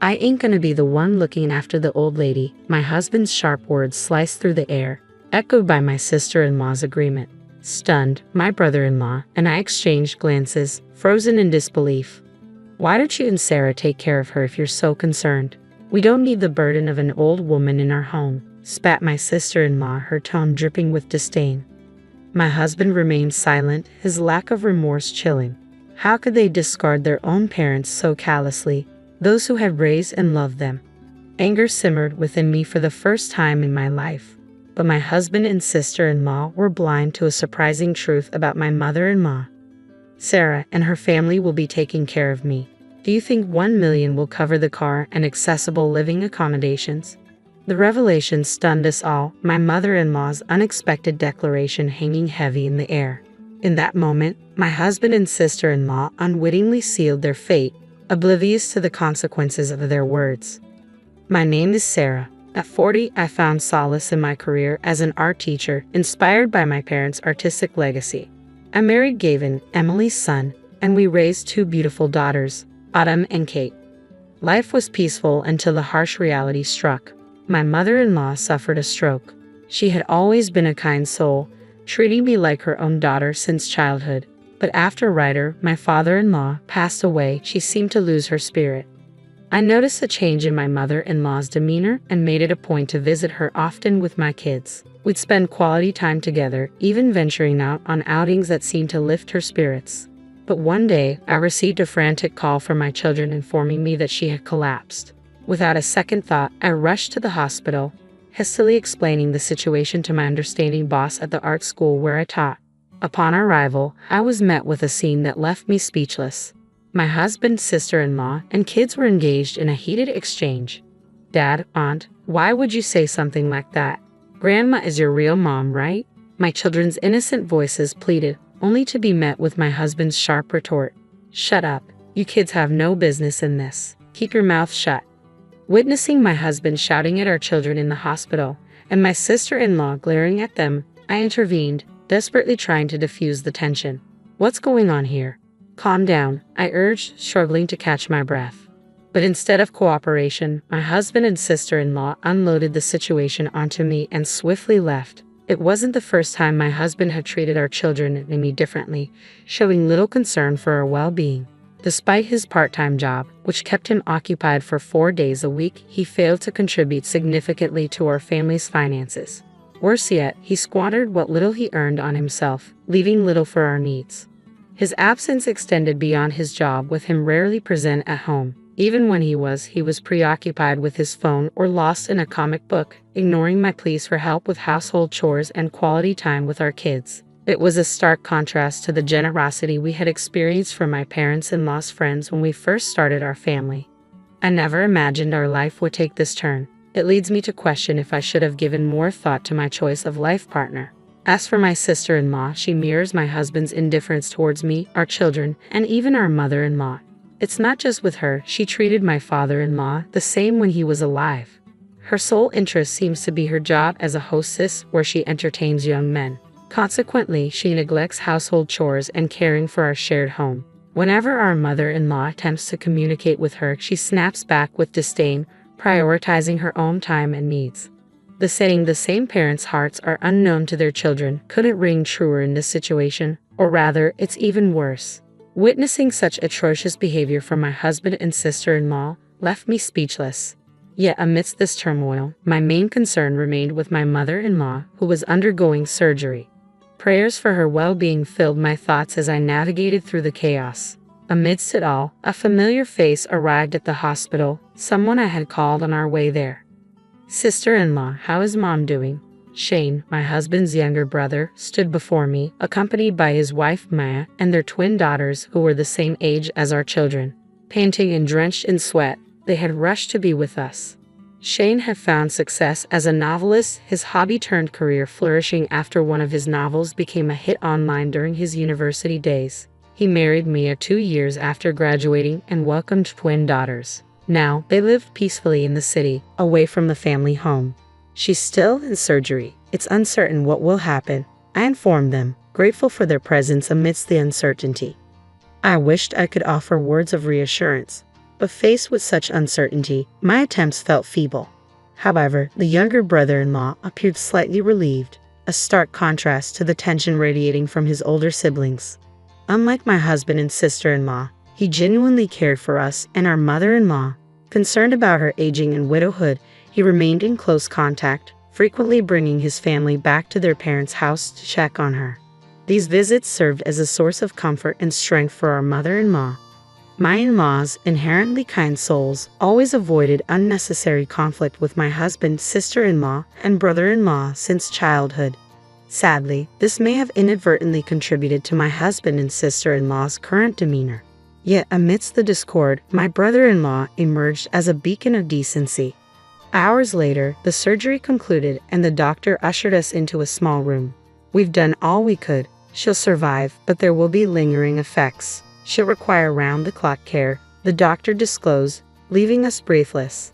I ain't gonna be the one looking after the old lady. My husband's sharp words sliced through the air, echoed by my sister-in-law's agreement. Stunned, my brother-in-law and I exchanged glances, frozen in disbelief. Why don't you and Sarah take care of her if you're so concerned? We don't need the burden of an old woman in our home, spat my sister-in-law, her tone dripping with disdain. My husband remained silent, his lack of remorse chilling. How could they discard their own parents so callously, those who had raised and loved them? Anger simmered within me for the first time in my life. But my husband and sister-in-law were blind to a surprising truth about my mother-in-law. Sarah and her family will be taking care of me. Do you think $1 million will cover the car and accessible living accommodations? The revelation stunned us all, my mother-in-law's unexpected declaration hanging heavy in the air. In that moment, my husband and sister-in-law unwittingly sealed their fate, oblivious to the consequences of their words. My name is Sarah. At 40, I found solace in my career as an art teacher, inspired by my parents' artistic legacy. I married Gavin, Emily's son, and we raised 2 beautiful daughters, Autumn and Kate. Life was peaceful until the harsh reality struck. My mother-in-law suffered a stroke. She had always been a kind soul, treating me like her own daughter since childhood. But after Ryder, my father-in-law, passed away, she seemed to lose her spirit. I noticed a change in my mother-in-law's demeanor and made it a point to visit her often with my kids. We'd spend quality time together, even venturing out on outings that seemed to lift her spirits. But one day, I received a frantic call from my children informing me that she had collapsed. Without a second thought, I rushed to the hospital, hastily explaining the situation to my understanding boss at the art school where I taught. Upon arrival, I was met with a scene that left me speechless. My husband, sister-in-law, and kids were engaged in a heated exchange. Dad, Aunt, why would you say something like that? Grandma is your real mom, right? My children's innocent voices pleaded, only to be met with my husband's sharp retort. Shut up. You kids have no business in this. Keep your mouth shut. Witnessing my husband shouting at our children in the hospital, and my sister-in-law glaring at them, I intervened, desperately trying to diffuse the tension. What's going on here? Calm down, I urged, struggling to catch my breath. But instead of cooperation, my husband and sister-in-law unloaded the situation onto me and swiftly left. It wasn't the first time my husband had treated our children and me differently, showing little concern for our well-being. Despite his part-time job, which kept him occupied for 4 days a week, he failed to contribute significantly to our family's finances. Worse yet, he squandered what little he earned on himself, leaving little for our needs. His absence extended beyond his job, with him rarely present at home. Even when he was preoccupied with his phone or lost in a comic book, ignoring my pleas for help with household chores and quality time with our kids. It was a stark contrast to the generosity we had experienced from my parents-in-law's friends when we first started our family. I never imagined our life would take this turn. It leads me to question if I should have given more thought to my choice of life partner. As for my sister-in-law, she mirrors my husband's indifference towards me, our children, and even our mother-in-law. It's not just with her, she treated my father-in-law the same when he was alive. Her sole interest seems to be her job as a hostess where she entertains young men. Consequently, she neglects household chores and caring for our shared home. Whenever our mother-in-law attempts to communicate with her, she snaps back with disdain, prioritizing her own time and needs. The saying, "the same parents' hearts are unknown to their children," couldn't ring truer in this situation, or rather, it's even worse. Witnessing such atrocious behavior from my husband and sister-in-law left me speechless. Yet amidst this turmoil, my main concern remained with my mother-in-law, who was undergoing surgery. Prayers for her well-being filled my thoughts as I navigated through the chaos. Amidst it all, a familiar face arrived at the hospital, someone I had called on our way there. "Sister-in-law, how is Mom doing?" Shane, my husband's younger brother, stood before me, accompanied by his wife Maya and their twin daughters who were the same age as our children. Panting and drenched in sweat, they had rushed to be with us. Shane had found success as a novelist, his hobby-turned-career flourishing after one of his novels became a hit online during his university days. He married Mia 2 years after graduating and welcomed twin daughters. Now, they lived peacefully in the city, away from the family home. "She's still in surgery. It's uncertain what will happen," I informed them, grateful for their presence amidst the uncertainty. I wished I could offer words of reassurance, But faced with such uncertainty, my attempts felt feeble. However, the younger brother-in-law appeared slightly relieved, a stark contrast to the tension radiating from his older siblings. Unlike my husband and sister-in-law, he genuinely cared for us and our mother-in-law. Concerned about her aging and widowhood, he remained in close contact, frequently bringing his family back to their parents' house to check on her. These visits served as a source of comfort and strength for our mother-in-law. My in-laws, inherently kind souls, always avoided unnecessary conflict with my husband, sister-in-law, and brother-in-law since childhood. Sadly, this may have inadvertently contributed to my husband and sister-in-law's current demeanor. Yet amidst the discord, my brother-in-law emerged as a beacon of decency. Hours later, the surgery concluded and the doctor ushered us into a small room. "We've done all we could. She'll survive, but there will be lingering effects. She'll require round-the-clock care," the doctor disclosed, leaving us breathless.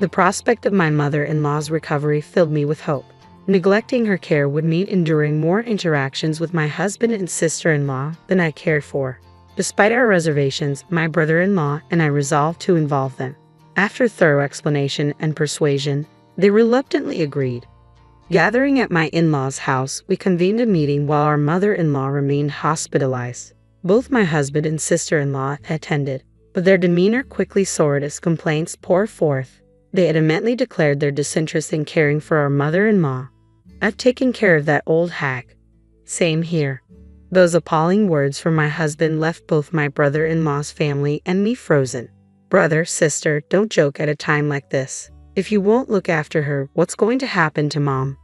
The prospect of my mother-in-law's recovery filled me with hope. Neglecting her care would mean enduring more interactions with my husband and sister-in-law than I cared for. Despite our reservations, my brother-in-law and I resolved to involve them. After thorough explanation and persuasion, they reluctantly agreed. Gathering at my in-laws' house, we convened a meeting while our mother-in-law remained hospitalized. Both my husband and sister-in-law attended, but their demeanor quickly soared as complaints poured forth. They adamantly declared their disinterest in caring for our mother-in-law. "I've taken care of that old hag." "Same here." Those appalling words from my husband left both my brother-in-law's family and me frozen. "Brother, sister, don't joke at a time like this. If you won't look after her, what's going to happen to Mom?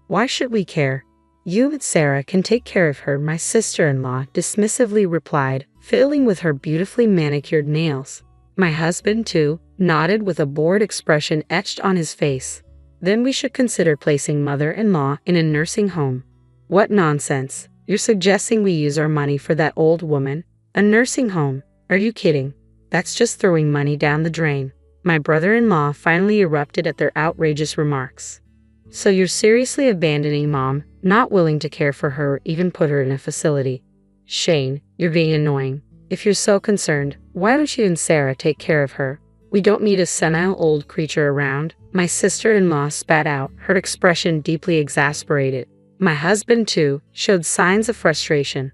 Why should we care? You and Sarah can take care of her," my sister-in-law dismissively replied, fiddling with her beautifully manicured nails. My husband, too, nodded with a bored expression etched on his face. "Then we should consider placing mother-in-law in a nursing home." "What nonsense. You're suggesting we use our money for that old woman? A nursing home? Are you kidding? That's just throwing money down the drain." My brother-in-law finally erupted at their outrageous remarks. "So you're seriously abandoning Mom, not willing to care for her or even put her in a facility? Shane, you're being annoying. If you're so concerned, why don't you and Sarah take care of her? We don't need a senile old creature around," my sister-in-law spat out, her expression deeply exasperated. My husband, too, showed signs of frustration.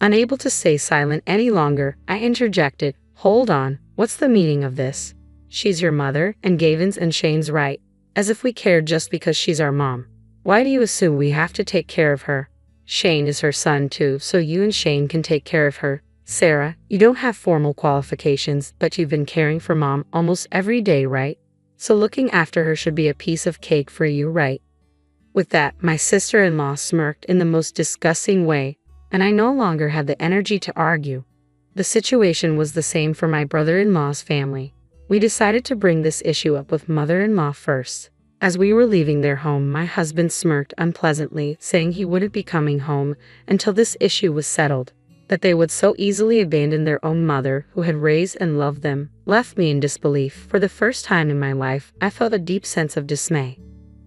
Unable to stay silent any longer, I interjected, "Hold on, what's the meaning of this? She's your mother, and Gavin's and Shane's right. As if we cared just because she's our mom. Why do you assume we have to take care of her? Shane is her son too, so you and Shane can take care of her. Sarah, you don't have formal qualifications, but you've been caring for Mom almost every day, right? So looking after her should be a piece of cake for you, right?" With that, my sister-in-law smirked in the most disgusting way, and I no longer had the energy to argue. The situation was the same for my brother-in-law's family. We decided to bring this issue up with mother-in-law first. As we were leaving their home, my husband smirked unpleasantly, saying he wouldn't be coming home until this issue was settled. That they would so easily abandon their own mother, who had raised and loved them, left me in disbelief. For the first time in my life, I felt a deep sense of dismay.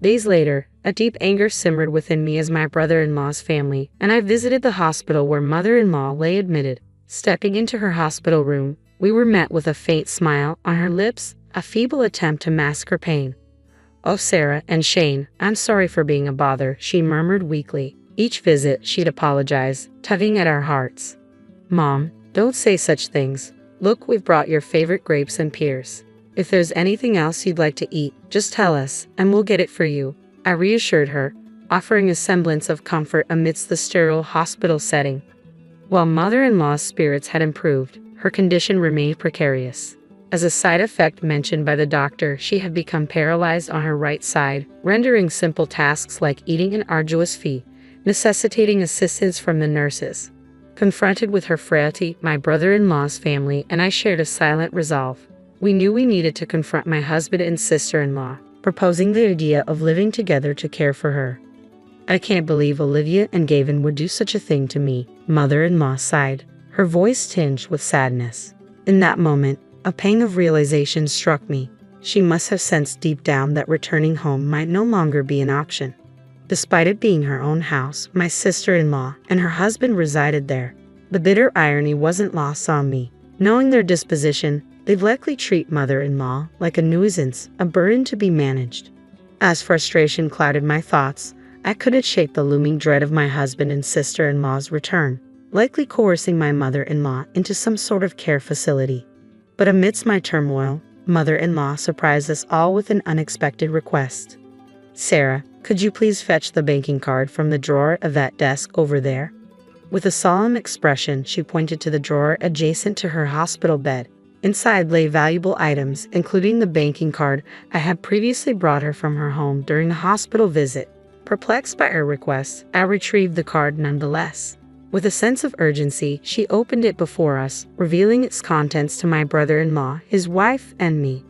Days later, a deep anger simmered within me as my brother-in-law's family, and I visited the hospital where mother-in-law lay admitted. Stepping into her hospital room, we were met with a faint smile on her lips, a feeble attempt to mask her pain. "Oh, Sarah and Shane, I'm sorry for being a bother," she murmured weakly. Each visit, she'd apologize, tugging at our hearts. "Mom, don't say such things. Look, we've brought your favorite grapes and pears. If there's anything else you'd like to eat, just tell us, and we'll get it for you," I reassured her, offering a semblance of comfort amidst the sterile hospital setting. While mother-in-law's spirits had improved, her condition remained precarious. As a side effect mentioned by the doctor, she had become paralyzed on her right side, rendering simple tasks like eating an arduous feat, necessitating assistance from the nurses. Confronted with her frailty, my brother-in-law's family and I shared a silent resolve. We knew we needed to confront my husband and sister-in-law, proposing the idea of living together to care for her. "I can't believe Olivia and Gavin would do such a thing to me," mother-in-law sighed, her voice tinged with sadness. In that moment, a pang of realization struck me. She must have sensed deep down that returning home might no longer be an option. Despite it being her own house, my sister-in-law and her husband resided there. The bitter irony wasn't lost on me. Knowing their disposition, They'd likely treat mother-in-law like a nuisance, a burden to be managed. As frustration clouded my thoughts, I couldn't shake the looming dread of my husband and sister-in-law's return, likely coercing my mother-in-law into some sort of care facility. But amidst my turmoil, mother-in-law surprised us all with an unexpected request. "Sarah, could you please fetch the banking card from the drawer of that desk over there?" With a solemn expression, she pointed to the drawer adjacent to her hospital bed. Inside lay valuable items, including the banking card I had previously brought her from her home during the hospital visit. Perplexed by her request, I retrieved the card nonetheless. With a sense of urgency, she opened it before us, revealing its contents to my brother-in-law, his wife, and me.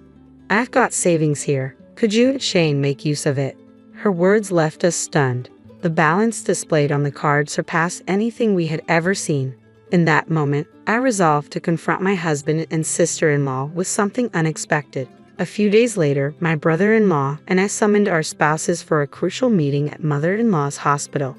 "I've got savings here. Could you and Shane make use of it?" Her words left us stunned. The balance displayed on the card surpassed anything we had ever seen. In that moment, I resolved to confront my husband and sister-in-law with something unexpected. A few days later, my brother-in-law and I summoned our spouses for a crucial meeting at mother-in-law's hospital.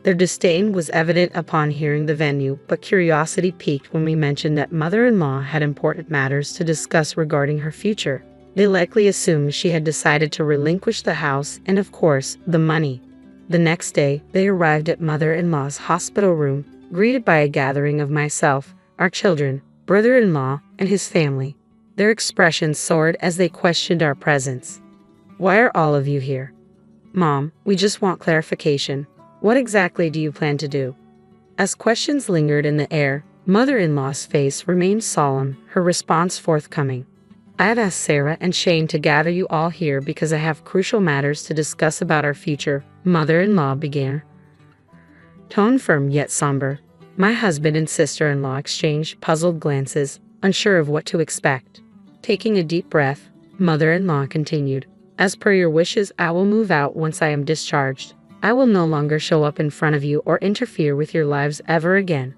Their disdain was evident upon hearing the venue, but curiosity piqued when we mentioned that mother-in-law had important matters to discuss regarding her future. They likely assumed she had decided to relinquish the house and, of course, the money. The next day, they arrived at mother-in-law's hospital room, greeted by a gathering of myself, our children, brother-in-law, and his family. Their expressions soared as they questioned our presence. "Why are all of you here?" "Mom, we just want clarification. What exactly do you plan to do?" As questions lingered in the air, mother-in-law's face remained solemn, her response forthcoming. "I have asked Sarah and Shane to gather you all here because I have crucial matters to discuss about our future," mother-in-law began. Tone firm yet somber. My husband and sister-in-law exchanged puzzled glances, unsure of what to expect. Taking a deep breath, mother-in-law continued, "As per your wishes, I will move out once I am discharged. I will no longer show up in front of you or interfere with your lives ever again."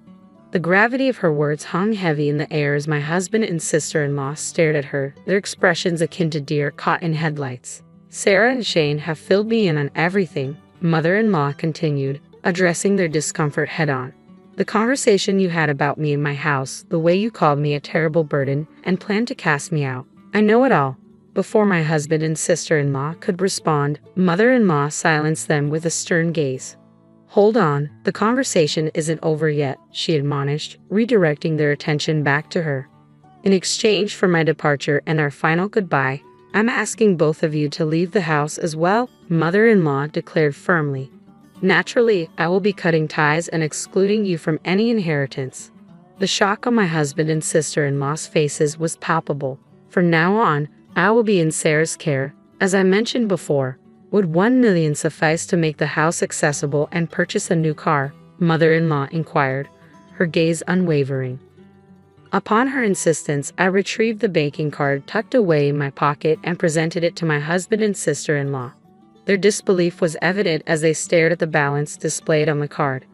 The gravity of her words hung heavy in the air as my husband and sister-in-law stared at her, their expressions akin to deer caught in headlights. "Sarah and Shane have filled me in on everything," mother-in-law continued, addressing their discomfort head-on. "The conversation you had about me in my house, the way you called me a terrible burden and planned to cast me out. I know it all." Before my husband and sister-in-law could respond, mother-in-law silenced them with a stern gaze. "Hold on, the conversation isn't over yet," she admonished, redirecting their attention back to her. "In exchange for my departure and our final goodbye, I'm asking both of you to leave the house as well," mother-in-law declared firmly. "Naturally, I will be cutting ties and excluding you from any inheritance." The shock on my husband and sister-in-law's faces was palpable. "From now on, I will be in Sarah's care. As I mentioned before, would 1 million suffice to make the house accessible and purchase a new car?" mother-in-law inquired, her gaze unwavering. Upon her insistence, I retrieved the banking card tucked away in my pocket and presented it to my husband and sister-in-law. Their disbelief was evident as they stared at the balance displayed on the card.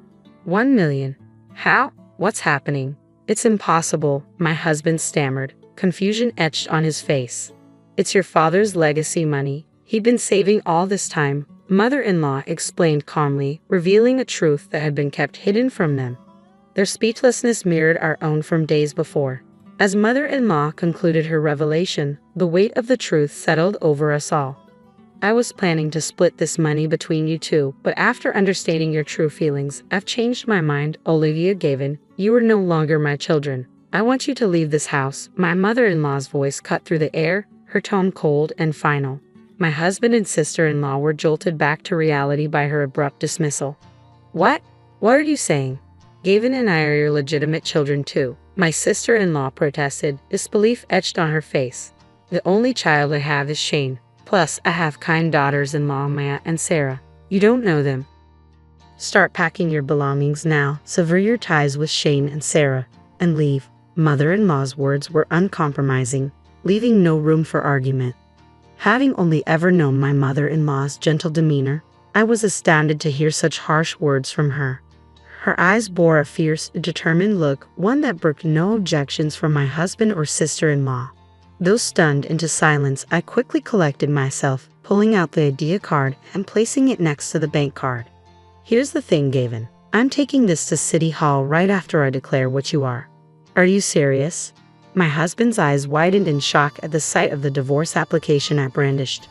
1 million? How? What's happening? It's impossible, my husband stammered, confusion etched on his face. It's your father's legacy money. He'd been saving all this time, mother-in-law explained calmly, revealing a truth that had been kept hidden from them. Their speechlessness mirrored our own from days before. As mother-in-law concluded her revelation, the weight of the truth settled over us all. "I was planning to split this money between you two, but after understanding your true feelings, I've changed my mind, Olivia Gavin. You are no longer my children. I want you to leave this house." My mother-in-law's voice cut through the air, her tone cold and final. My husband and sister-in-law were jolted back to reality by her abrupt dismissal. What? What are you saying? Gavin and I are your legitimate children too," my sister-in-law protested, disbelief etched on her face. "The only child I have is Shane. Plus, I have kind daughters-in-law Maya and Sarah. You don't know them. Start packing your belongings now, sever your ties with Shane and Sarah, and leave." Mother-in-law's words were uncompromising, leaving no room for argument. Having only ever known my mother-in-law's gentle demeanor, I was astounded to hear such harsh words from her. Her eyes bore a fierce, determined look, one that brooked no objections from my husband or sister-in-law. Though stunned into silence, I quickly collected myself, pulling out the idea card and placing it next to the bank card. "Here's the thing, Gavin. I'm taking this to City Hall right after I declare what you are." "Are you serious?" My husband's eyes widened in shock at the sight of the divorce application I brandished.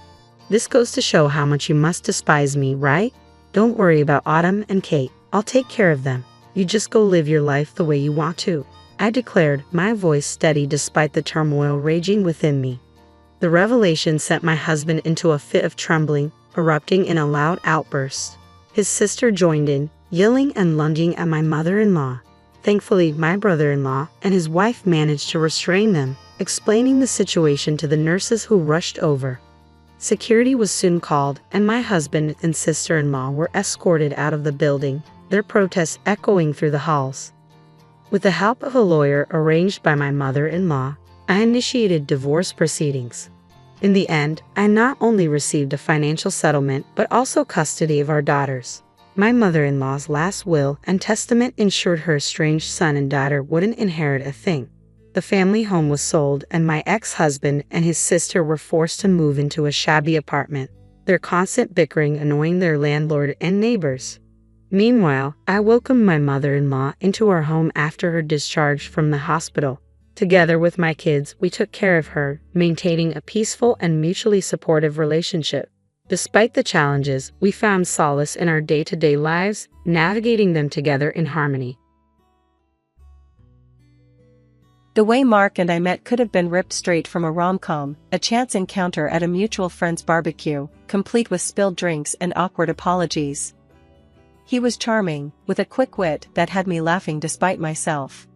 This goes to show how much you must despise me, right? Don't worry about Autumn and Kate. I'll take care of them. You just go live your life the way you want to, I declared, my voice steady despite the turmoil raging within me. The revelation sent my husband into a fit of trembling, erupting in a loud outburst. His sister joined in, yelling and lunging at my mother-in-law. Thankfully, my brother-in-law and his wife managed to restrain them, explaining the situation to the nurses who rushed over. Security was soon called, and my husband and sister-in-law were escorted out of the building, their protests echoing through the halls. With the help of a lawyer arranged by my mother-in-law, I initiated divorce proceedings. In the end, I not only received a financial settlement but also custody of our daughters. My mother-in-law's last will and testament ensured her estranged son and daughter wouldn't inherit a thing. The family home was sold, and my ex-husband and his sister were forced to move into a shabby apartment, their constant bickering annoying their landlord and neighbors. Meanwhile, I welcomed my mother-in-law into our home after her discharge from the hospital. Together with my kids, we took care of her, maintaining a peaceful and mutually supportive relationship. Despite the challenges, we found solace in our day-to-day lives, navigating them together in harmony. The way Mark and I met could have been ripped straight from a rom-com, a chance encounter at a mutual friend's barbecue, complete with spilled drinks and awkward apologies. He was charming, with a quick wit that had me laughing despite myself.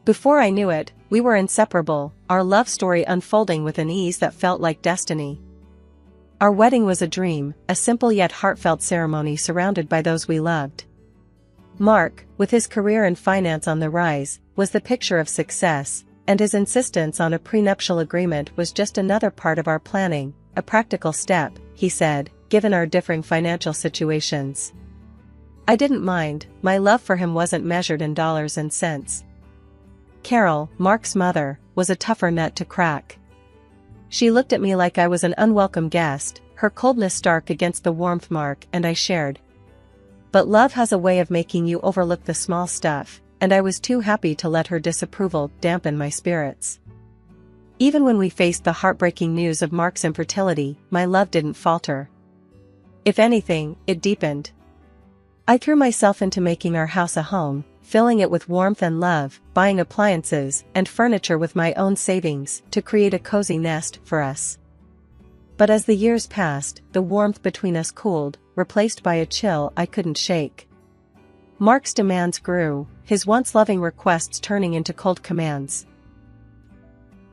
Before I knew it, we were inseparable, our love story unfolding with an ease that felt like destiny. Our wedding was a dream, a simple yet heartfelt ceremony surrounded by those we loved. Mark, with his career in finance on the rise, was the picture of success, and his insistence on a prenuptial agreement was just another part of our planning, a practical step, he said, given our differing financial situations. I didn't mind, my love for him wasn't measured in dollars and cents. Carol, Mark's mother, was a tougher nut to crack. She looked at me like I was an unwelcome guest, her coldness stark against the warmth Mark and I shared. But love has a way of making you overlook the small stuff, and I was too happy to let her disapproval dampen my spirits. Even when we faced the heartbreaking news of Mark's infertility, my love didn't falter. If anything, it deepened. I threw myself into making our house a home, filling it with warmth and love, buying appliances and furniture with my own savings to create a cozy nest for us. But as the years passed, the warmth between us cooled, replaced by a chill I couldn't shake. Mark's demands grew, his once loving requests turning into cold commands.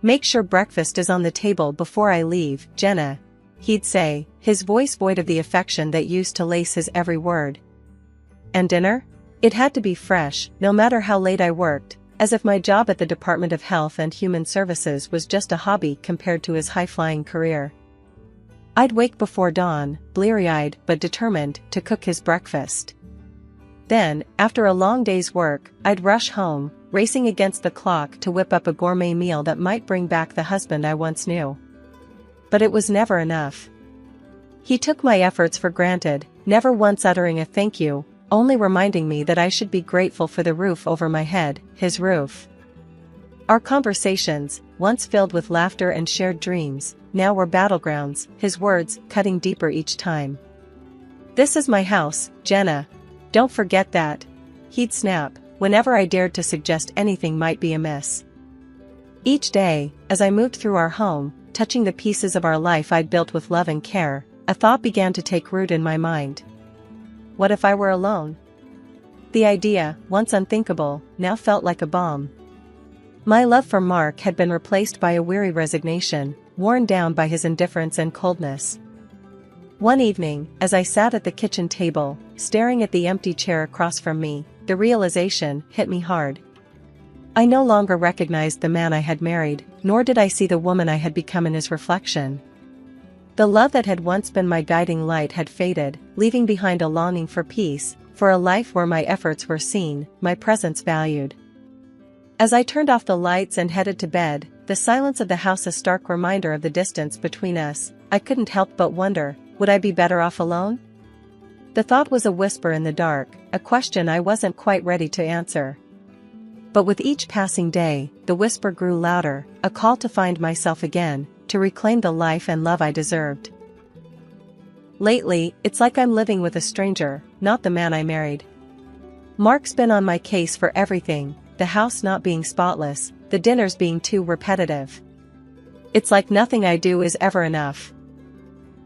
"Make sure breakfast is on the table before I leave, Jenna," he'd say, his voice void of the affection that used to lace his every word. "And dinner? It had to be fresh, no matter how late I worked, as if my job at the Department of Health and Human Services was just a hobby compared to his high-flying career." I'd wake before dawn, bleary-eyed but determined to cook his breakfast. Then, after a long day's work, I'd rush home, racing against the clock to whip up a gourmet meal that might bring back the husband I once knew. But it was never enough. He took my efforts for granted, never once uttering a thank you, only reminding me that I should be grateful for the roof over my head, his roof. Our conversations, once filled with laughter and shared dreams, now were battlegrounds, his words cutting deeper each time. "This is my house, Jenna. Don't forget that," he'd snap, whenever I dared to suggest anything might be amiss. Each day, as I moved through our home, touching the pieces of our life I'd built with love and care, a thought began to take root in my mind. What if I were alone? The idea, once unthinkable, now felt like a bomb. My love for Mark had been replaced by a weary resignation, worn down by his indifference and coldness. One evening, as I sat at the kitchen table, staring at the empty chair across from me, the realization hit me hard. I no longer recognized the man I had married, nor did I see the woman I had become in his reflection. The love that had once been my guiding light had faded, leaving behind a longing for peace, for a life where my efforts were seen, my presence valued. As I turned off the lights and headed to bed, the silence of the house a stark reminder of the distance between us, I couldn't help but wonder, would I be better off alone? The thought was a whisper in the dark, a question I wasn't quite ready to answer. But with each passing day, the whisper grew louder, a call to find myself again, to reclaim the life and love I deserved. Lately, it's like I'm living with a stranger, not the man I married. Mark's been on my case for everything, the house not being spotless, the dinners being too repetitive. It's like nothing I do is ever enough.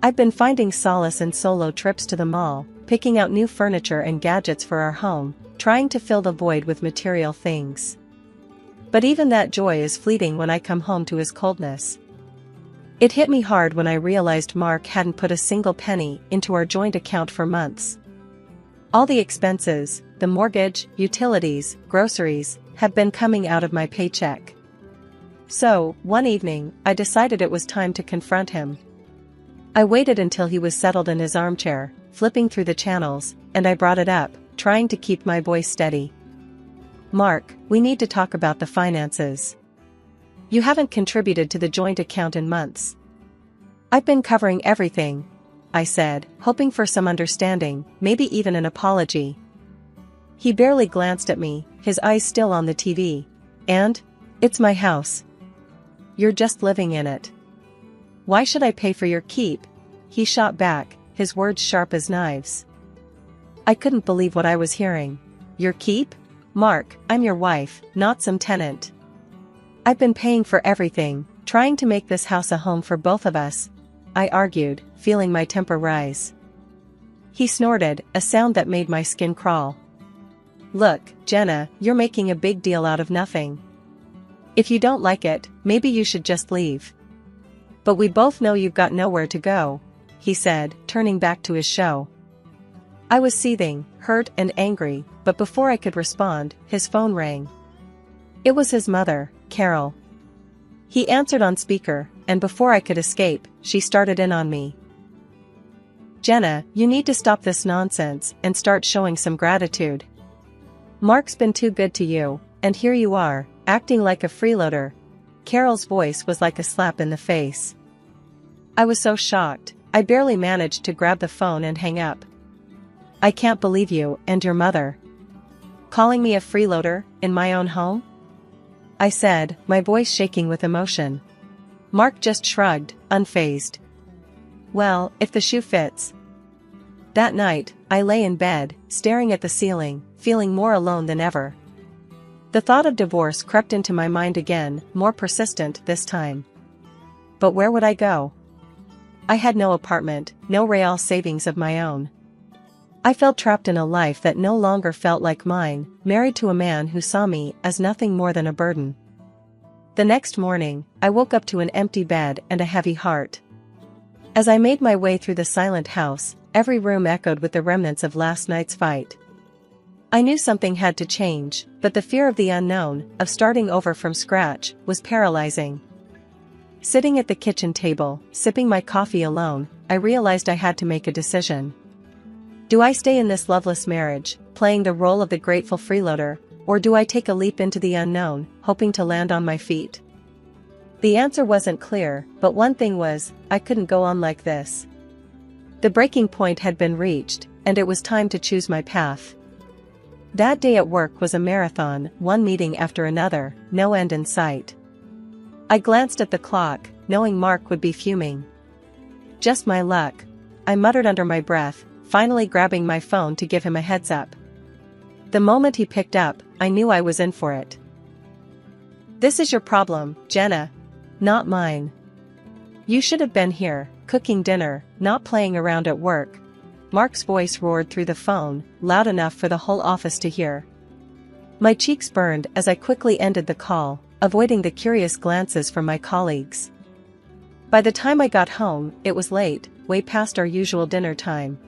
I've been finding solace in solo trips to the mall, picking out new furniture and gadgets for our home, trying to fill the void with material things. But even that joy is fleeting when I come home to his coldness. It hit me hard when I realized Mark hadn't put a single penny into our joint account for months. All the expenses, the mortgage, utilities, groceries, have been coming out of my paycheck. So, one evening, I decided it was time to confront him. I waited until he was settled in his armchair, flipping through the channels, and I brought it up, trying to keep my voice steady. "Mark, we need to talk about the finances. You haven't contributed to the joint account in months." "I've been covering everything," I said, hoping for some understanding, maybe even an apology. He barely glanced at me, his eyes still on the TV. "And? It's my house. You're just living in it. Why should I pay for your keep?" He shot back, his words sharp as knives. I couldn't believe what I was hearing. "Your keep? Mark, I'm your wife, not some tenant. I've been paying for everything, trying to make this house a home for both of us," I argued, feeling my temper rise. He snorted, a sound that made my skin crawl. "Look, Jenna, you're making a big deal out of nothing. If you don't like it, maybe you should just leave. But we both know you've got nowhere to go," he said, turning back to his show. I was seething, hurt and angry, but before I could respond, his phone rang. It was his mother, Carol. He answered on speaker, and before I could escape, she started in on me. "Jenna, you need to stop this nonsense and start showing some gratitude. Mark's been too good to you, and here you are, acting like a freeloader." Carol's voice was like a slap in the face. I was so shocked, I barely managed to grab the phone and hang up. "I can't believe you and your mother calling me a freeloader in my own home?" I said, my voice shaking with emotion. Mark just shrugged, unfazed. "Well, if the shoe fits." That night, I lay in bed, staring at the ceiling, feeling more alone than ever. The thought of divorce crept into my mind again, more persistent this time. But where would I go? I had no apartment, no real savings of my own. I felt trapped in a life that no longer felt like mine, married to a man who saw me as nothing more than a burden. The next morning, I woke up to an empty bed and a heavy heart. As I made my way through the silent house, every room echoed with the remnants of last night's fight. I knew something had to change, but the fear of the unknown, of starting over from scratch, was paralyzing. Sitting at the kitchen table, sipping my coffee alone, I realized I had to make a decision. Do I stay in this loveless marriage, playing the role of the grateful freeloader, or do I take a leap into the unknown, hoping to land on my feet? The answer wasn't clear, but one thing was, I couldn't go on like this. The breaking point had been reached, and it was time to choose my path. That day at work was a marathon, one meeting after another, no end in sight. I glanced at the clock, knowing Mark would be fuming. "Just my luck," I muttered under my breath, finally grabbing my phone to give him a heads up. The moment he picked up, I knew I was in for it. "This is your problem, Jenna. Not mine. You should have been here, cooking dinner, not playing around at work." Mark's voice roared through the phone, loud enough for the whole office to hear. My cheeks burned as I quickly ended the call, avoiding the curious glances from my colleagues. By the time I got home, it was late, way past our usual dinner time.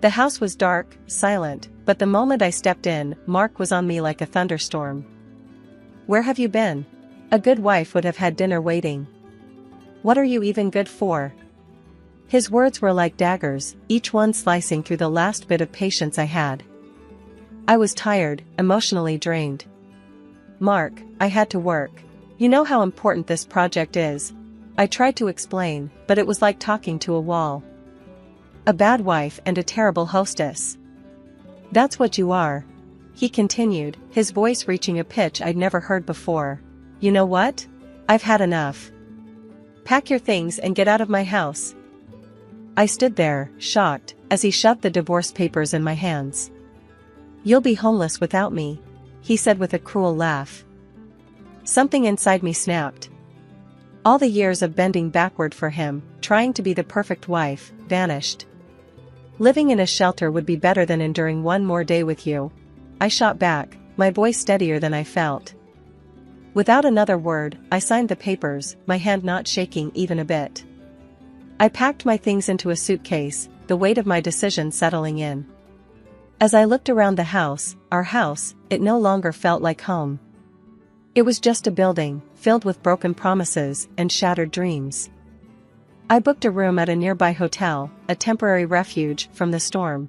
The house was dark, silent, but the moment I stepped in, Mark was on me like a thunderstorm. "Where have you been? A good wife would have had dinner waiting. What are you even good for?" His words were like daggers, each one slicing through the last bit of patience I had. I was tired, emotionally drained. "Mark, I had to work. You know how important this project is." I tried to explain, but it was like talking to a wall. "A bad wife and a terrible hostess. That's what you are." He continued, his voice reaching a pitch I'd never heard before. You know what? I've had enough. Pack your things and get out of my house. I stood there, shocked, as he shoved the divorce papers in my hands. You'll be homeless without me, he said with a cruel laugh. Something inside me snapped. All the years of bending backward for him, trying to be the perfect wife, vanished. Living in a shelter would be better than enduring one more day with you. I shot back, my voice steadier than I felt. Without another word, I signed the papers, my hand not shaking even a bit. I packed my things into a suitcase, the weight of my decision settling in. As I looked around the house, our house, it no longer felt like home. It was just a building, filled with broken promises and shattered dreams. I booked a room at a nearby hotel, a temporary refuge from the storm.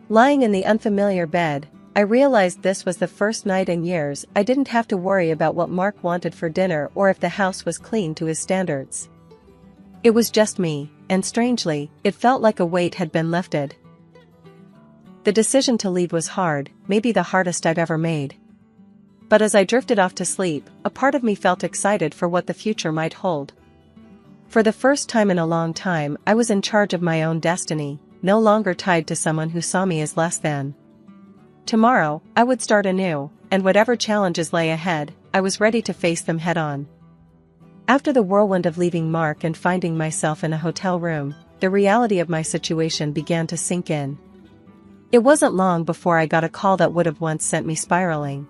Lying in the unfamiliar bed, I realized this was the first night in years I didn't have to worry about what Mark wanted for dinner or if the house was clean to his standards. It was just me, and strangely, it felt like a weight had been lifted. The decision to leave was hard, maybe the hardest I've ever made. But as I drifted off to sleep, a part of me felt excited for what the future might hold. For the first time in a long time, I was in charge of my own destiny, no longer tied to someone who saw me as less than. Tomorrow, I would start anew, and whatever challenges lay ahead, I was ready to face them head-on. After the whirlwind of leaving Mark and finding myself in a hotel room, the reality of my situation began to sink in. It wasn't long before I got a call that would have once sent me spiraling.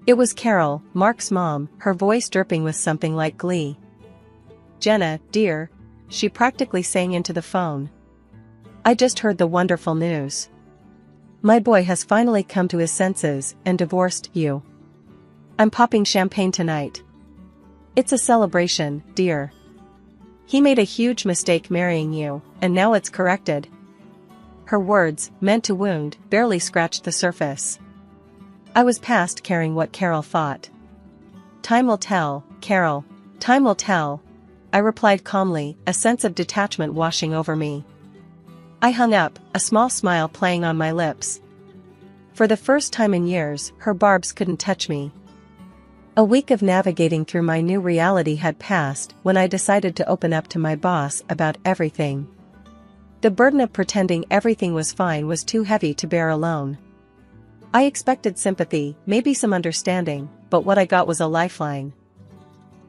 It was Carol, Mark's mom, her voice dripping with something like glee. "Jenna, dear," she practically sang into the phone. "I just heard the wonderful news. My boy has finally come to his senses and divorced you. I'm popping champagne tonight. It's a celebration, dear. He made a huge mistake marrying you, and now it's corrected." Her words, meant to wound, barely scratched the surface. I was past caring what Carol thought. "Time will tell, Carol. Time will tell," I replied calmly, a sense of detachment washing over me. I hung up, a small smile playing on my lips. For the first time in years, her barbs couldn't touch me. A week of navigating through my new reality had passed when I decided to open up to my boss about everything. The burden of pretending everything was fine was too heavy to bear alone. I expected sympathy, maybe some understanding, but what I got was a lifeline.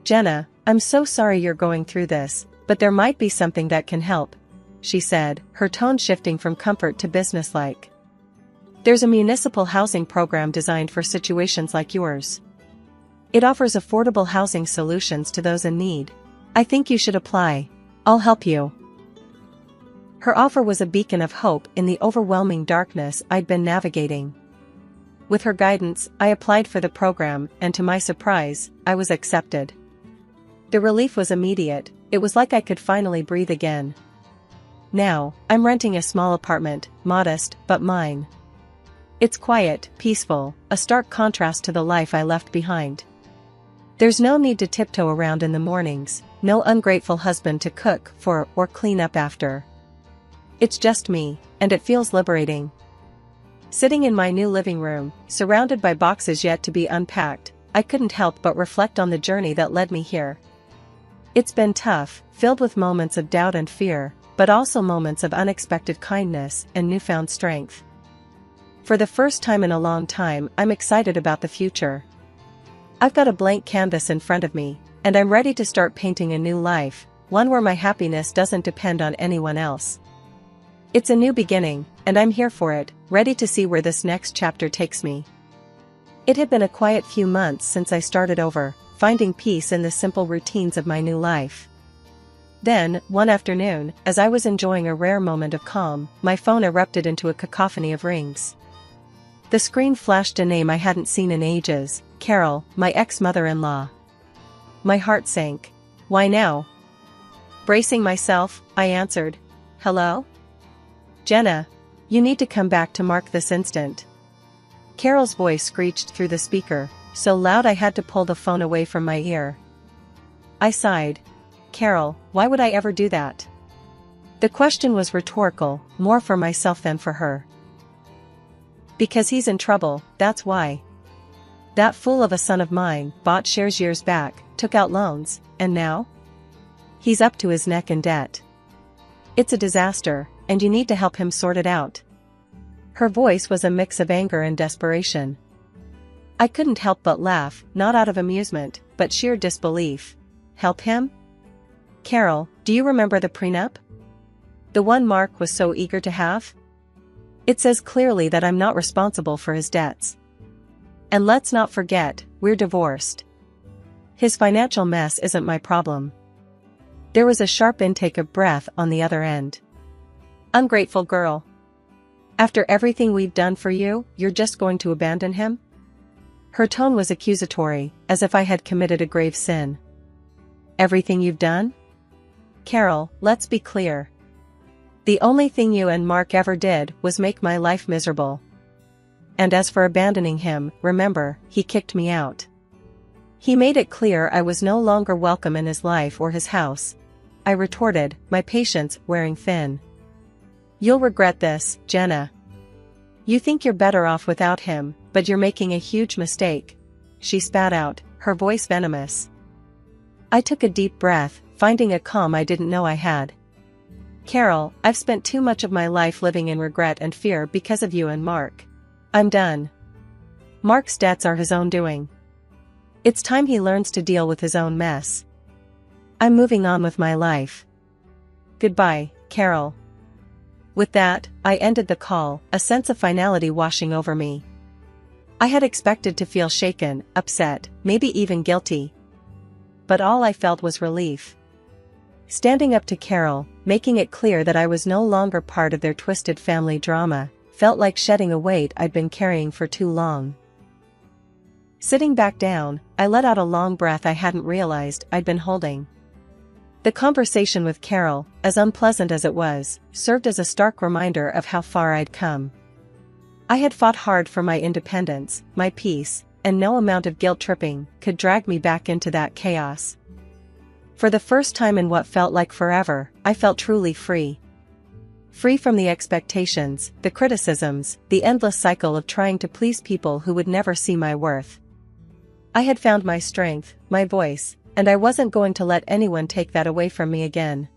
"Jenna, I'm so sorry you're going through this, but there might be something that can help," she said, her tone shifting from comfort to businesslike. "There's a municipal housing program designed for situations like yours. It offers affordable housing solutions to those in need. I think you should apply. I'll help you." Her offer was a beacon of hope in the overwhelming darkness I'd been navigating. With her guidance, I applied for the program, and to my surprise, I was accepted. The relief was immediate. It was like I could finally breathe again. Now, I'm renting a small apartment, modest, but mine. It's quiet, peaceful, a stark contrast to the life I left behind. There's no need to tiptoe around in the mornings, no ungrateful husband to cook for or clean up after. It's just me, and it feels liberating. Sitting in my new living room, surrounded by boxes yet to be unpacked, I couldn't help but reflect on the journey that led me here. It's been tough, filled with moments of doubt and fear, but also moments of unexpected kindness and newfound strength. For the first time in a long time, I'm excited about the future. I've got a blank canvas in front of me, and I'm ready to start painting a new life, one where my happiness doesn't depend on anyone else. It's a new beginning, and I'm here for it, ready to see where this next chapter takes me. It had been a quiet few months since I started over, finding peace in the simple routines of my new life. Then, one afternoon, as I was enjoying a rare moment of calm, my phone erupted into a cacophony of rings. The screen flashed a name I hadn't seen in ages, Carol, my ex-mother-in-law. My heart sank. "Why now?" Bracing myself, I answered, "Hello? Jenna, you need to come back to Mark this instant." Carol's voice screeched through the speaker, so loud I had to pull the phone away from my ear. I sighed. "Carol, why would I ever do that?" The question was rhetorical, more for myself than for her. Because he's in trouble, that's why. That fool of a son of mine bought shares years back, took out loans, and now? He's up to his neck in debt. It's a disaster, and you need to help him sort it out. Her voice was a mix of anger and desperation. I couldn't help but laugh, not out of amusement, but sheer disbelief. Help him? Carol, do you remember the prenup? The one Mark was so eager to have? It says clearly that I'm not responsible for his debts. And let's not forget, we're divorced. His financial mess isn't my problem. There was a sharp intake of breath on the other end. Ungrateful girl. After everything we've done for you, you're just going to abandon him? Her tone was accusatory, as if I had committed a grave sin. Everything you've done? Carol, let's be clear. The only thing you and Mark ever did was make my life miserable. And as for abandoning him, remember, he kicked me out. He made it clear I was no longer welcome in his life or his house. I retorted, my patience wearing thin. You'll regret this, Jenna. You think you're better off without him, but you're making a huge mistake. She spat out, her voice venomous. I took a deep breath, finding a calm I didn't know I had. Carol, I've spent too much of my life living in regret and fear because of you and Mark. I'm done. Mark's debts are his own doing. It's time he learns to deal with his own mess. I'm moving on with my life. Goodbye, Carol. With that, I ended the call, a sense of finality washing over me. I had expected to feel shaken, upset, maybe even guilty. But all I felt was relief. Standing up to Carol, making it clear that I was no longer part of their twisted family drama, felt like shedding a weight I'd been carrying for too long. Sitting back down, I let out a long breath I hadn't realized I'd been holding. The conversation with Carol, as unpleasant as it was, served as a stark reminder of how far I'd come. I had fought hard for my independence, my peace, and no amount of guilt-tripping could drag me back into that chaos. For the first time in what felt like forever, I felt truly free. Free from the expectations, the criticisms, the endless cycle of trying to please people who would never see my worth. I had found my strength, my voice, and I wasn't going to let anyone take that away from me again.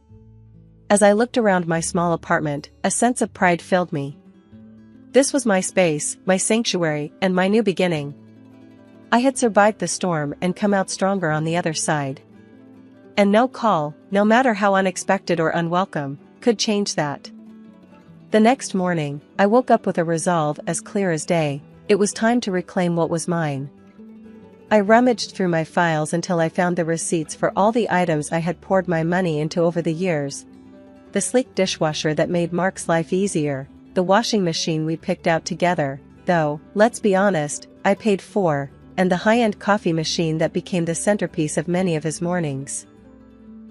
As I looked around my small apartment, a sense of pride filled me. This was my space, my sanctuary, and my new beginning. I had survived the storm and come out stronger on the other side. And no call, no matter how unexpected or unwelcome, could change that. The next morning, I woke up with a resolve as clear as day. It was time to reclaim what was mine. I rummaged through my files until I found the receipts for all the items I had poured my money into over the years. The sleek dishwasher that made Mark's life easier, the washing machine we picked out together, though, let's be honest, I paid for, and the high-end coffee machine that became the centerpiece of many of his mornings.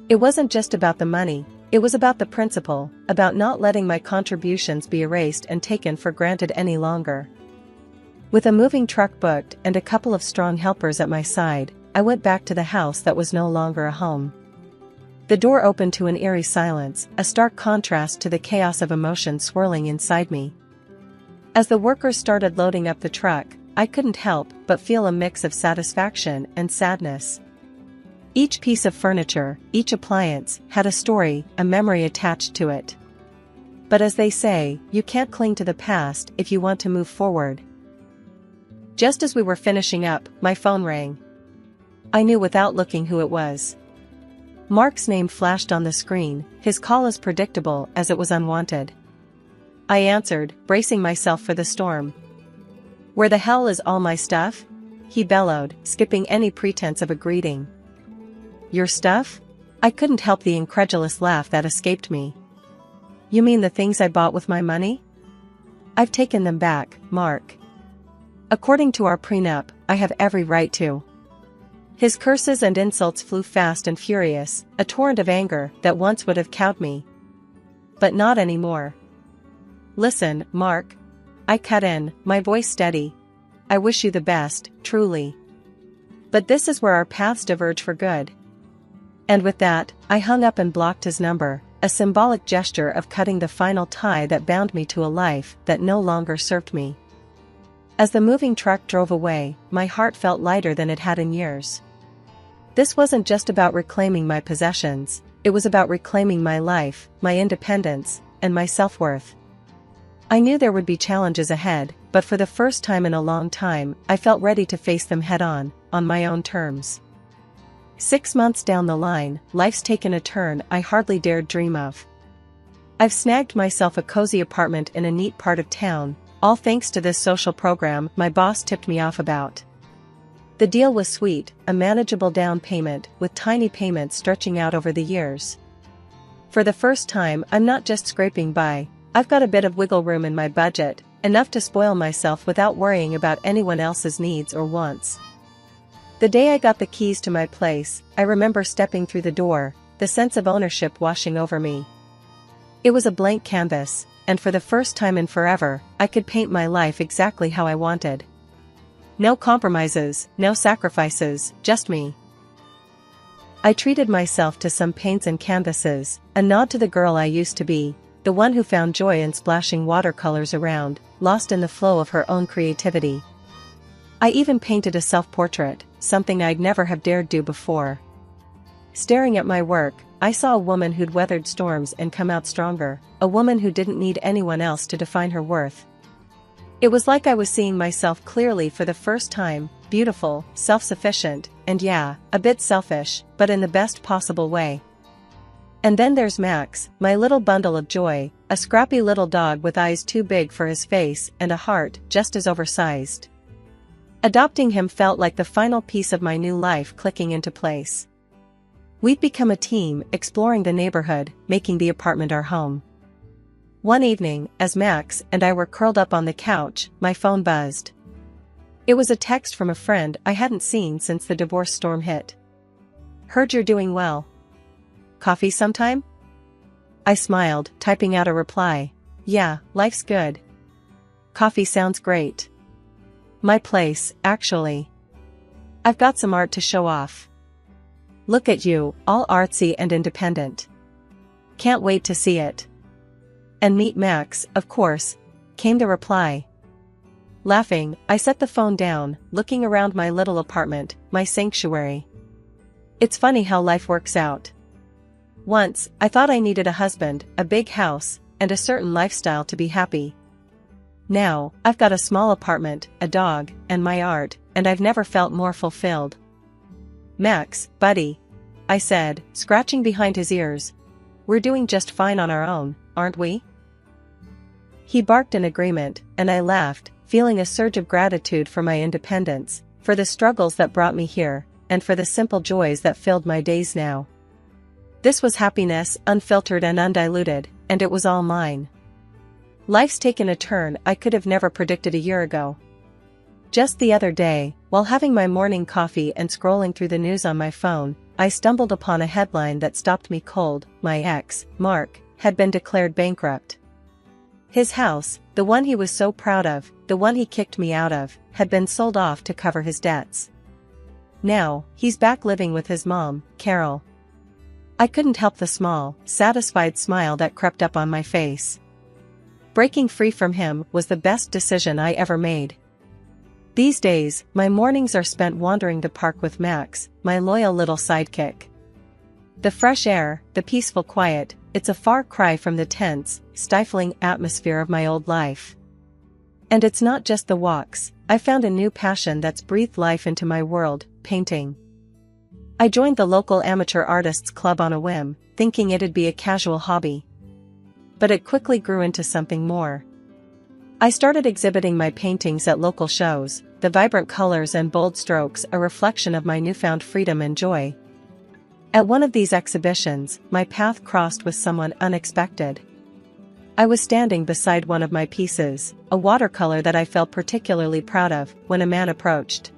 It wasn't just about the money, it was about the principle, about not letting my contributions be erased and taken for granted any longer. With a moving truck booked and a couple of strong helpers at my side, I went back to the house that was no longer a home. The door opened to an eerie silence, a stark contrast to the chaos of emotion swirling inside me. As the workers started loading up the truck, I couldn't help but feel a mix of satisfaction and sadness. Each piece of furniture, each appliance, had a story, a memory attached to it. But as they say, you can't cling to the past if you want to move forward. Just as we were finishing up, my phone rang. I knew without looking who it was. Mark's name flashed on the screen, his call as predictable as it was unwanted. I answered, bracing myself for the storm. "Where the hell is all my stuff?" he bellowed, skipping any pretense of a greeting. "Your stuff?" I couldn't help the incredulous laugh that escaped me. "You mean the things I bought with my money?" "I've taken them back, Mark. According to our prenup, I have every right to." His curses and insults flew fast and furious, a torrent of anger that once would have cowed me. But not anymore. "Listen, Mark." I cut in, my voice steady. "I wish you the best, truly. But this is where our paths diverge for good." And with that, I hung up and blocked his number, a symbolic gesture of cutting the final tie that bound me to a life that no longer served me. As the moving truck drove away, my heart felt lighter than it had in years. This wasn't just about reclaiming my possessions, it was about reclaiming my life, my independence, and my self-worth. I knew there would be challenges ahead, but for the first time in a long time, I felt ready to face them head-on my own terms. 6 months down the line, life's taken a turn I hardly dared dream of. I've snagged myself a cozy apartment in a neat part of town, all thanks to this social program my boss tipped me off about. The deal was sweet, a manageable down payment with tiny payments stretching out over the years. For the first time, I'm not just scraping by, I've got a bit of wiggle room in my budget, enough to spoil myself without worrying about anyone else's needs or wants. The day I got the keys to my place, I remember stepping through the door, the sense of ownership washing over me. It was a blank canvas, and for the first time in forever, I could paint my life exactly how I wanted. No compromises, no sacrifices, just me. I treated myself to some paints and canvases, a nod to the girl I used to be, the one who found joy in splashing watercolors around, lost in the flow of her own creativity. I even painted a self-portrait, something I'd never have dared do before. Staring at my work, I saw a woman who'd weathered storms and come out stronger, a woman who didn't need anyone else to define her worth. It was like I was seeing myself clearly for the first time, beautiful, self-sufficient, and yeah, a bit selfish, but in the best possible way. And then there's Max, my little bundle of joy, a scrappy little dog with eyes too big for his face and a heart just as oversized. Adopting him felt like the final piece of my new life clicking into place. We'd become a team, exploring the neighborhood, making the apartment our home. One evening, as Max and I were curled up on the couch, my phone buzzed. It was a text from a friend I hadn't seen since the divorce storm hit. "Heard you're doing well. Coffee sometime?" I smiled, typing out a reply. "Yeah, life's good. Coffee sounds great. My place, actually. I've got some art to show off. Look at you, all artsy and independent. Can't wait to see it. And meet Max, of course," came the reply. Laughing, I set the phone down, looking around my little apartment, my sanctuary. It's funny how life works out. Once, I thought I needed a husband, a big house, and a certain lifestyle to be happy. Now, I've got a small apartment, a dog, and my art, and I've never felt more fulfilled. "Max, buddy," I said, scratching behind his ears. "We're doing just fine on our own, aren't we?" He barked in agreement, and I laughed, feeling a surge of gratitude for my independence, for the struggles that brought me here, and for the simple joys that filled my days now. This was happiness, unfiltered and undiluted, and it was all mine. Life's taken a turn I could have never predicted a year ago. Just the other day, while having my morning coffee and scrolling through the news on my phone, I stumbled upon a headline that stopped me cold. My ex, Mark, had been declared bankrupt. His house, the one he was so proud of, the one he kicked me out of, had been sold off to cover his debts. Now, he's back living with his mom, Carol. I couldn't help the small, satisfied smile that crept up on my face. Breaking free from him was the best decision I ever made. These days, my mornings are spent wandering the park with Max, my loyal little sidekick. The fresh air, the peaceful quiet, it's a far cry from the tense, stifling atmosphere of my old life. And it's not just the walks, I found a new passion that's breathed life into my world, painting. I joined the local amateur artists club on a whim, thinking it'd be a casual hobby. But it quickly grew into something more. I started exhibiting my paintings at local shows, the vibrant colors and bold strokes a reflection of my newfound freedom and joy. At one of these exhibitions, my path crossed with someone unexpected. I was standing beside one of my pieces, a watercolor that I felt particularly proud of, when a man approached.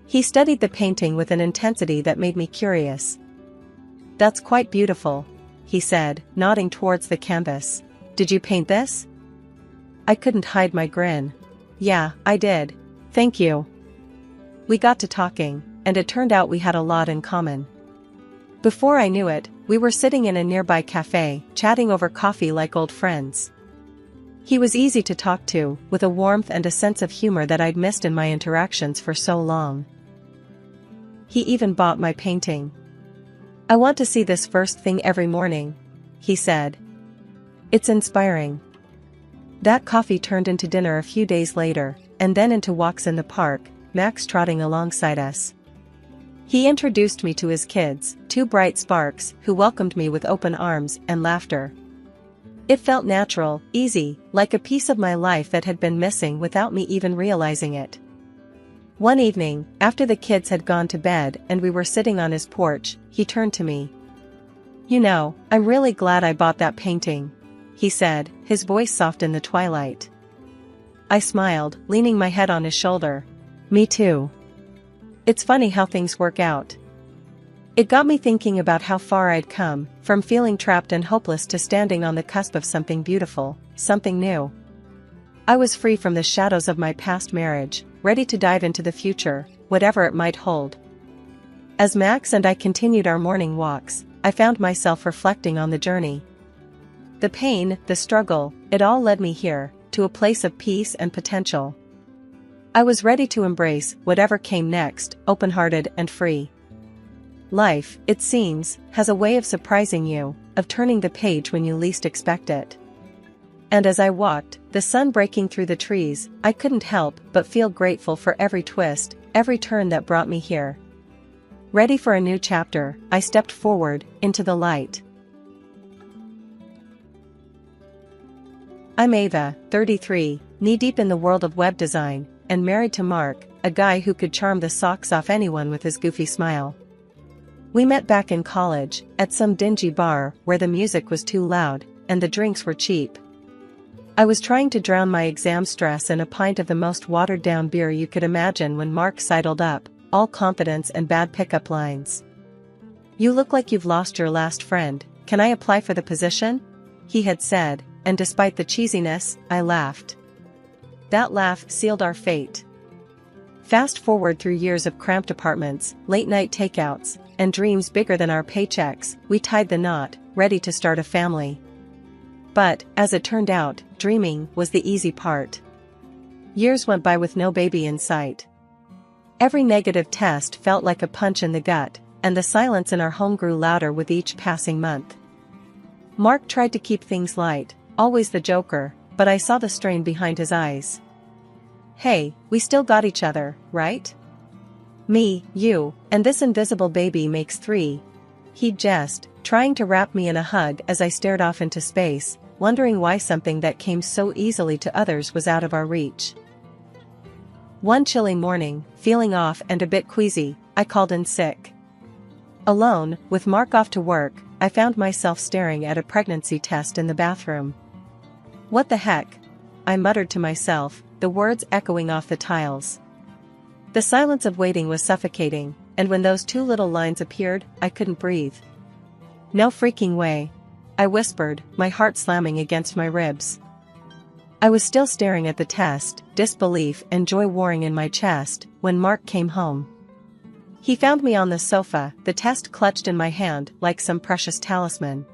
He studied the painting with an intensity that made me curious. "That's quite beautiful," he said, nodding towards the canvas. "Did you paint this?" I couldn't hide my grin. "Yeah, I did. Thank you." We got to talking, and it turned out we had a lot in common. Before I knew it, we were sitting in a nearby cafe, chatting over coffee like old friends. He was easy to talk to, with a warmth and a sense of humor that I'd missed in my interactions for so long. He even bought my painting. "I want to see this first thing every morning," he said. "It's inspiring." That coffee turned into dinner a few days later, and then into walks in the park, Max trotting alongside us. He introduced me to his kids, two bright sparks, who welcomed me with open arms and laughter. It felt natural, easy, like a piece of my life that had been missing without me even realizing it. One evening, after the kids had gone to bed and we were sitting on his porch, he turned to me. "You know, I'm really glad I bought that painting," he said, his voice soft in the twilight. I smiled, leaning my head on his shoulder. "Me too. It's funny how things work out." It got me thinking about how far I'd come, from feeling trapped and hopeless to standing on the cusp of something beautiful, something new. I was free from the shadows of my past marriage, ready to dive into the future, whatever it might hold. As Max and I continued our morning walks, I found myself reflecting on the journey. The pain, the struggle, it all led me here, to a place of peace and potential. I was ready to embrace whatever came next, open-hearted and free. Life, it seems, has a way of surprising you, of turning the page when you least expect it. And as I walked, the sun breaking through the trees, I couldn't help but feel grateful for every twist, every turn that brought me here. Ready for a new chapter, I stepped forward, into the light. I'm Ava, 33, knee-deep in the world of web design, and married to Mark, a guy who could charm the socks off anyone with his goofy smile. We met back in college, at some dingy bar where the music was too loud, and the drinks were cheap. I was trying to drown my exam stress in a pint of the most watered-down beer you could imagine when Mark sidled up, all confidence and bad pickup lines. "You look like you've lost your last friend, can I apply for the position?" he had said, and despite the cheesiness, I laughed. That laugh sealed our fate. Fast forward through years of cramped apartments, late-night takeouts, and dreams bigger than our paychecks, we tied the knot, ready to start a family. But, as it turned out, dreaming was the easy part. Years went by with no baby in sight. Every negative test felt like a punch in the gut, and the silence in our home grew louder with each passing month. Mark tried to keep things light, always the joker, but I saw the strain behind his eyes. "Hey, we still got each other, right? Me, you, and this invisible baby makes 3. He'd jest, trying to wrap me in a hug as I stared off into space, wondering why something that came so easily to others was out of our reach. One chilly morning, feeling off and a bit queasy, I called in sick. Alone, with Mark off to work, I found myself staring at a pregnancy test in the bathroom. "What the heck?" I muttered to myself, the words echoing off the tiles. The silence of waiting was suffocating, and when those 2 little lines appeared, I couldn't breathe. "No freaking way," I whispered, my heart slamming against my ribs. I was still staring at the test, disbelief and joy warring in my chest, when Mark came home. He found me on the sofa, the test clutched in my hand like some precious talisman.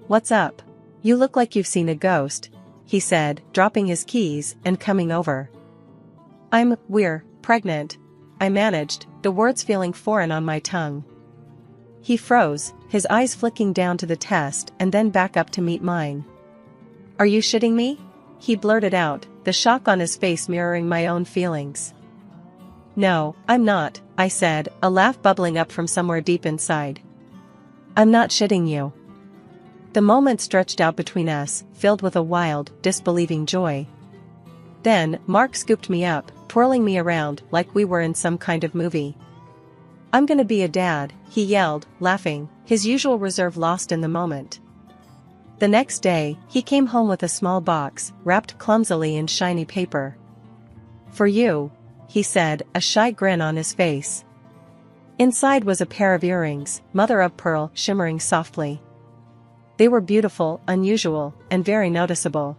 "What's up? You look like you've seen a ghost," he said, dropping his keys and coming over. We're pregnant," I managed, the words feeling foreign on my tongue. He froze, his eyes flicking down to the test and then back up to meet mine. "Are you shitting me?" he blurted out, the shock on his face mirroring my own feelings. "No, I'm not," I said, a laugh bubbling up from somewhere deep inside. "I'm not shitting you." The moment stretched out between us, filled with a wild, disbelieving joy. Then, Mark scooped me up, twirling me around like we were in some kind of movie. "I'm gonna be a dad," he yelled, laughing, his usual reserve lost in the moment. The next day, he came home with a small box, wrapped clumsily in shiny paper. "For you," he said, a shy grin on his face. Inside was a pair of earrings, mother of pearl, shimmering softly. They were beautiful, unusual, and very noticeable.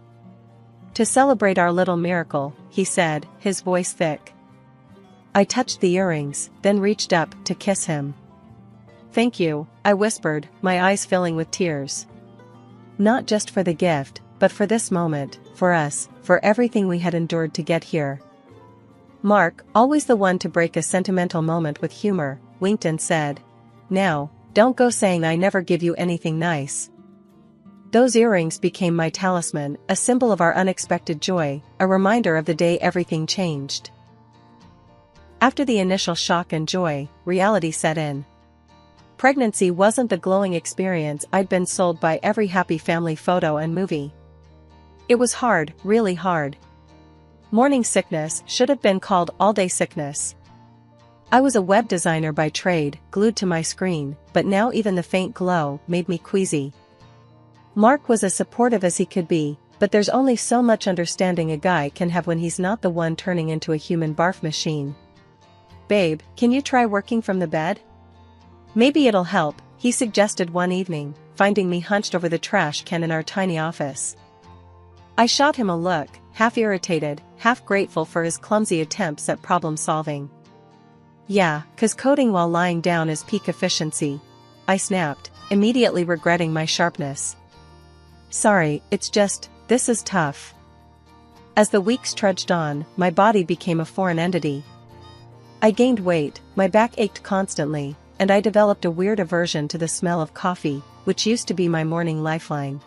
"To celebrate our little miracle," he said, his voice thick. I touched the earrings, then reached up to kiss him. "Thank you," I whispered, my eyes filling with tears. "Not just for the gift, but for this moment, for us, for everything we had endured to get here. Mark, always the one to break a sentimental moment with humor, winked and said, "Now, don't go saying I never give you anything nice." Those earrings became my talisman, a symbol of our unexpected joy, a reminder of the day everything changed. After the initial shock and joy, reality set in. Pregnancy wasn't the glowing experience I'd been sold by every happy family photo and movie. It was hard, really hard. Morning sickness should have been called all-day sickness. I was a web designer by trade, glued to my screen, but now even the faint glow made me queasy. Mark was as supportive as he could be, but there's only so much understanding a guy can have when he's not the one turning into a human barf machine. "Babe, can you try working from the bed? Maybe it'll help," he suggested one evening, finding me hunched over the trash can in our tiny office. I shot him a look, half irritated, half grateful for his clumsy attempts at problem solving. "Yeah, 'cause coding while lying down is peak efficiency," I snapped, immediately regretting my sharpness. "Sorry, it's just, this is tough." As the weeks trudged on, my body became a foreign entity. I gained weight, my back ached constantly, and I developed a weird aversion to the smell of coffee, which used to be my morning lifeline.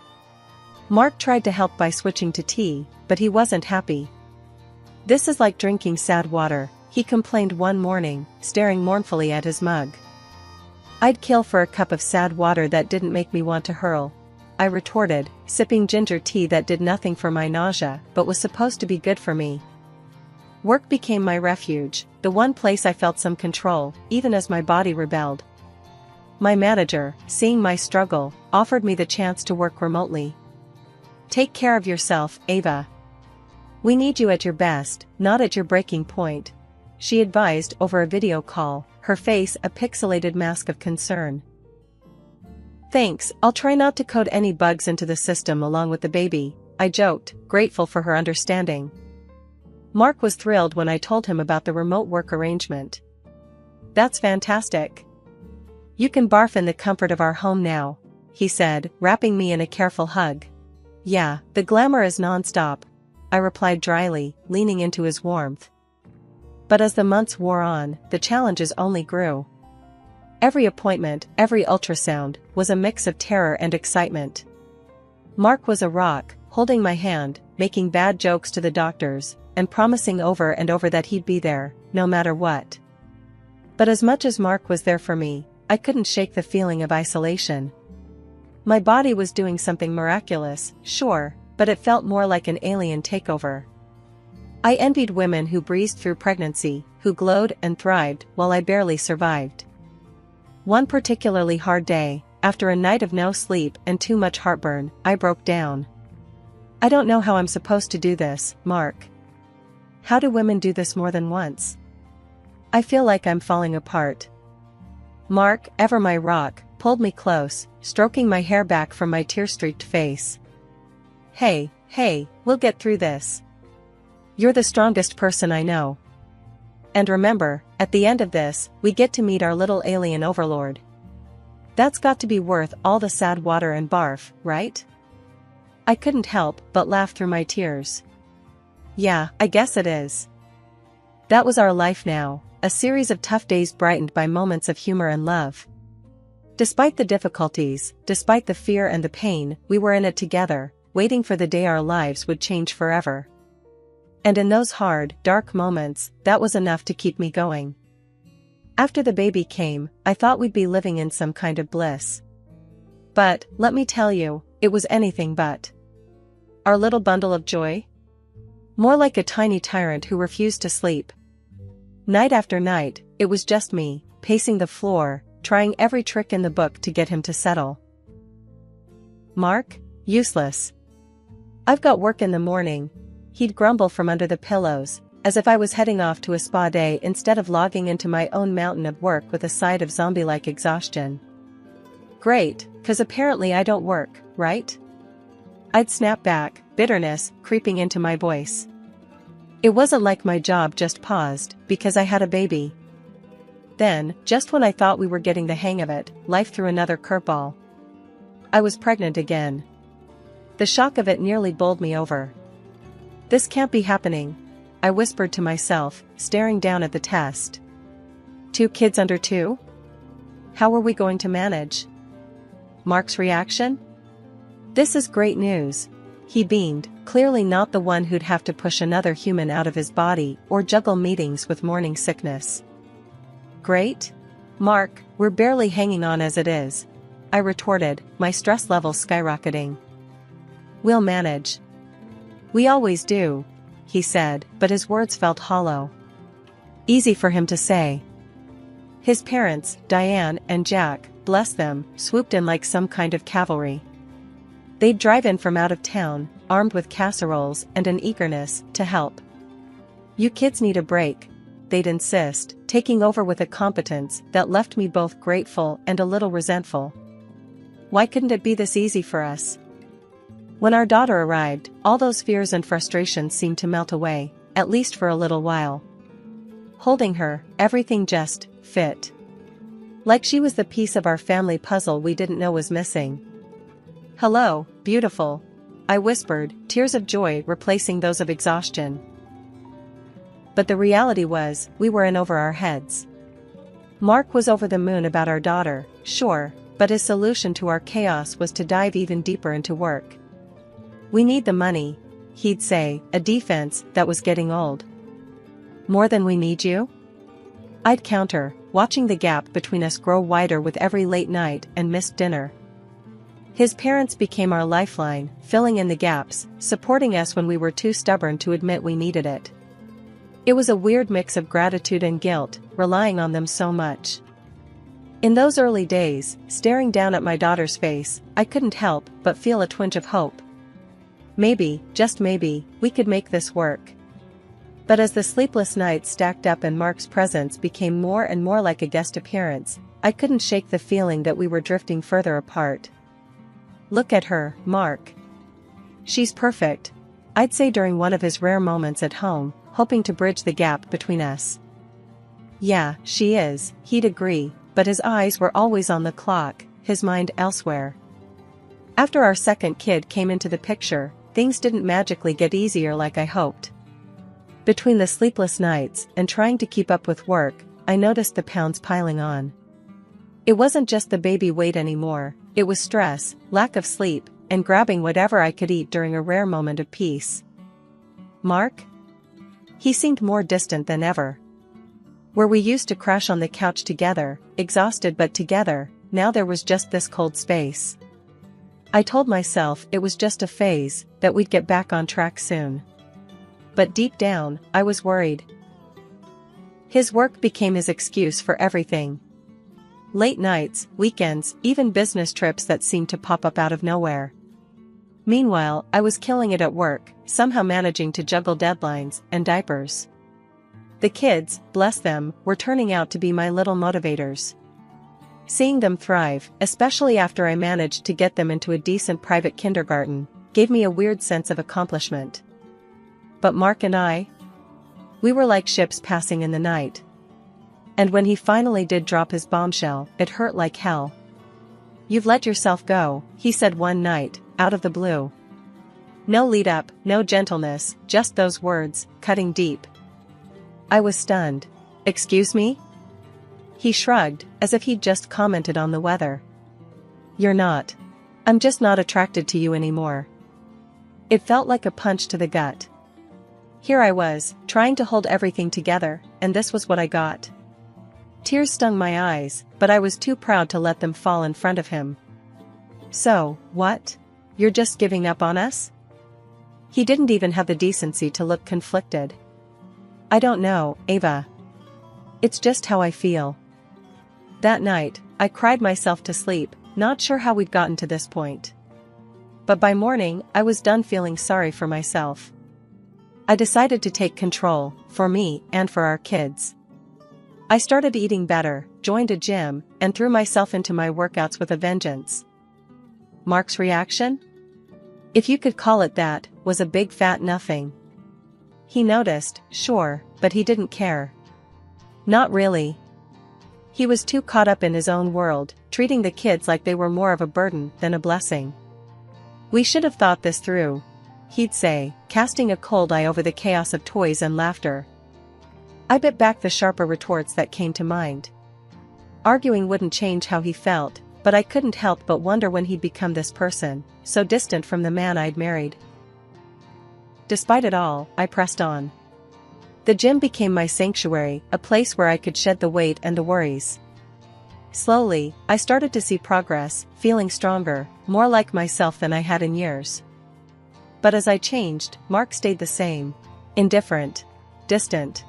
Mark tried to help by switching to tea, but he wasn't happy. "This is like drinking sad water," he complained one morning, staring mournfully at his mug. "I'd kill for a cup of sad water that didn't make me want to hurl," I retorted, sipping ginger tea that did nothing for my nausea but was supposed to be good for me. Work became my refuge, the one place I felt some control, even as my body rebelled. My manager, seeing my struggle, offered me the chance to work remotely. "Take care of yourself, Ava. We need you at your best, not at your breaking point," she advised over a video call, her face a pixelated mask of concern. "Thanks, I'll try not to code any bugs into the system along with the baby," I joked, grateful for her understanding. Mark was thrilled when I told him about the remote work arrangement. "That's fantastic. You can barf in the comfort of our home now," he said, wrapping me in a careful hug. "Yeah, the glamour is non-stop," I replied dryly, leaning into his warmth. But as the months wore on, the challenges only grew. Every appointment, every ultrasound, was a mix of terror and excitement. Mark was a rock, holding my hand, making bad jokes to the doctors, and promising over and over that he'd be there, no matter what. But as much as Mark was there for me, I couldn't shake the feeling of isolation. My body was doing something miraculous, sure, but it felt more like an alien takeover. I envied women who breezed through pregnancy, who glowed and thrived, while I barely survived. One particularly hard day, after a night of no sleep and too much heartburn, I broke down. "I don't know how I'm supposed to do this, Mark. How do women do this more than once? I feel like I'm falling apart." Mark, ever my rock, pulled me close, stroking my hair back from my tear-streaked face. Hey, we'll get through this. You're the strongest person I know. And remember, at the end of this, we get to meet our little alien overlord. That's got to be worth all the sad water and barf, right?" I couldn't help but laugh through my tears. "Yeah, I guess it is." That was our life now, a series of tough days brightened by moments of humor and love. Despite the difficulties, despite the fear and the pain, we were in it together, waiting for the day our lives would change forever. And in those hard, dark moments, that was enough to keep me going. After the baby came, I thought we'd be living in some kind of bliss. But, let me tell you, it was anything but. Our little bundle of joy? More like a tiny tyrant who refused to sleep. Night after night, it was just me, pacing the floor, trying every trick in the book to get him to settle. "Mark? Useless. I've got work in the morning," he'd grumble from under the pillows, as if I was heading off to a spa day instead of logging into my own mountain of work with a side of zombie-like exhaustion. "Great, 'cause apparently I don't work, right?" I'd snap back, bitterness creeping into my voice. It wasn't like my job just paused because I had a baby. Then, just when I thought we were getting the hang of it, life threw another curveball. I was pregnant again. The shock of it nearly bowled me over. This can't be happening, I whispered to myself, staring down at the test. 2 kids under 2? How are we going to manage? Mark's reaction? This is great news. He beamed, clearly not the one who'd have to push another human out of his body or juggle meetings with morning sickness. Great? Mark, we're barely hanging on as it is, I retorted, my stress level skyrocketing. We'll manage. We always do, he said, but his words felt hollow. Easy for him to say. His parents, Diane and Jack, bless them, swooped in like some kind of cavalry. They'd drive in from out of town, armed with casseroles and an eagerness to help. You kids need a break, they'd insist, taking over with a competence that left me both grateful and a little resentful. Why couldn't it be this easy for us? When our daughter arrived, all those fears and frustrations seemed to melt away, at least for a little while. Holding her, everything just fit. Like she was the piece of our family puzzle we didn't know was missing. Hello, beautiful, I whispered, tears of joy replacing those of exhaustion. But the reality was, we were in over our heads. Mark was over the moon about our daughter, sure, but his solution to our chaos was to dive even deeper into work. We need the money, he'd say, a defense that was getting old. More than we need you? I'd counter, watching the gap between us grow wider with every late night and missed dinner. His parents became our lifeline, filling in the gaps, supporting us when we were too stubborn to admit we needed it. It was a weird mix of gratitude and guilt, relying on them so much. In those early days, staring down at my daughter's face, I couldn't help but feel a twinge of hope. Maybe, just maybe, we could make this work. But as the sleepless nights stacked up and Mark's presence became more and more like a guest appearance, I couldn't shake the feeling that we were drifting further apart. Look at her, Mark. She's perfect, I'd say during one of his rare moments at home, hoping to bridge the gap between us. Yeah, she is, he'd agree, but his eyes were always on the clock, his mind elsewhere. After our second kid came into the picture, things didn't magically get easier like I hoped. Between the sleepless nights and trying to keep up with work, I noticed the pounds piling on. It wasn't just the baby weight anymore, it was stress, lack of sleep, and grabbing whatever I could eat during a rare moment of peace. Mark? He seemed more distant than ever. Where we used to crash on the couch together, exhausted but together, now there was just this cold space. I told myself it was just a phase, that we'd get back on track soon. But deep down, I was worried. His work became his excuse for everything. Late nights, weekends, even business trips that seemed to pop up out of nowhere. Meanwhile, I was killing it at work, somehow managing to juggle deadlines and diapers. The kids, bless them, were turning out to be my little motivators. Seeing them thrive, especially after I managed to get them into a decent private kindergarten, gave me a weird sense of accomplishment. But Mark and I? We were like ships passing in the night. And when he finally did drop his bombshell, it hurt like hell. You've let yourself go, he said one night, out of the blue. No lead up, no gentleness, just those words, cutting deep. I was stunned. Excuse me? He shrugged, as if he'd just commented on the weather. You're not. I'm just not attracted to you anymore. It felt like a punch to the gut. Here I was, trying to hold everything together, and this was what I got. Tears stung my eyes, but I was too proud to let them fall in front of him. So, what? You're just giving up on us? He didn't even have the decency to look conflicted. I don't know, Ava. It's just how I feel. That night, I cried myself to sleep, not sure how we'd gotten to this point. But by morning, I was done feeling sorry for myself. I decided to take control, for me and for our kids. I started eating better, joined a gym, and threw myself into my workouts with a vengeance. Mark's reaction? If you could call it that, was a big fat nothing. He noticed, sure, but he didn't care. Not really. He was too caught up in his own world, treating the kids like they were more of a burden than a blessing. "We should have thought this through," he'd say, casting a cold eye over the chaos of toys and laughter. I bit back the sharper retorts that came to mind. Arguing wouldn't change how he felt, but I couldn't help but wonder when he'd become this person, so distant from the man I'd married. Despite it all, I pressed on. The gym became my sanctuary, a place where I could shed the weight and the worries. Slowly, I started to see progress, feeling stronger, more like myself than I had in years. But as I changed, Mark stayed the same. Indifferent. Distant.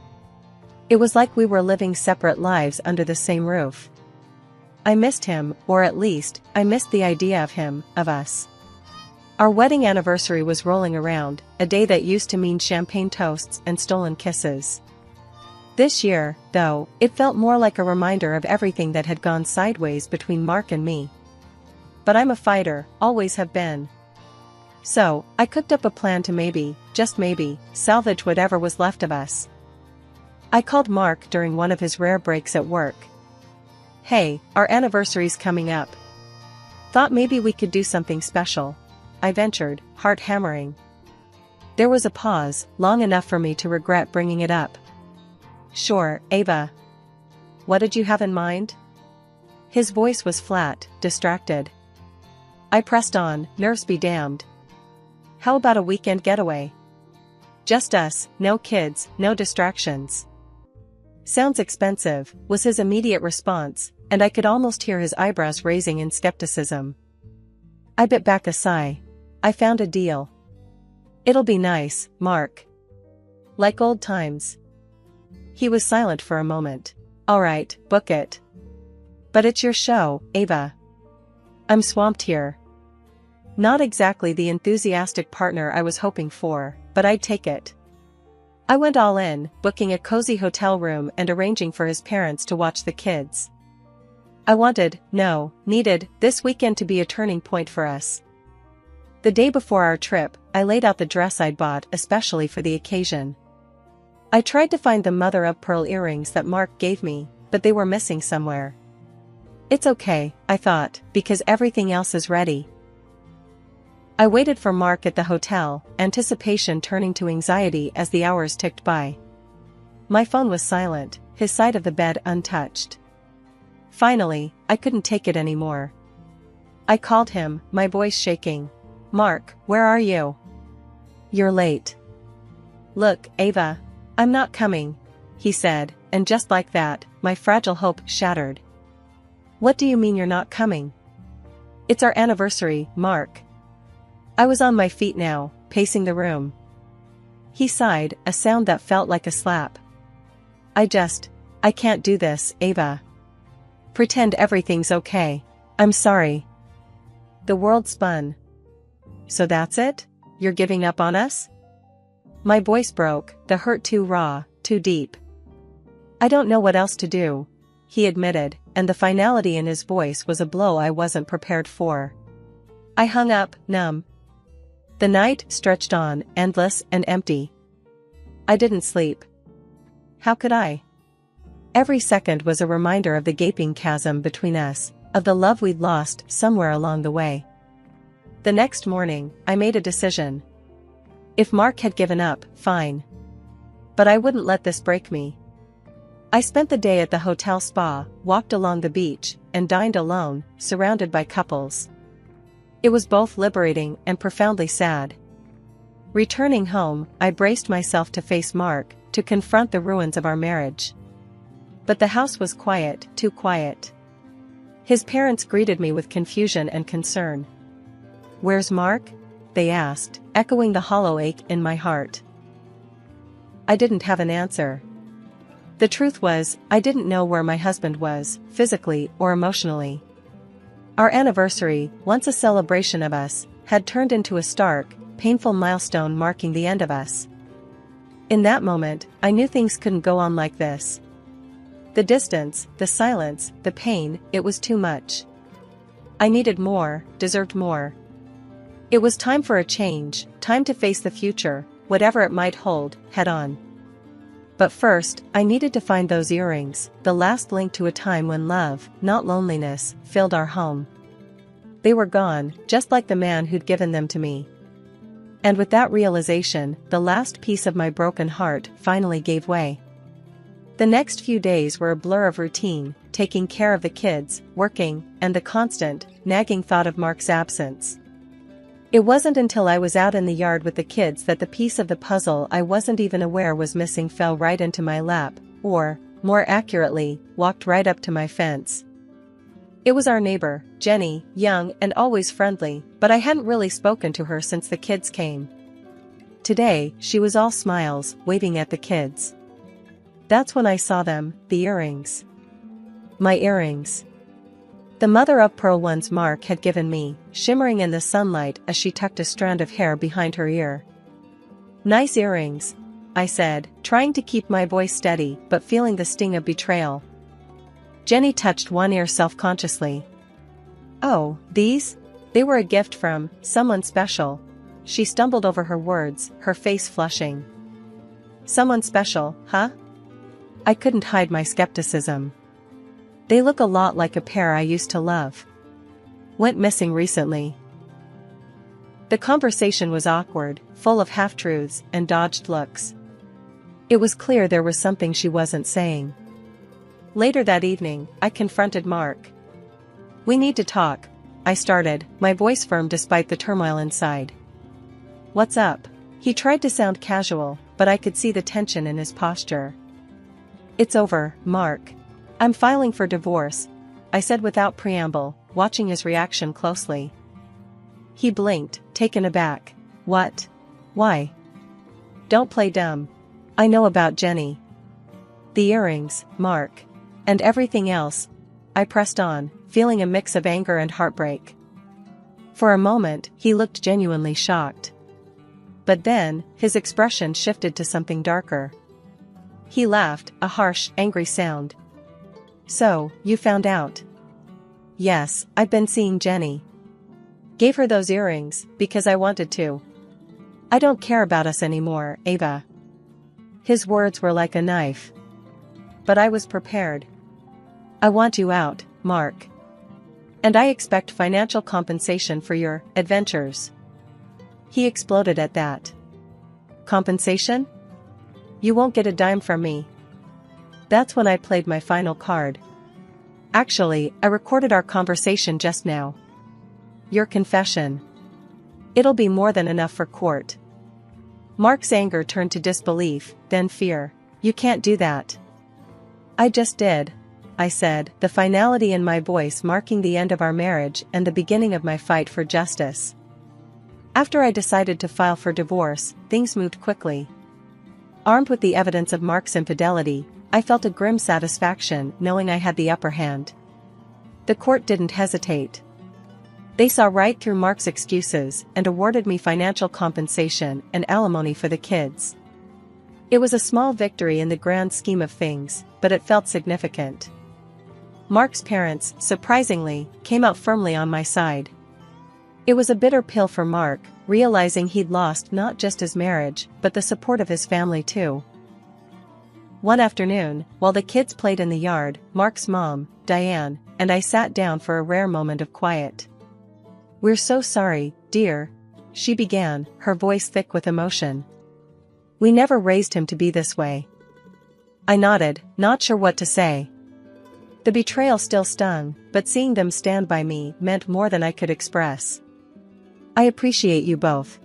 It was like we were living separate lives under the same roof. I missed him, or at least, I missed the idea of him, of us. Our wedding anniversary was rolling around, a day that used to mean champagne toasts and stolen kisses. This year, though, it felt more like a reminder of everything that had gone sideways between Mark and me. But I'm a fighter, always have been. So, I cooked up a plan to maybe, just maybe, salvage whatever was left of us. I called Mark during one of his rare breaks at work. "Hey, our anniversary's coming up. Thought maybe we could do something special," I ventured, heart hammering. There was a pause, long enough for me to regret bringing it up. "Sure, Ava. What did you have in mind?" His voice was flat, distracted. I pressed on, nerves be damned. "How about a weekend getaway? Just us, no kids, no distractions." "Sounds expensive," was his immediate response, and I could almost hear his eyebrows raising in skepticism. I bit back a sigh. "I found a deal. It'll be nice, Mark. Like old times." He was silent for a moment. "All right, book it." "But it's your show, Ava. I'm swamped here." Not exactly the enthusiastic partner I was hoping for, but I'd take it. I went all in, booking a cozy hotel room and arranging for his parents to watch the kids. I needed, this weekend to be a turning point for us. The day before our trip, I laid out the dress I'd bought especially for the occasion. I tried to find the mother-of-pearl earrings that Mark gave me, but they were missing somewhere. It's okay, I thought, because everything else is ready. I waited for Mark at the hotel, anticipation turning to anxiety as the hours ticked by. My phone was silent, his side of the bed untouched. Finally, I couldn't take it anymore. I called him, my voice shaking. "Mark, where are you? You're late." "Look, Ava. I'm not coming," he said, and just like that, my fragile hope shattered. "What do you mean you're not coming? It's our anniversary, Mark." I was on my feet now, pacing the room. He sighed, a sound that felt like a slap. I can't do this, Ava. Pretend everything's okay. I'm sorry." The world spun. "So that's it? You're giving up on us?" My voice broke, the hurt too raw, too deep. "I don't know what else to do," he admitted, and the finality in his voice was a blow I wasn't prepared for. I hung up, numb. The night stretched on, endless and empty. I didn't sleep. How could I? Every second was a reminder of the gaping chasm between us, of the love we'd lost somewhere along the way. The next morning, I made a decision. If Mark had given up, fine. But I wouldn't let this break me. I spent the day at the hotel spa, walked along the beach, and dined alone, surrounded by couples. It was both liberating and profoundly sad. Returning home, I braced myself to face Mark, to confront the ruins of our marriage. But the house was quiet, too quiet. His parents greeted me with confusion and concern. "Where's Mark?" they asked, echoing the hollow ache in my heart. I didn't have an answer. The truth was, I didn't know where my husband was, physically or emotionally. Our anniversary, once a celebration of us, had turned into a stark, painful milestone marking the end of us. In that moment, I knew things couldn't go on like this. The distance, the silence, the pain, it was too much. I needed more, deserved more. It was time for a change, time to face the future, whatever it might hold, head on. But first, I needed to find those earrings, the last link to a time when love, not loneliness, filled our home. They were gone, just like the man who'd given them to me. And with that realization, the last piece of my broken heart finally gave way. The next few days were a blur of routine, taking care of the kids, working, and the constant, nagging thought of Mark's absence. It wasn't until I was out in the yard with the kids that the piece of the puzzle I wasn't even aware was missing fell right into my lap, or, more accurately, walked right up to my fence. It was our neighbor, Jenny, young and always friendly, but I hadn't really spoken to her since the kids came. Today, she was all smiles, waving at the kids. That's when I saw them, the earrings. My earrings. The mother-of-pearl ones Mark had given me, shimmering in the sunlight as she tucked a strand of hair behind her ear. "Nice earrings," I said, trying to keep my voice steady but feeling the sting of betrayal. Jenny touched one ear self-consciously. "Oh, these? They were a gift from someone special." She stumbled over her words, her face flushing. "Someone special, huh?" I couldn't hide my skepticism. "They look a lot like a pair I used to love. Went missing recently." The conversation was awkward, full of half-truths and dodged looks. It was clear there was something she wasn't saying. Later that evening, I confronted Mark. "We need to talk," I started, my voice firm despite the turmoil inside. "What's up?" He tried to sound casual, but I could see the tension in his posture. "It's over, Mark. I'm filing for divorce," I said without preamble, watching his reaction closely. He blinked, taken aback. "What? Why?" "Don't play dumb. I know about Jenny. The earrings, Mark. And everything else." I pressed on, feeling a mix of anger and heartbreak. For a moment, he looked genuinely shocked. But then, his expression shifted to something darker. He laughed, a harsh, angry sound. "So, you found out?" "Yes, I've been seeing Jenny. Gave her those earrings, because I wanted to. I don't care about us anymore, Ava." His words were like a knife. But I was prepared. "I want you out, Mark. And I expect financial compensation for your adventures." He exploded at that. "Compensation? You won't get a dime from me." That's when I played my final card. "Actually, I recorded our conversation just now. Your confession. It'll be more than enough for court." Mark's anger turned to disbelief, then fear. "You can't do that." "I just did," I said, the finality in my voice marking the end of our marriage and the beginning of my fight for justice. After I decided to file for divorce, things moved quickly. Armed with the evidence of Mark's infidelity, I felt a grim satisfaction knowing I had the upper hand. The court didn't hesitate. They saw right through Mark's excuses and awarded me financial compensation and alimony for the kids. It was a small victory in the grand scheme of things, but it felt significant. Mark's parents, surprisingly, came out firmly on my side. It was a bitter pill for Mark, realizing he'd lost not just his marriage, but the support of his family too. One afternoon, while the kids played in the yard, Mark's mom, Diane, and I sat down for a rare moment of quiet. "We're so sorry, dear," she began, her voice thick with emotion. "We never raised him to be this way." I nodded, not sure what to say. The betrayal still stung, but seeing them stand by me meant more than I could express. "I appreciate you both.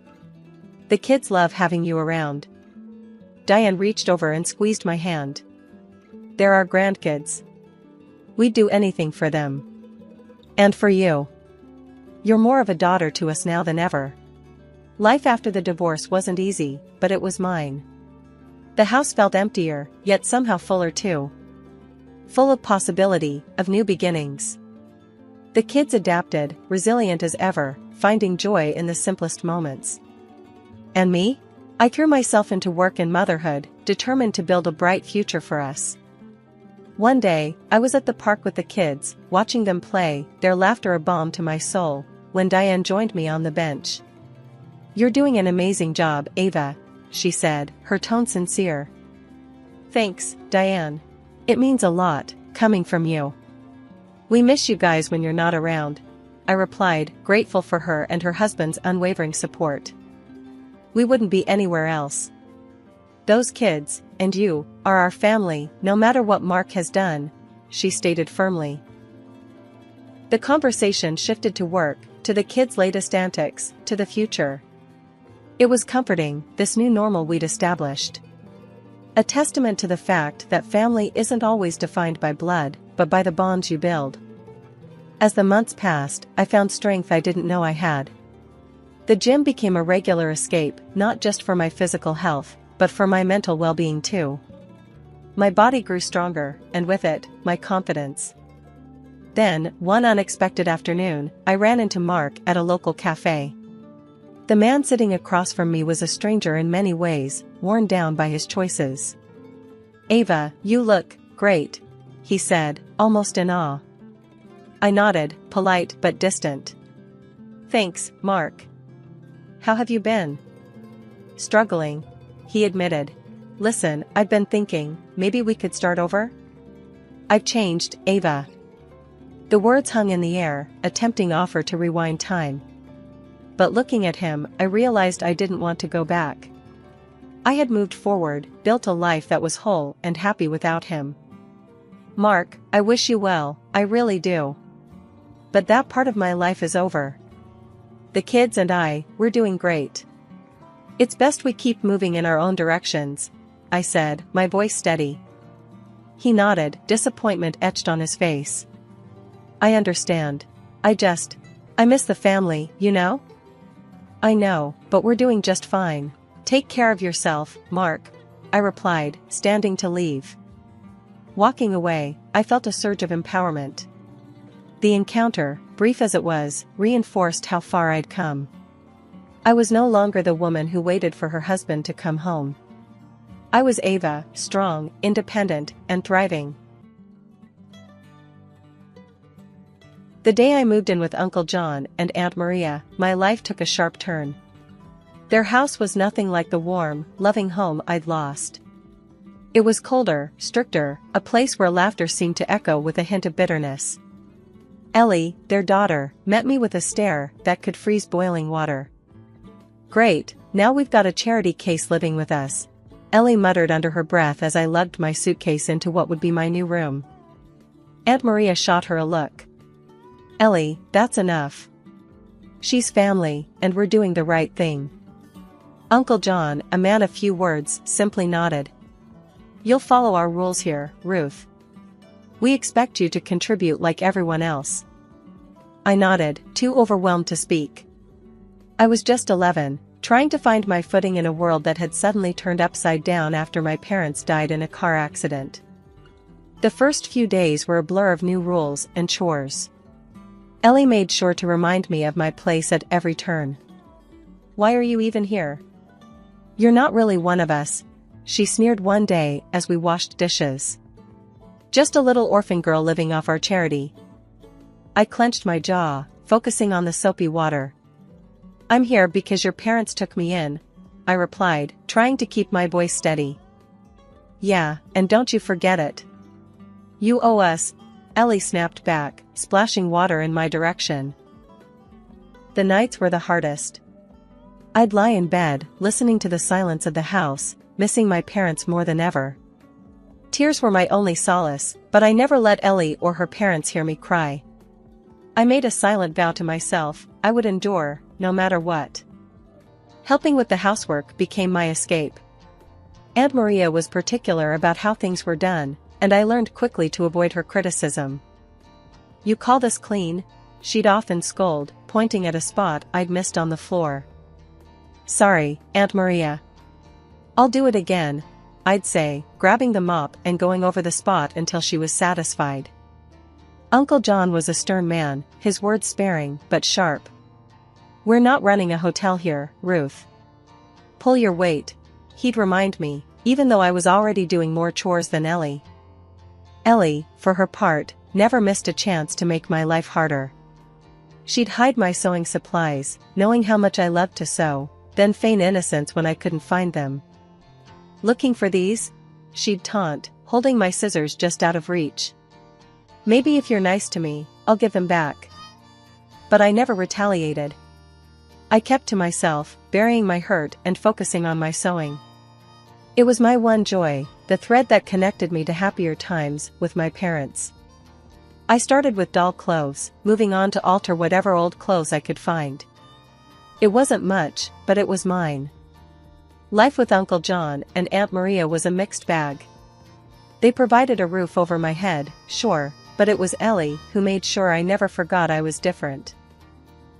The kids love having you around." Diane reached over and squeezed my hand. "They're our grandkids. We'd do anything for them. And for you. You're more of a daughter to us now than ever." Life after the divorce wasn't easy, but it was mine. The house felt emptier, yet somehow fuller too. Full of possibility, of new beginnings. The kids adapted, resilient as ever, finding joy in the simplest moments. And me? I threw myself into work and motherhood, determined to build a bright future for us. One day, I was at the park with the kids, watching them play, their laughter a balm to my soul, when Diane joined me on the bench. "You're doing an amazing job, Ava," she said, her tone sincere. "Thanks, Diane. It means a lot, coming from you. We miss you guys when you're not around." I replied, grateful for her and her husband's unwavering support. We wouldn't be anywhere else. Those kids, and you, are our family, no matter what Mark has done, she stated firmly. The conversation shifted to work, to the kids' latest antics, to the future. It was comforting, this new normal we'd established. A testament to the fact that family isn't always defined by blood, but by the bonds you build. As the months passed, I found strength I didn't know I had. The gym became a regular escape, not just for my physical health, but for my mental well-being too. My body grew stronger, and with it, my confidence. Then, one unexpected afternoon, I ran into Mark at a local cafe. The man sitting across from me was a stranger in many ways, worn down by his choices. "Ava, you look great," he said, almost in awe. I nodded, polite but distant. "Thanks, Mark. How have you been?" "Struggling," he admitted. "Listen, I've been thinking, maybe we could start over?" "I've changed, Ava." The words hung in the air, a tempting offer to rewind time. But looking at him, I realized I didn't want to go back. I had moved forward, built a life that was whole and happy without him. "Mark, I wish you well, I really do. But that part of my life is over. The kids and we're doing great. It's best we keep moving in our own directions," I said, my voice steady. He nodded, disappointment etched on his face. "I understand. I miss the family, you know?" "I know, but we're doing just fine. Take care of yourself, Mark," I replied, standing to leave. Walking away, I felt a surge of empowerment. The encounter, brief as it was, reinforced how far I'd come. I was no longer the woman who waited for her husband to come home. I was Ava, strong, independent, and thriving. The day I moved in with Uncle John and Aunt Maria, my life took a sharp turn. Their house was nothing like the warm, loving home I'd lost. It was colder, stricter, a place where laughter seemed to echo with a hint of bitterness. Ellie, their daughter, met me with a stare that could freeze boiling water. "Great, now we've got a charity case living with us," Ellie muttered under her breath as I lugged my suitcase into what would be my new room. Aunt Maria shot her a look. "Ellie, that's enough. She's family, and we're doing the right thing." Uncle John, a man of few words, simply nodded. "You'll follow our rules here, Ruth. We expect you to contribute like everyone else." I nodded, too overwhelmed to speak. I was just 11, trying to find my footing in a world that had suddenly turned upside down after my parents died in a car accident. The first few days were a blur of new rules and chores. Ellie made sure to remind me of my place at every turn. "Why are you even here? You're not really one of us," she sneered one day as we washed dishes. "Just a little orphan girl living off our charity." I clenched my jaw, focusing on the soapy water. "I'm here because your parents took me in," I replied, trying to keep my voice steady. "Yeah, and don't you forget it. You owe us," Ellie snapped back, splashing water in my direction. The nights were the hardest. I'd lie in bed, listening to the silence of the house, missing my parents more than ever. Tears were my only solace, but I never let Ellie or her parents hear me cry. I made a silent vow to myself, I would endure, no matter what. Helping with the housework became my escape. Aunt Maria was particular about how things were done, and I learned quickly to avoid her criticism. "You call this clean?" she'd often scold, pointing at a spot I'd missed on the floor. "Sorry, Aunt Maria." "I'll do it again," I'd say, grabbing the mop and going over the spot until she was satisfied. Uncle John was a stern man, his words sparing but sharp. "We're not running a hotel here, Ruth. Pull your weight," he'd remind me, even though I was already doing more chores than Ellie. Ellie, for her part, never missed a chance to make my life harder. She'd hide my sewing supplies, knowing how much I loved to sew, then feign innocence when I couldn't find them. "Looking for these?" she'd taunt, holding my scissors just out of reach. "Maybe if you're nice to me, I'll give them back." But I never retaliated. I kept to myself, burying my hurt and focusing on my sewing. It was my one joy, the thread that connected me to happier times with my parents. I started with doll clothes, moving on to alter whatever old clothes I could find. It wasn't much, but it was mine. Life with Uncle John and Aunt Maria was a mixed bag. They provided a roof over my head, sure, but it was Ellie who made sure I never forgot I was different.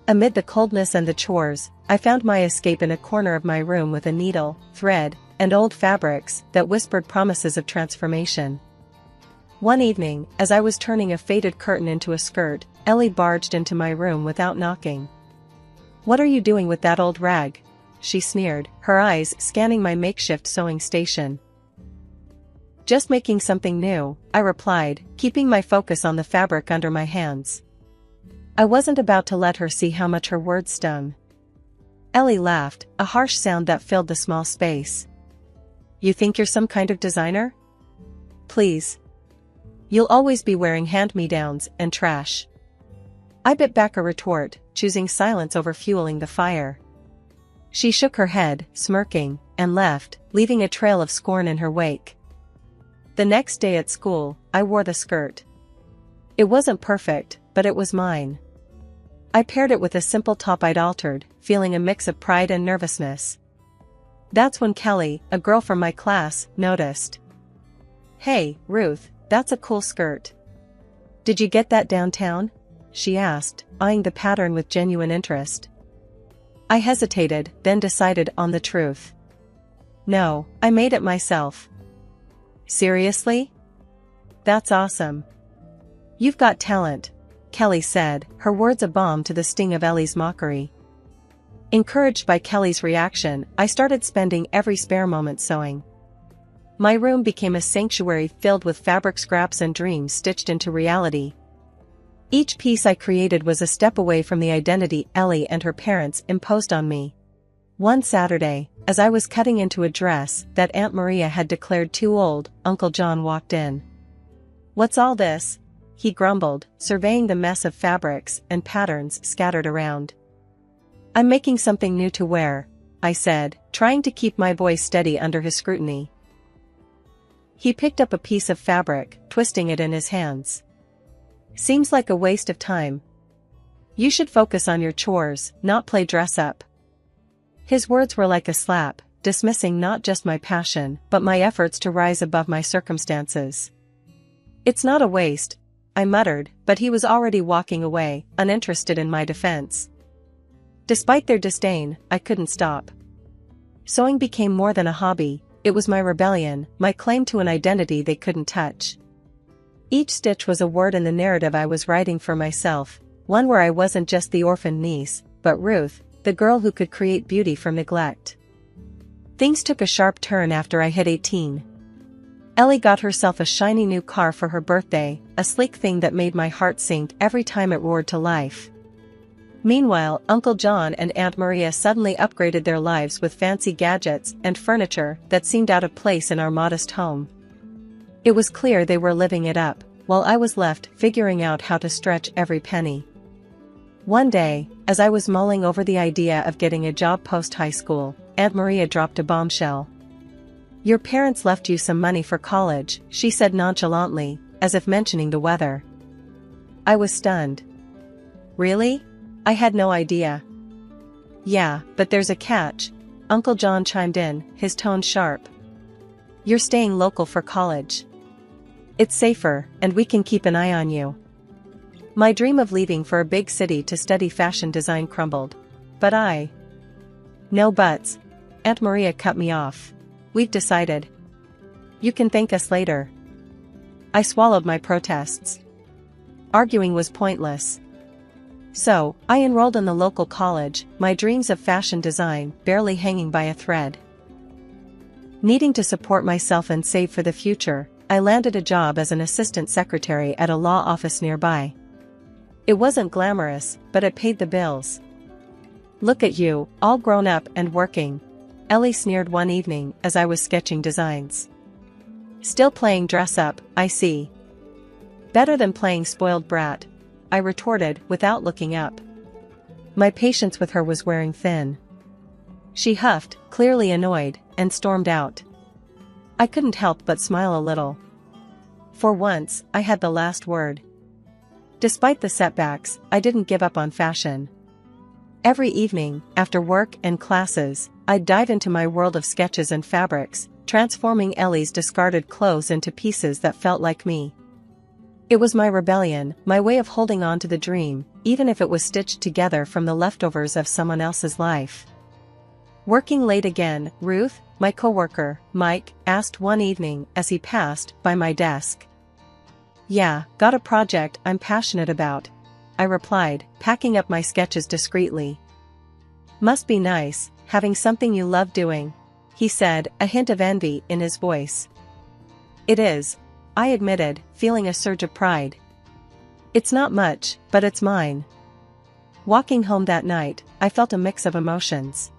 Amid the coldness and the chores, I found my escape in a corner of my room with a needle, thread, and old fabrics that whispered promises of transformation. One evening, as I was turning a faded curtain into a skirt, Ellie barged into my room without knocking. "What are you doing with that old rag?" she sneered, her eyes scanning my makeshift sewing station. "Just making something new," I replied, keeping my focus on the fabric under my hands. I wasn't about to let her see how much her words stung. Ellie laughed, a harsh sound that filled the small space. "You think you're some kind of designer? Please. You'll always be wearing hand-me-downs and trash." I bit back a retort, choosing silence over fueling the fire. She shook her head, smirking, and left, leaving a trail of scorn in her wake. The next day at school, I wore the skirt. It wasn't perfect, but it was mine. I paired it with a simple top I'd altered, feeling a mix of pride and nervousness. That's when Kelly, a girl from my class, noticed. "Hey, Ruth, that's a cool skirt. Did you get that downtown?" she asked, eyeing the pattern with genuine interest. I hesitated, then decided on the truth. "No, I made it myself." "Seriously? That's awesome. You've got talent," Kelly said, her words a balm to the sting of Ellie's mockery. Encouraged by Kelly's reaction, I started spending every spare moment sewing. My room became a sanctuary filled with fabric scraps and dreams stitched into reality. Each piece I created was a step away from the identity Ellie and her parents imposed on me. One Saturday, as I was cutting into a dress that Aunt Maria had declared too old, Uncle John walked in. "What's all this?" he grumbled, surveying the mess of fabrics and patterns scattered around. "I'm making something new to wear," I said, trying to keep my voice steady under his scrutiny. He picked up a piece of fabric, twisting it in his hands. "Seems like a waste of time. You should focus on your chores, not play dress-up." His words were like a slap, dismissing not just my passion, but my efforts to rise above my circumstances. "It's not a waste," I muttered, but he was already walking away, uninterested in my defense. Despite their disdain, I couldn't stop. Sewing became more than a hobby, it was my rebellion, my claim to an identity they couldn't touch. Each stitch was a word in the narrative I was writing for myself, one where I wasn't just the orphaned niece, but Ruth, the girl who could create beauty from neglect. Things took a sharp turn after I hit 18. Ellie got herself a shiny new car for her birthday, a sleek thing that made my heart sink every time it roared to life. Meanwhile, Uncle John and Aunt Maria suddenly upgraded their lives with fancy gadgets and furniture that seemed out of place in our modest home. It was clear they were living it up, while I was left figuring out how to stretch every penny. One day, as I was mulling over the idea of getting a job post-high school, Aunt Maria dropped a bombshell. "Your parents left you some money for college," she said nonchalantly, as if mentioning the weather. I was stunned. "Really? I had no idea." "Yeah, but there's a catch," Uncle John chimed in, his tone sharp. "You're staying local for college. It's safer, and we can keep an eye on you." My dream of leaving for a big city to study fashion design crumbled. But "No buts," Aunt Maria cut me off. "We've decided. You can thank us later." I swallowed my protests. Arguing was pointless. So, I enrolled in the local college, my dreams of fashion design barely hanging by a thread. Needing to support myself and save for the future, I landed a job as an assistant secretary at a law office nearby. It wasn't glamorous, but it paid the bills. "Look at you, all grown up and working," Ellie sneered one evening as I was sketching designs. "Still playing dress-up, I see." "Better than playing spoiled brat," I retorted without looking up. My patience with her was wearing thin. She huffed, clearly annoyed, and stormed out. I couldn't help but smile a little. For once, I had the last word. Despite the setbacks, I didn't give up on fashion. Every evening, after work and classes, I'd dive into my world of sketches and fabrics, transforming Ellie's discarded clothes into pieces that felt like me. It was my rebellion, my way of holding on to the dream, even if it was stitched together from the leftovers of someone else's life. Working late again, Ruth, my coworker, Mike, asked one evening as he passed by my desk. Yeah, got a project I'm passionate about, I replied, packing up my sketches discreetly. Must be nice, having something you love doing, he said, a hint of envy in his voice. It is, I admitted, feeling a surge of pride. It's not much, but it's mine. Walking home that night, I felt a mix of emotions.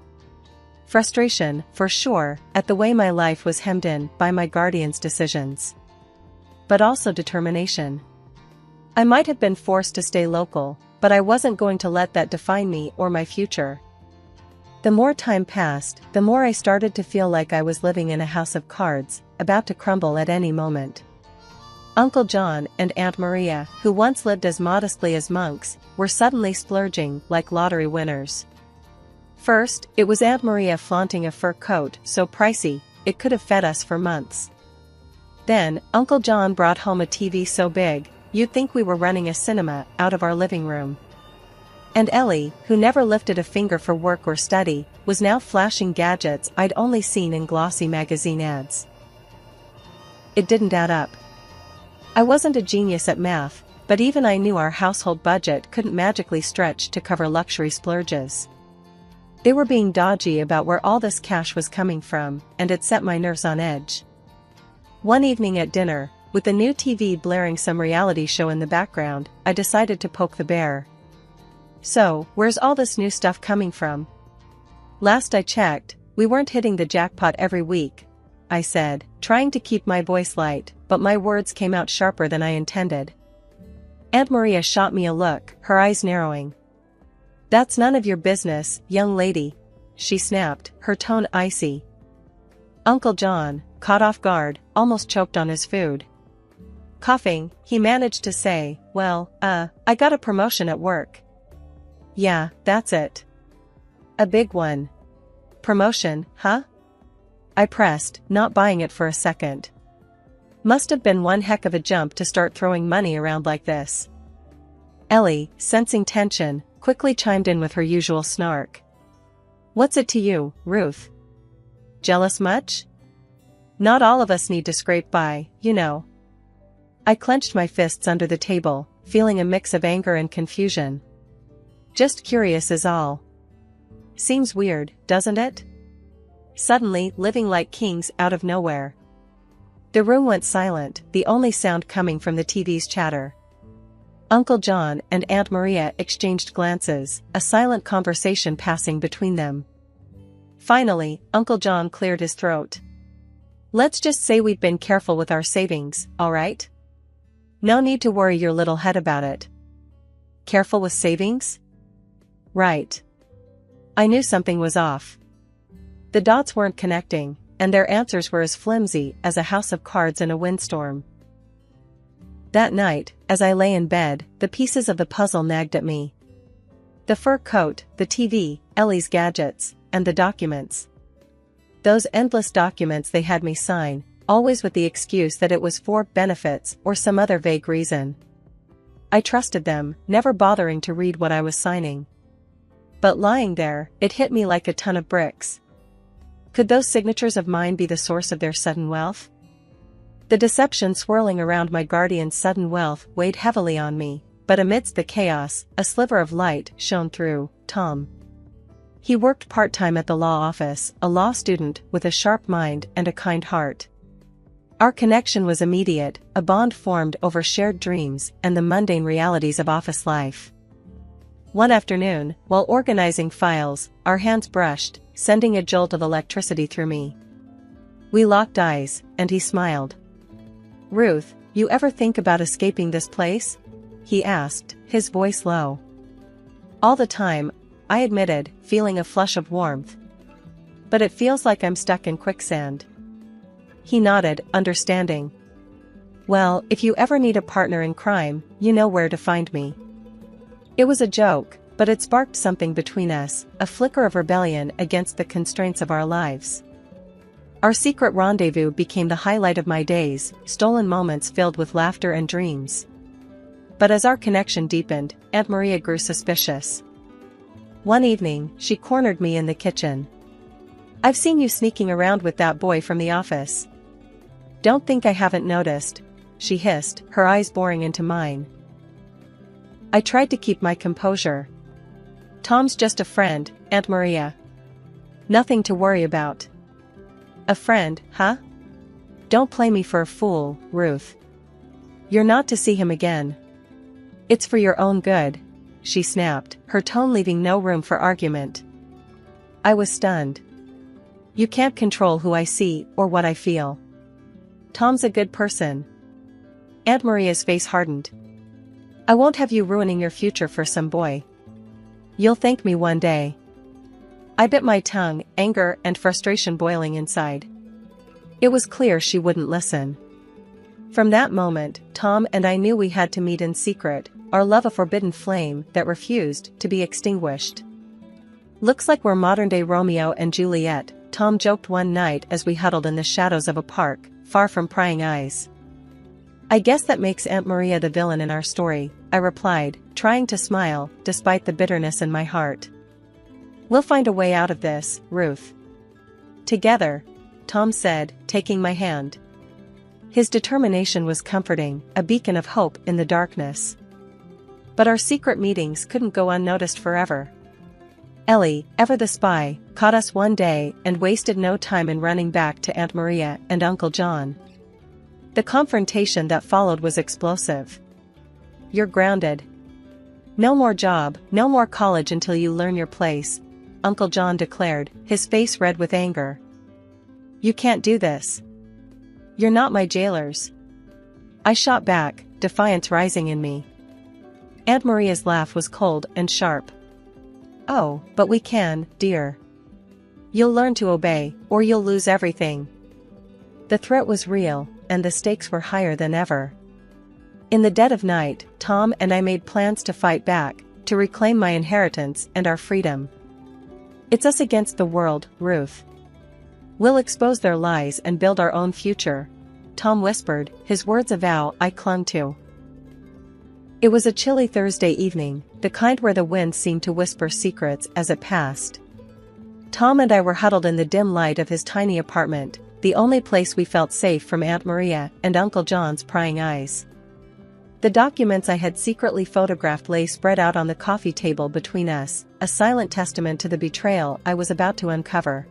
Frustration, for sure, at the way my life was hemmed in by my guardian's decisions. But also determination. I might have been forced to stay local, but I wasn't going to let that define me or my future. The more time passed, the more I started to feel like I was living in a house of cards, about to crumble at any moment. Uncle John and Aunt Maria, who once lived as modestly as monks, were suddenly splurging like lottery winners. First, it was Aunt Maria flaunting a fur coat so pricey, it could have fed us for months. Then, Uncle John brought home a TV so big, you'd think we were running a cinema out of our living room. And Ellie, who never lifted a finger for work or study, was now flashing gadgets I'd only seen in glossy magazine ads. It didn't add up. I wasn't a genius at math, but even I knew our household budget couldn't magically stretch to cover luxury splurges. They were being dodgy about where all this cash was coming from, and it set my nerves on edge. One evening at dinner, with the new TV blaring some reality show in the background, I decided to poke the bear. So, where's all this new stuff coming from? Last I checked, we weren't hitting the jackpot every week, I said, trying to keep my voice light, but my words came out sharper than I intended. Aunt Maria shot me a look, her eyes narrowing. That's none of your business, young lady, she snapped, her tone icy. Uncle John, caught off guard, almost choked on his food. Coughing, he managed to say, well, I got a promotion at work. Yeah, that's it. A big one. Promotion, huh? I pressed, not buying it for a second. Must have been one heck of a jump to start throwing money around like this. Ellie, sensing tension, quickly chimed in with her usual snark. What's it to you, Ruth? Jealous much? Not all of us need to scrape by, you know. I clenched my fists under the table, feeling a mix of anger and confusion. Just curious is all. Seems weird, doesn't it? Suddenly, living like kings out of nowhere. The room went silent, the only sound coming from the TV's chatter. Uncle John and Aunt Maria exchanged glances, a silent conversation passing between them. Finally, Uncle John cleared his throat. Let's just say we've been careful with our savings, all right? No need to worry your little head about it. Careful with savings? Right. I knew something was off. The dots weren't connecting, and their answers were as flimsy as a house of cards in a windstorm. That night, as I lay in bed, the pieces of the puzzle nagged at me. The fur coat, the TV, Ellie's gadgets, and the documents. Those endless documents they had me sign, always with the excuse that it was for benefits or some other vague reason. I trusted them, never bothering to read what I was signing. But lying there, it hit me like a ton of bricks. Could those signatures of mine be the source of their sudden wealth? The deception swirling around my guardian's sudden wealth weighed heavily on me, but amidst the chaos, a sliver of light shone through. Tom. He worked part-time at the law office, a law student with a sharp mind and a kind heart. Our connection was immediate, a bond formed over shared dreams and the mundane realities of office life. One afternoon, while organizing files, our hands brushed, sending a jolt of electricity through me. We locked eyes, and he smiled. Ruth, you ever think about escaping this place? He asked, his voice low. All the time, I admitted, feeling a flush of warmth. But it feels like I'm stuck in quicksand. He nodded, understanding. Well, if you ever need a partner in crime, you know where to find me. It was a joke, but it sparked something between us, a flicker of rebellion against the constraints of our lives. Our secret rendezvous became the highlight of my days, stolen moments filled with laughter and dreams. But as our connection deepened, Aunt Maria grew suspicious. One evening, she cornered me in the kitchen. "I've seen you sneaking around with that boy from the office." "Don't think I haven't noticed," she hissed, her eyes boring into mine. I tried to keep my composure. "Tom's just a friend, Aunt Maria. Nothing to worry about." "A friend, huh? Don't play me for a fool, Ruth. You're not to see him again." "It's for your own good," she snapped, her tone leaving no room for argument. I was stunned. "You can't control who I see or what I feel. Tom's a good person." Aunt Maria's face hardened. "I won't have you ruining your future for some boy. You'll thank me one day." I bit my tongue, anger and frustration boiling inside. It was clear she wouldn't listen. From that moment, Tom and I knew we had to meet in secret, our love a forbidden flame that refused to be extinguished. "Looks like we're modern-day Romeo and Juliet," Tom joked one night as we huddled in the shadows of a park, far from prying eyes. "I guess that makes Aunt Maria the villain in our story," I replied, trying to smile, despite the bitterness in my heart. "We'll find a way out of this, Ruth. Together," Tom said, taking my hand. His determination was comforting, a beacon of hope in the darkness. But our secret meetings couldn't go unnoticed forever. Ellie, ever the spy, caught us one day and wasted no time in running back to Aunt Maria and Uncle John. The confrontation that followed was explosive. "You're grounded. No more job, no more college until you learn your place," Uncle John declared, his face red with anger. "You can't do this. You're not my jailers." I shot back, defiance rising in me. Aunt Maria's laugh was cold and sharp. "Oh, but we can, dear. You'll learn to obey, or you'll lose everything." The threat was real, and the stakes were higher than ever. In the dead of night, Tom and I made plans to fight back, to reclaim my inheritance and our freedom. "It's us against the world, Ruth. We'll expose their lies and build our own future," Tom whispered, his words a vow I clung to. It was a chilly Thursday evening, the kind where the wind seemed to whisper secrets as it passed. Tom and I were huddled in the dim light of his tiny apartment, the only place we felt safe from Aunt Maria and Uncle John's prying eyes. The documents I had secretly photographed lay spread out on the coffee table between us, a silent testament to the betrayal I was about to uncover.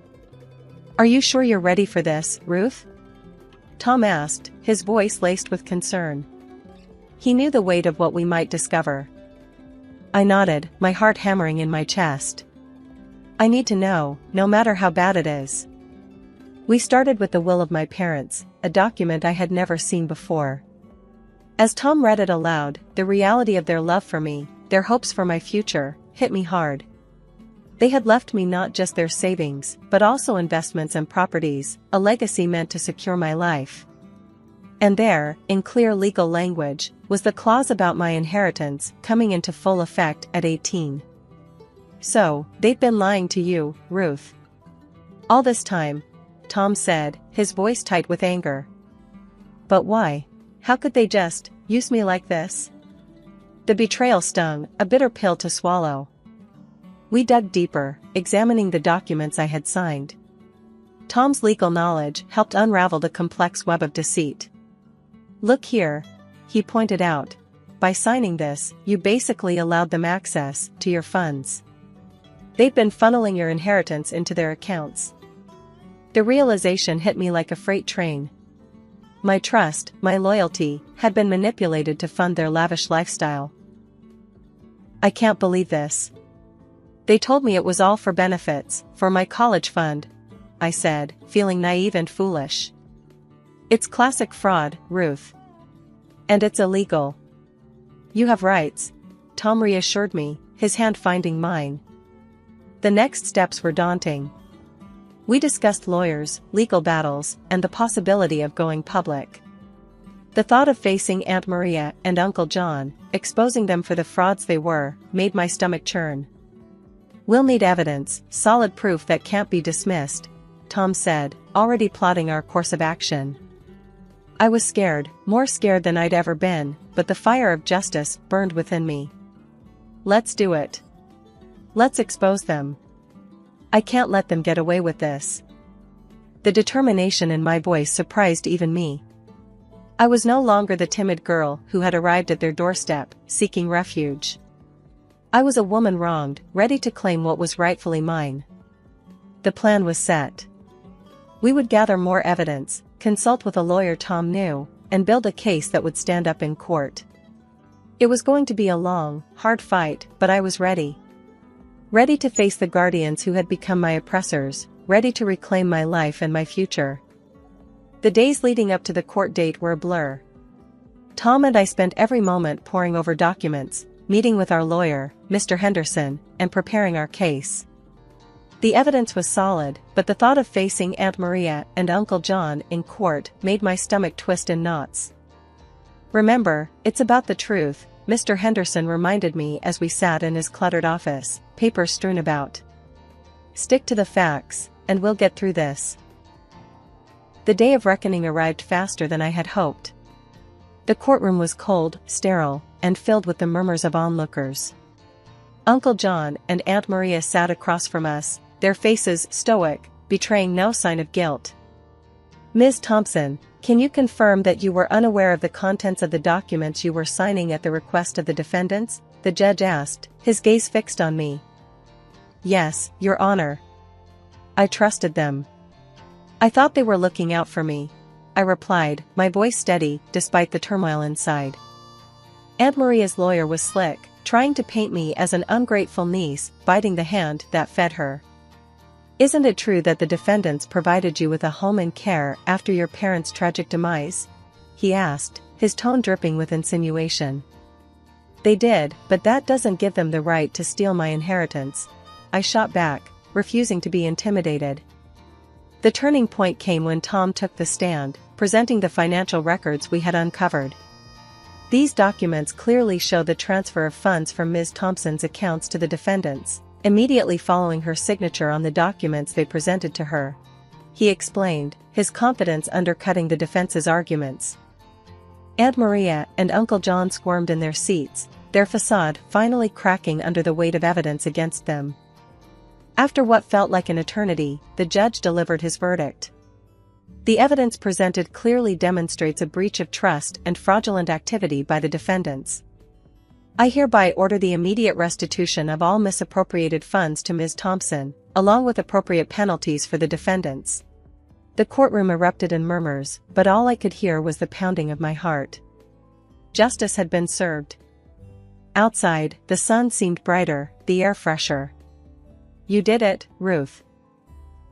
"Are you sure you're ready for this, Ruth?" Tom asked, his voice laced with concern. He knew the weight of what we might discover. I nodded, my heart hammering in my chest. "I need to know, no matter how bad it is." We started with the will of my parents, a document I had never seen before. As Tom read it aloud, the reality of their love for me, their hopes for my future, hit me hard. They had left me not just their savings, but also investments and properties, a legacy meant to secure my life. And there, in clear legal language, was the clause about my inheritance coming into full effect at 18. "So, they've been lying to you, Ruth. All this time," Tom said, his voice tight with anger. "But why? How could they just use me like this?" The betrayal stung, a bitter pill to swallow. We dug deeper, examining the documents I had signed. Tom's legal knowledge helped unravel the complex web of deceit. "Look here," he pointed out. "By signing this, you basically allowed them access to your funds. They've been funneling your inheritance into their accounts." The realization hit me like a freight train. My trust, my loyalty, had been manipulated to fund their lavish lifestyle. "I can't believe this. They told me it was all for benefits, for my college fund," I said, feeling naive and foolish. "It's classic fraud, Ruth. And it's illegal." "You have rights," Tom reassured me, his hand finding mine. The next steps were daunting. We discussed lawyers, legal battles, and the possibility of going public. The thought of facing Aunt Maria and Uncle John, exposing them for the frauds they were, made my stomach churn. "We'll need evidence, solid proof that can't be dismissed," Tom said, already plotting our course of action. I was scared, more scared than I'd ever been, but the fire of justice burned within me. "Let's do it. Let's expose them. I can't let them get away with this." The determination in my voice surprised even me. I was no longer the timid girl who had arrived at their doorstep, seeking refuge. I was a woman wronged, ready to claim what was rightfully mine. The plan was set. We would gather more evidence, consult with a lawyer Tom knew, and build a case that would stand up in court. It was going to be a long, hard fight, but I was ready. Ready to face the guardians who had become my oppressors, ready to reclaim my life and my future. The days leading up to the court date were a blur. Tom and I spent every moment poring over documents, meeting with our lawyer, Mr. Henderson, and preparing our case. The evidence was solid, but the thought of facing Aunt Maria and Uncle John in court made my stomach twist in knots. "Remember, it's about the truth," Mr. Henderson reminded me as we sat in his cluttered office, papers strewn about. "Stick to the facts, and we'll get through this." The day of reckoning arrived faster than I had hoped. The courtroom was cold, sterile, and filled with the murmurs of onlookers. Uncle John and Aunt Maria sat across from us, their faces stoic, betraying no sign of guilt. "Ms. Thompson, can you confirm that you were unaware of the contents of the documents you were signing at the request of the defendants?" the judge asked, his gaze fixed on me. "Yes, Your Honor. I trusted them. I thought they were looking out for me," I replied, my voice steady, despite the turmoil inside. Aunt Maria's lawyer was slick, trying to paint me as an ungrateful niece, biting the hand that fed her. "Isn't it true that the defendants provided you with a home and care after your parents' tragic demise?" he asked, his tone dripping with insinuation. "They did, but that doesn't give them the right to steal my inheritance," I shot back, refusing to be intimidated. The turning point came when Tom took the stand, presenting the financial records we had uncovered. These documents clearly show the transfer of funds from Ms. Thompson's accounts to the defendants, immediately following her signature on the documents they presented to her. He explained, his confidence undercutting the defense's arguments. Aunt Maria and Uncle John squirmed in their seats, their facade finally cracking under the weight of evidence against them. After what felt like an eternity, the judge delivered his verdict. The evidence presented clearly demonstrates a breach of trust and fraudulent activity by the defendants. I hereby order the immediate restitution of all misappropriated funds to Ms. Thompson, along with appropriate penalties for the defendants. The courtroom erupted in murmurs, but all I could hear was the pounding of my heart. Justice had been served. Outside, the sun seemed brighter, the air fresher. "You did it, Ruth.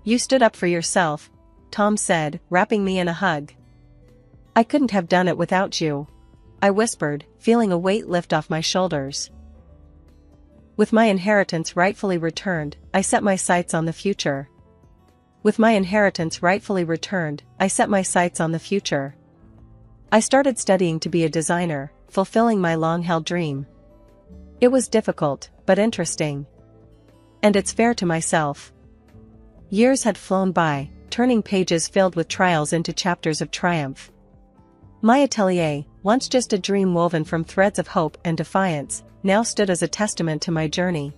You stood up for yourself," Tom said, wrapping me in a hug. "I couldn't have done it without you," I whispered, feeling a weight lift off my shoulders. With my inheritance rightfully returned, I set my sights on the future. With my inheritance rightfully returned, I set my sights on the future. I started studying to be a designer, fulfilling my long-held dream. It was difficult, but interesting. And it's fair to myself. Years had flown by, turning pages filled with trials into chapters of triumph. My atelier, once just a dream woven from threads of hope and defiance, now stood as a testament to my journey.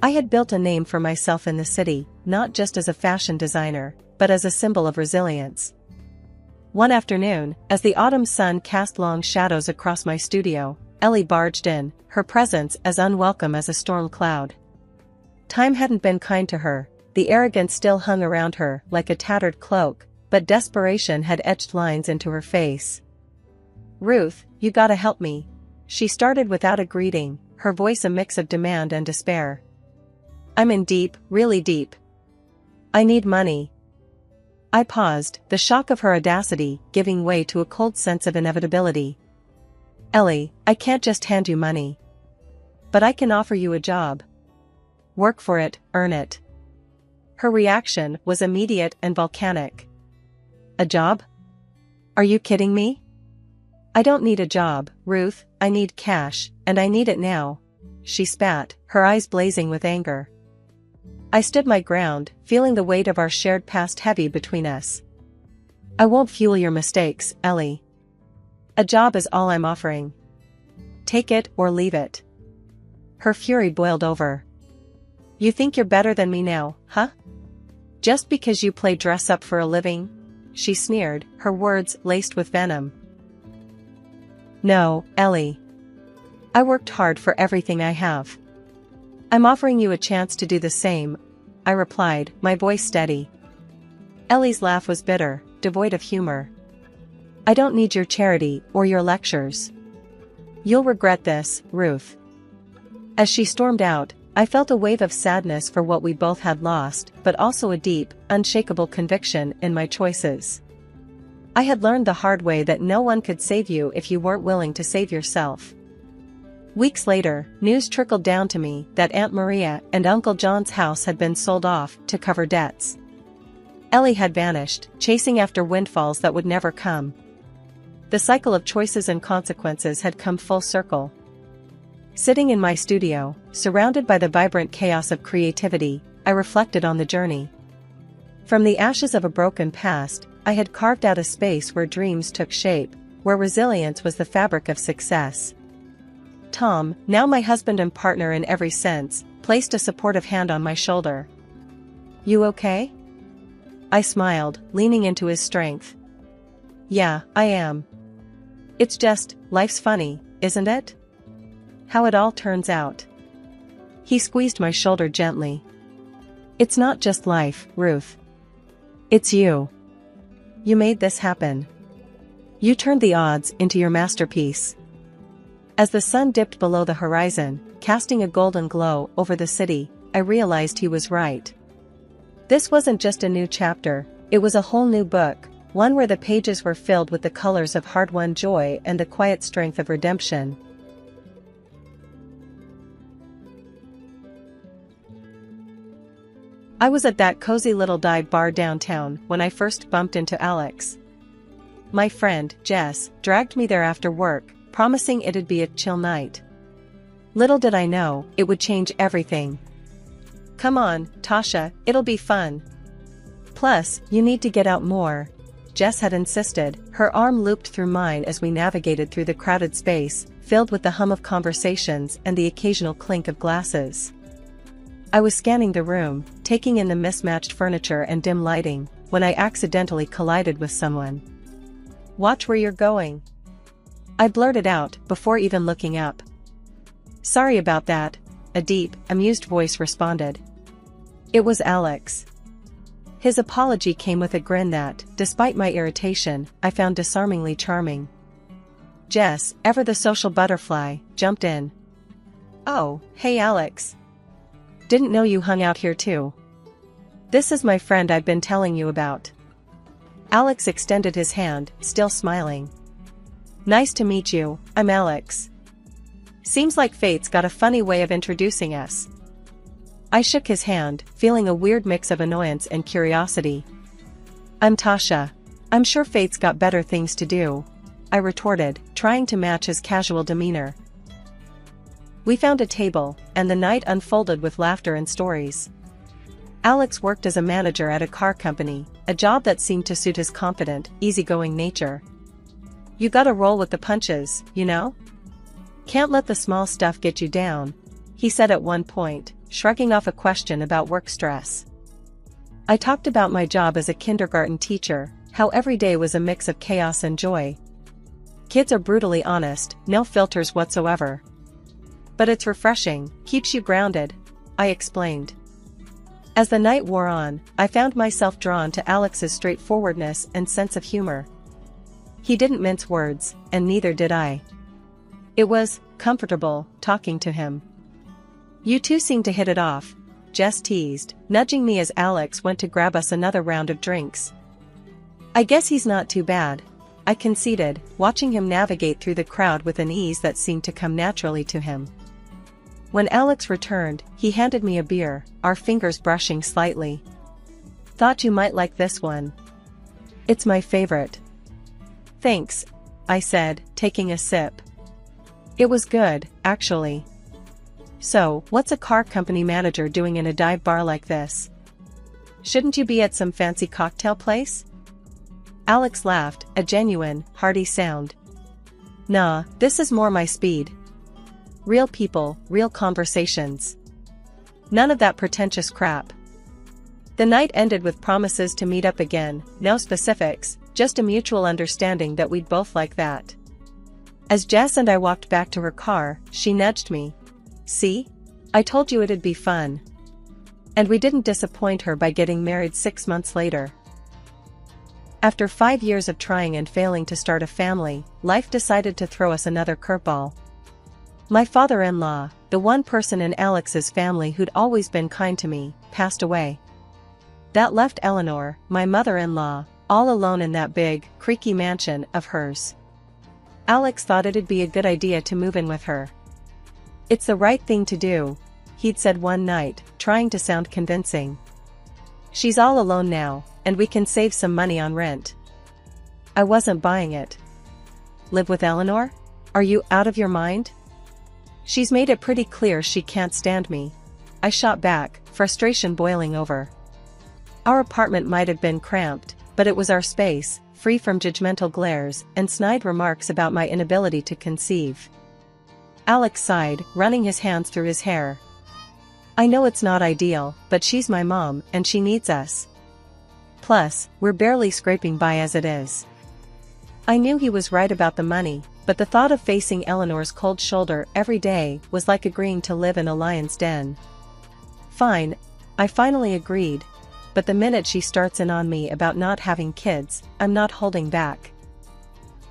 I had built a name for myself in the city, not just as a fashion designer, but as a symbol of resilience. One afternoon, as the autumn sun cast long shadows across my studio, Ellie barged in, her presence as unwelcome as a storm cloud. Time hadn't been kind to her, the arrogance still hung around her like a tattered cloak, but desperation had etched lines into her face. "Ruth, you gotta help me," she started without a greeting, her voice a mix of demand and despair. "I'm in deep, really deep. I need money." I paused, the shock of her audacity giving way to a cold sense of inevitability. "Ellie, I can't just hand you money. But I can offer you a job." Work for it, earn it. Her reaction was immediate and volcanic. A job? Are you kidding me? I don't need a job, Ruth, I need cash, and I need it now. She spat, her eyes blazing with anger. I stood my ground, feeling the weight of our shared past heavy between us. I won't fuel your mistakes, Ellie. A job is all I'm offering. Take it or leave it. Her fury boiled over. You think you're better than me now, huh? Just because you play dress up for a living? She sneered, her words laced with venom. No, Ellie. I worked hard for everything I have. I'm offering you a chance to do the same, I replied, my voice steady. Ellie's laugh was bitter, devoid of humor. I don't need your charity or your lectures. You'll regret this, Ruth. As she stormed out, I felt a wave of sadness for what we both had lost, but also a deep, unshakable conviction in my choices. I had learned the hard way that no one could save you if you weren't willing to save yourself. Weeks later, news trickled down to me that Aunt Maria and Uncle John's house had been sold off to cover debts. Ellie had vanished, chasing after windfalls that would never come. The cycle of choices and consequences had come full circle. Sitting in my studio, surrounded by the vibrant chaos of creativity, I reflected on the journey. From the ashes of a broken past, I had carved out a space where dreams took shape, where resilience was the fabric of success. Tom, now my husband and partner in every sense, placed a supportive hand on my shoulder. You okay? I smiled, leaning into his strength. Yeah, I am. It's just, life's funny, isn't it? How it all turns out. He squeezed my shoulder gently. It's not just life, Ruth. It's you. You made this happen. You turned the odds into your masterpiece. As the sun dipped below the horizon, casting a golden glow over the city, I realized he was right. This wasn't just a new chapter, it was a whole new book, one where the pages were filled with the colors of hard-won joy and the quiet strength of redemption. I was at that cozy little dive bar downtown when I first bumped into Alex. My friend, Jess, dragged me there after work, promising it'd be a chill night. Little did I know, it would change everything. Come on, Tasha, it'll be fun. Plus, you need to get out more, Jess had insisted, her arm looped through mine as we navigated through the crowded space, filled with the hum of conversations and the occasional clink of glasses. I was scanning the room, taking in the mismatched furniture and dim lighting, when I accidentally collided with someone. Watch where you're going. I blurted out, before even looking up. Sorry about that, a deep, amused voice responded. It was Alex. His apology came with a grin that, despite my irritation, I found disarmingly charming. Jess, ever the social butterfly, jumped in. Oh, hey Alex. Didn't know you hung out here too. This is my friend I've been telling you about. Alex extended his hand, still smiling. Nice to meet you, I'm Alex. Seems like fate's got a funny way of introducing us. I shook his hand, feeling a weird mix of annoyance and curiosity. I'm Tasha. I'm sure fate's got better things to do, I retorted, trying to match his casual demeanor. We found a table, and the night unfolded with laughter and stories. Alex worked as a manager at a car company, a job that seemed to suit his confident, easygoing nature. You gotta roll with the punches, you know? Can't let the small stuff get you down, he said at one point, shrugging off a question about work stress. I talked about my job as a kindergarten teacher, how every day was a mix of chaos and joy. Kids are brutally honest, no filters whatsoever. But it's refreshing, keeps you grounded, I explained. As the night wore on, I found myself drawn to Alex's straightforwardness and sense of humor. He didn't mince words, and neither did I. It was comfortable talking to him. You two seem to hit it off, Jess teased, nudging me as Alex went to grab us another round of drinks. I guess he's not too bad, I conceded, watching him navigate through the crowd with an ease that seemed to come naturally to him. When Alex returned, he handed me a beer, our fingers brushing slightly. "Thought you might like this one. It's my favorite." "Thanks," I said, taking a sip. It was good, actually. "So, what's a car company manager doing in a dive bar like this? Shouldn't you be at some fancy cocktail place?" Alex laughed, a genuine, hearty sound. "Nah, this is more my speed. Real people, real conversations. None of that pretentious crap." The night ended with promises to meet up again, no specifics, just a mutual understanding that we'd both like that. As Jess and I walked back to her car, she nudged me. "See? I told you it'd be fun." And we didn't disappoint her by getting married 6 months later. After 5 years of trying and failing to start a family, life decided to throw us another curveball. My father-in-law, the one person in Alex's family who'd always been kind to me, passed away. That left Eleanor, my mother-in-law, all alone in that big, creaky mansion of hers. Alex thought it'd be a good idea to move in with her. "It's the right thing to do," he'd said one night, trying to sound convincing. "She's all alone now, and we can save some money on rent." I wasn't buying it. "Live with Eleanor? Are you out of your mind? She's made it pretty clear she can't stand me," I shot back, frustration boiling over. Our apartment might have been cramped, but it was our space, free from judgmental glares and snide remarks about my inability to conceive. Alex sighed, running his hands through his hair. "I know it's not ideal, but she's my mom and she needs us. Plus, we're barely scraping by as it is." I knew he was right about the money, but the thought of facing Eleanor's cold shoulder every day was like agreeing to live in a lion's den. "Fine," I finally agreed, but the minute she starts in on me about not having kids, I'm not holding back.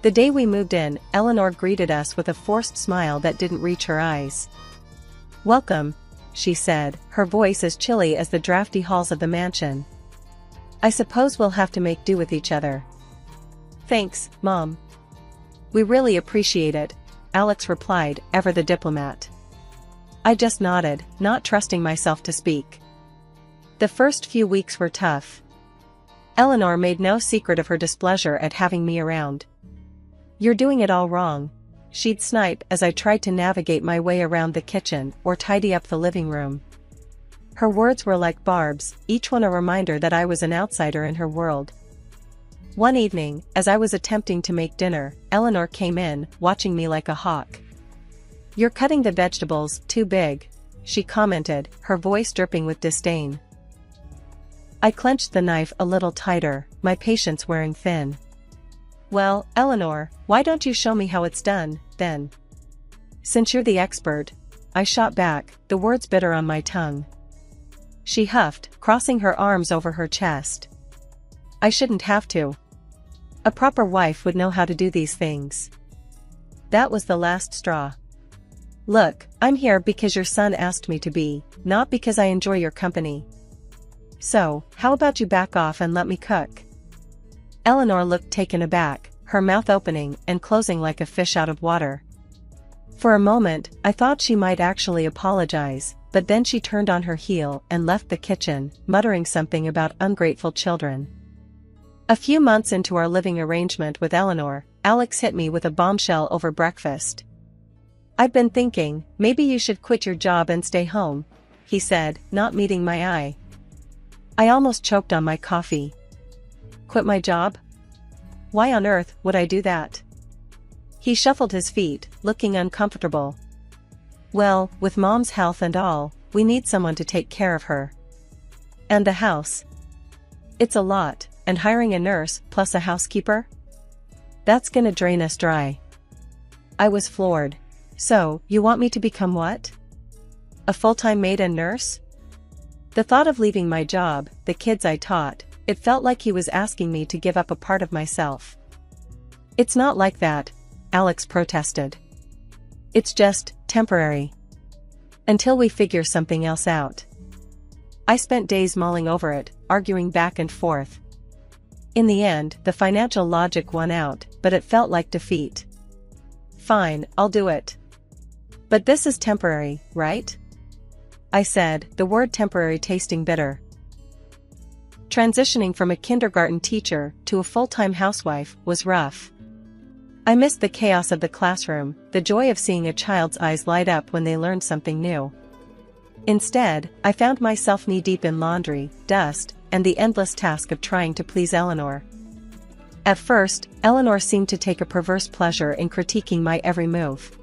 The day we moved in, Eleanor greeted us with a forced smile that didn't reach her eyes. "Welcome," she said, her voice as chilly as the drafty halls of the mansion. "I suppose we'll have to make do with each other." "Thanks, Mom. We really appreciate it," Alex replied, ever the diplomat. I just nodded, not trusting myself to speak. The first few weeks were tough. Eleanor made no secret of her displeasure at having me around. "You're doing it all wrong," she'd snipe as I tried to navigate my way around the kitchen or tidy up the living room. Her words were like barbs, each one a reminder that I was an outsider in her world. One evening, as I was attempting to make dinner, Eleanor came in, watching me like a hawk. "You're cutting the vegetables too big," she commented, her voice dripping with disdain. I clenched the knife a little tighter, my patience wearing thin. "Well, Eleanor, why don't you show me how it's done, then? Since you're the expert," I shot back, the words bitter on my tongue. She huffed, crossing her arms over her chest. "I shouldn't have to. A proper wife would know how to do these things." That was the last straw. "Look, I'm here because your son asked me to be, not because I enjoy your company. So, how about you back off and let me cook?" Eleanor looked taken aback, her mouth opening and closing like a fish out of water. For a moment, I thought she might actually apologize, but then she turned on her heel and left the kitchen, muttering something about ungrateful children. A few months into our living arrangement with Eleanor, Alex hit me with a bombshell over breakfast. "I've been thinking, maybe you should quit your job and stay home," he said, not meeting my eye. I almost choked on my coffee. "Quit my job? Why on earth would I do that?" He shuffled his feet, looking uncomfortable. "Well, with Mom's health and all, we need someone to take care of her. And the house. It's a lot, and hiring a nurse plus a housekeeper? That's gonna drain us dry." I was floored. "So, you want me to become what? A full-time maid and nurse?" The thought of leaving my job, the kids I taught, it felt like he was asking me to give up a part of myself. "It's not like that," Alex protested. "It's just temporary. Until we figure something else out." I spent days mulling over it, arguing back and forth. In the end, the financial logic won out, but it felt like defeat. "Fine, I'll do it. But this is temporary, right? I said, the word temporary tasting bitter. Transitioning from a kindergarten teacher to a full-time housewife was rough. I missed the chaos of the classroom, the joy of seeing a child's eyes light up when they learned something new. Instead, I found myself knee-deep in laundry, dust, and the endless task of trying to please Eleanor. At first, Eleanor seemed to take a perverse pleasure in critiquing my every move.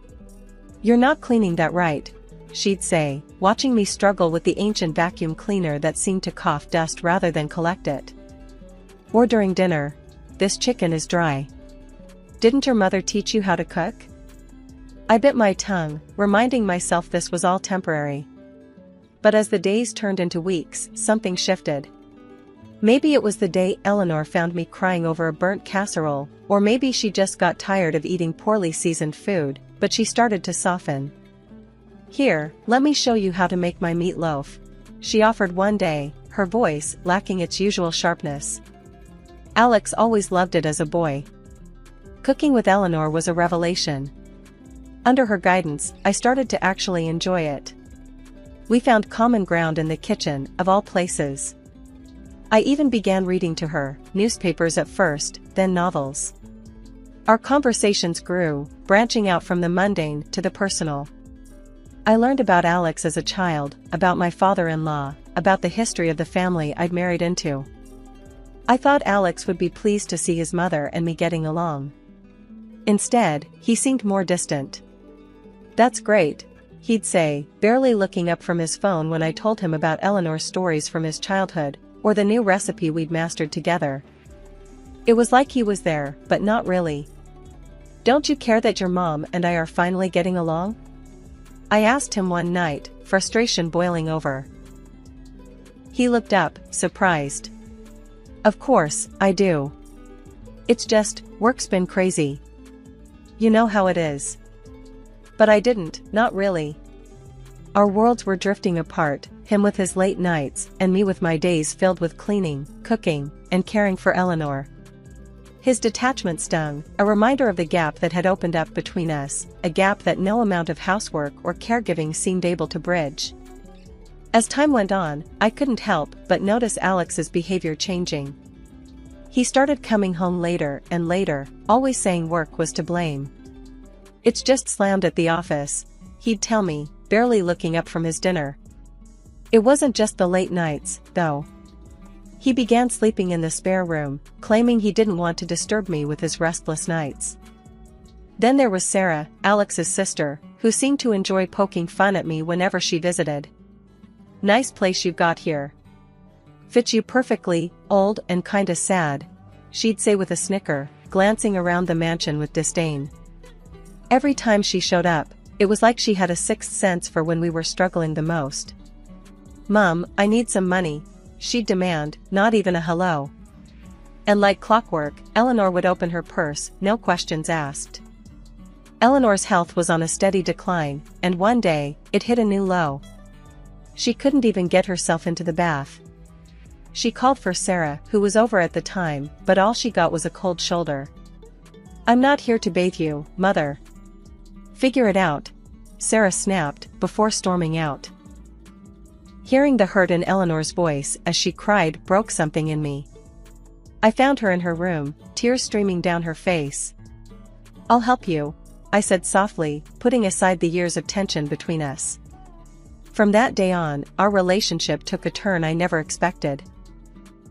"You're not cleaning that right," she'd say, watching me struggle with the ancient vacuum cleaner that seemed to cough dust rather than collect it. Or during dinner, "This chicken is dry. Didn't your mother teach you how to cook?" I bit my tongue, reminding myself this was all temporary. But as the days turned into weeks, something shifted. Maybe it was the day Eleanor found me crying over a burnt casserole, or maybe she just got tired of eating poorly seasoned food, but she started to soften. "Here, let me show you how to make my meatloaf," she offered one day, her voice lacking its usual sharpness. Alex always loved it as a boy. Cooking with Eleanor was a revelation. Under her guidance, I started to actually enjoy it. We found common ground in the kitchen, of all places. I even began reading to her, newspapers at first, then novels. Our conversations grew, branching out from the mundane to the personal. I learned about Alex as a child, about my father-in-law, about the history of the family I'd married into. I thought Alex would be pleased to see his mother and me getting along. Instead, he seemed more distant. "That's great," he'd say, barely looking up from his phone when I told him about Eleanor's stories from his childhood, or the new recipe we'd mastered together. It was like he was there, but not really. "Don't you care that your mom and I are finally getting along?" I asked him one night, frustration boiling over. He looked up, surprised. "Of course, I do. It's just, work's been crazy. You know how it is." But I didn't, not really. Our worlds were drifting apart, him with his late nights, and me with my days filled with cleaning, cooking, and caring for Eleanor. His detachment stung, a reminder of the gap that had opened up between us, a gap that no amount of housework or caregiving seemed able to bridge. As time went on, I couldn't help but notice Alex's behavior changing. He started coming home later and later, always saying work was to blame. "It's just slammed at the office," he'd tell me, barely looking up from his dinner. It wasn't just the late nights, though. He began sleeping in the spare room, claiming he didn't want to disturb me with his restless nights. Then there was Sarah, Alex's sister, who seemed to enjoy poking fun at me whenever she visited. "Nice place you've got here. Fits you perfectly, old and kinda sad," she'd say with a snicker, glancing around the mansion with disdain. Every time she showed up, it was like she had a sixth sense for when we were struggling the most. "Mum, I need some money," she'd demand, not even a hello. And like clockwork, Eleanor would open her purse, no questions asked. Eleanor's health was on a steady decline, and one day, it hit a new low. She couldn't even get herself into the bath. She called for Sarah, who was over at the time, but all she got was a cold shoulder. "I'm not here to bathe you, Mother." "Figure it out," Sarah snapped, before storming out. Hearing the hurt in Eleanor's voice as she cried broke something in me. I found her in her room, tears streaming down her face. "I'll help you," I said softly, putting aside the years of tension between us. From that day on, our relationship took a turn I never expected.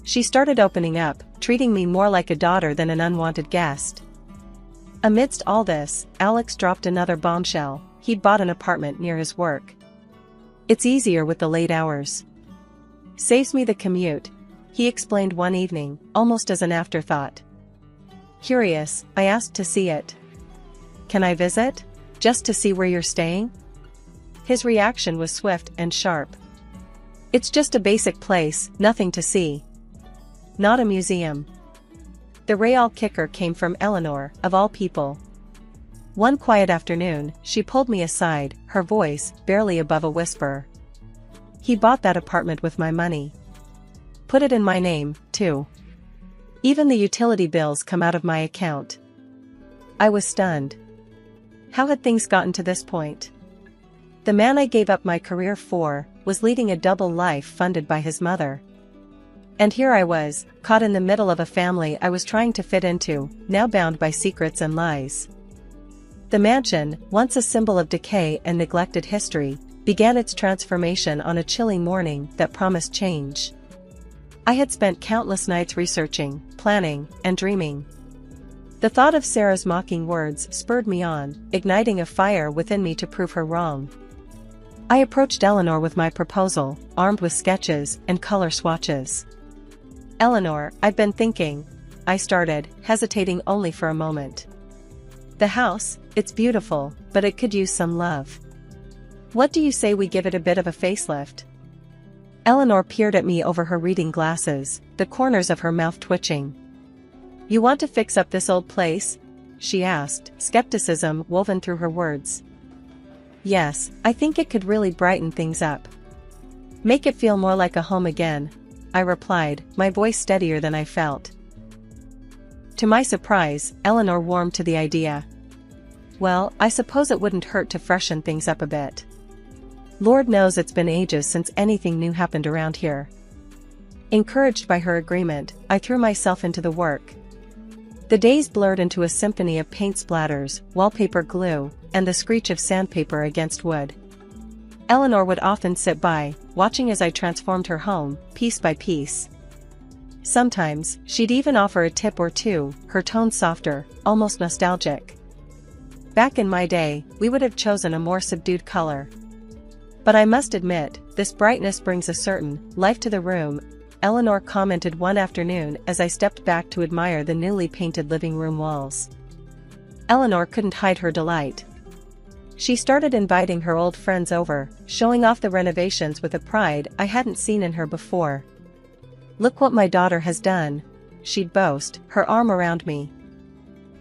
She started opening up, treating me more like a daughter than an unwanted guest. Amidst all this, Alex dropped another bombshell: he'd bought an apartment near his work. "It's easier with the late hours. Saves me the commute," he explained one evening, almost as an afterthought. Curious, I asked to see it. "Can I visit? Just to see where you're staying?" His reaction was swift and sharp. "It's just a basic place, nothing to see. Not a museum." The real kicker came from Eleanor, of all people. One quiet afternoon, she pulled me aside, her voice barely above a whisper. "He bought that apartment with my money. Put it in my name, too. Even the utility bills come out of my account." I was stunned. How had things gotten to this point? The man I gave up my career for was leading a double life funded by his mother. And here I was, caught in the middle of a family I was trying to fit into, now bound by secrets and lies. The mansion, once a symbol of decay and neglected history, began its transformation on a chilly morning that promised change. I had spent countless nights researching, planning, and dreaming. The thought of Sarah's mocking words spurred me on, igniting a fire within me to prove her wrong. I approached Eleanor with my proposal, armed with sketches and color swatches. "Eleanor, I've been thinking," I started, hesitating only for a moment. "The house, it's beautiful, but it could use some love. What do you say we give it a bit of a facelift?" Eleanor peered at me over her reading glasses, the corners of her mouth twitching. "You want to fix up this old place?" she asked, skepticism woven through her words. "Yes, I think it could really brighten things up. Make it feel more like a home again," I replied, my voice steadier than I felt. To my surprise, Eleanor warmed to the idea. "Well, I suppose it wouldn't hurt to freshen things up a bit. Lord knows it's been ages since anything new happened around here." Encouraged by her agreement, I threw myself into the work. The days blurred into a symphony of paint splatters, wallpaper glue, and the screech of sandpaper against wood. Eleanor would often sit by, watching as I transformed her home, piece by piece. Sometimes, she'd even offer a tip or two, her tone softer, almost nostalgic. "Back in my day, we would have chosen a more subdued color. But I must admit, this brightness brings a certain life to the room," Eleanor commented one afternoon as I stepped back to admire the newly painted living room walls. Eleanor couldn't hide her delight. She started inviting her old friends over, showing off the renovations with a pride I hadn't seen in her before. "Look what my daughter has done," she'd boast, her arm around me.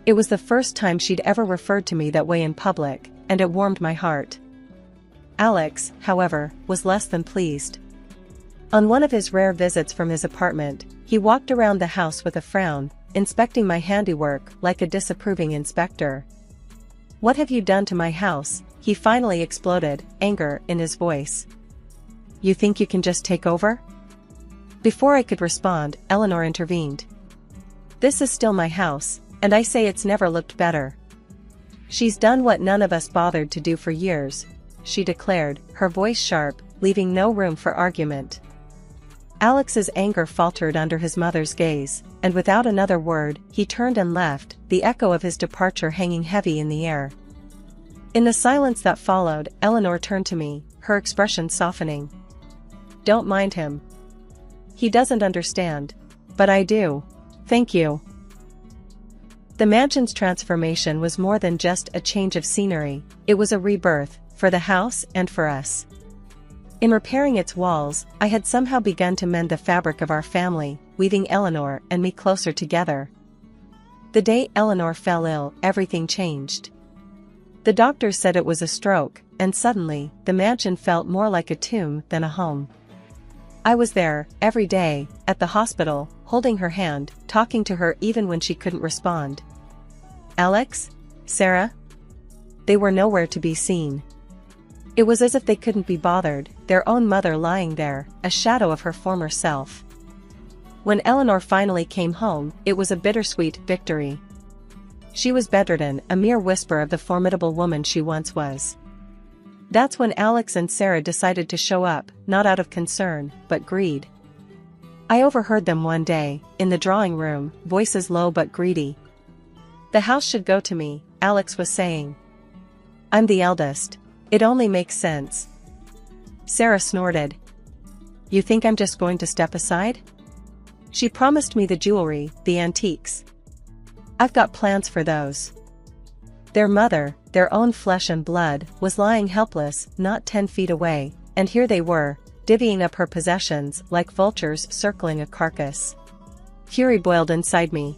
It was the first time she'd ever referred to me that way in public, and it warmed my heart. Alex, however, was less than pleased. On one of his rare visits from his apartment, he walked around the house with a frown, inspecting my handiwork like a disapproving inspector. "What have you done to my house?" he finally exploded, anger in his voice. "You think you can just take over?" Before I could respond, Eleanor intervened. "This is still my house, and I say it's never looked better. She's done what none of us bothered to do for years," she declared, her voice sharp, leaving no room for argument. Alex's anger faltered under his mother's gaze, and without another word, he turned and left, the echo of his departure hanging heavy in the air. In the silence that followed, Eleanor turned to me, her expression softening. "Don't mind him. He doesn't understand. But I do. Thank you." The mansion's transformation was more than just a change of scenery, it was a rebirth, for the house and for us. In repairing its walls, I had somehow begun to mend the fabric of our family, weaving Eleanor and me closer together. The day Eleanor fell ill, everything changed. The doctors said it was a stroke, and suddenly, the mansion felt more like a tomb than a home. I was there, every day, at the hospital, holding her hand, talking to her even when she couldn't respond. Alex? Sarah? They were nowhere to be seen. It was as if they couldn't be bothered, their own mother lying there, a shadow of her former self. When Eleanor finally came home, it was a bittersweet victory. She was bedridden, a mere whisper of the formidable woman she once was. That's when Alex and Sarah decided to show up, not out of concern, but greed. I overheard them one day, in the drawing room, voices low but greedy. "The house should go to me," Alex was saying. "I'm the eldest. It only makes sense." Sarah snorted. "You think I'm just going to step aside?" She promised me the jewelry, the antiques. I've got plans for those. Their mother, their own flesh and blood, was lying helpless, not 10 feet away, and here they were, divvying up her possessions like vultures circling a carcass. Fury boiled inside me.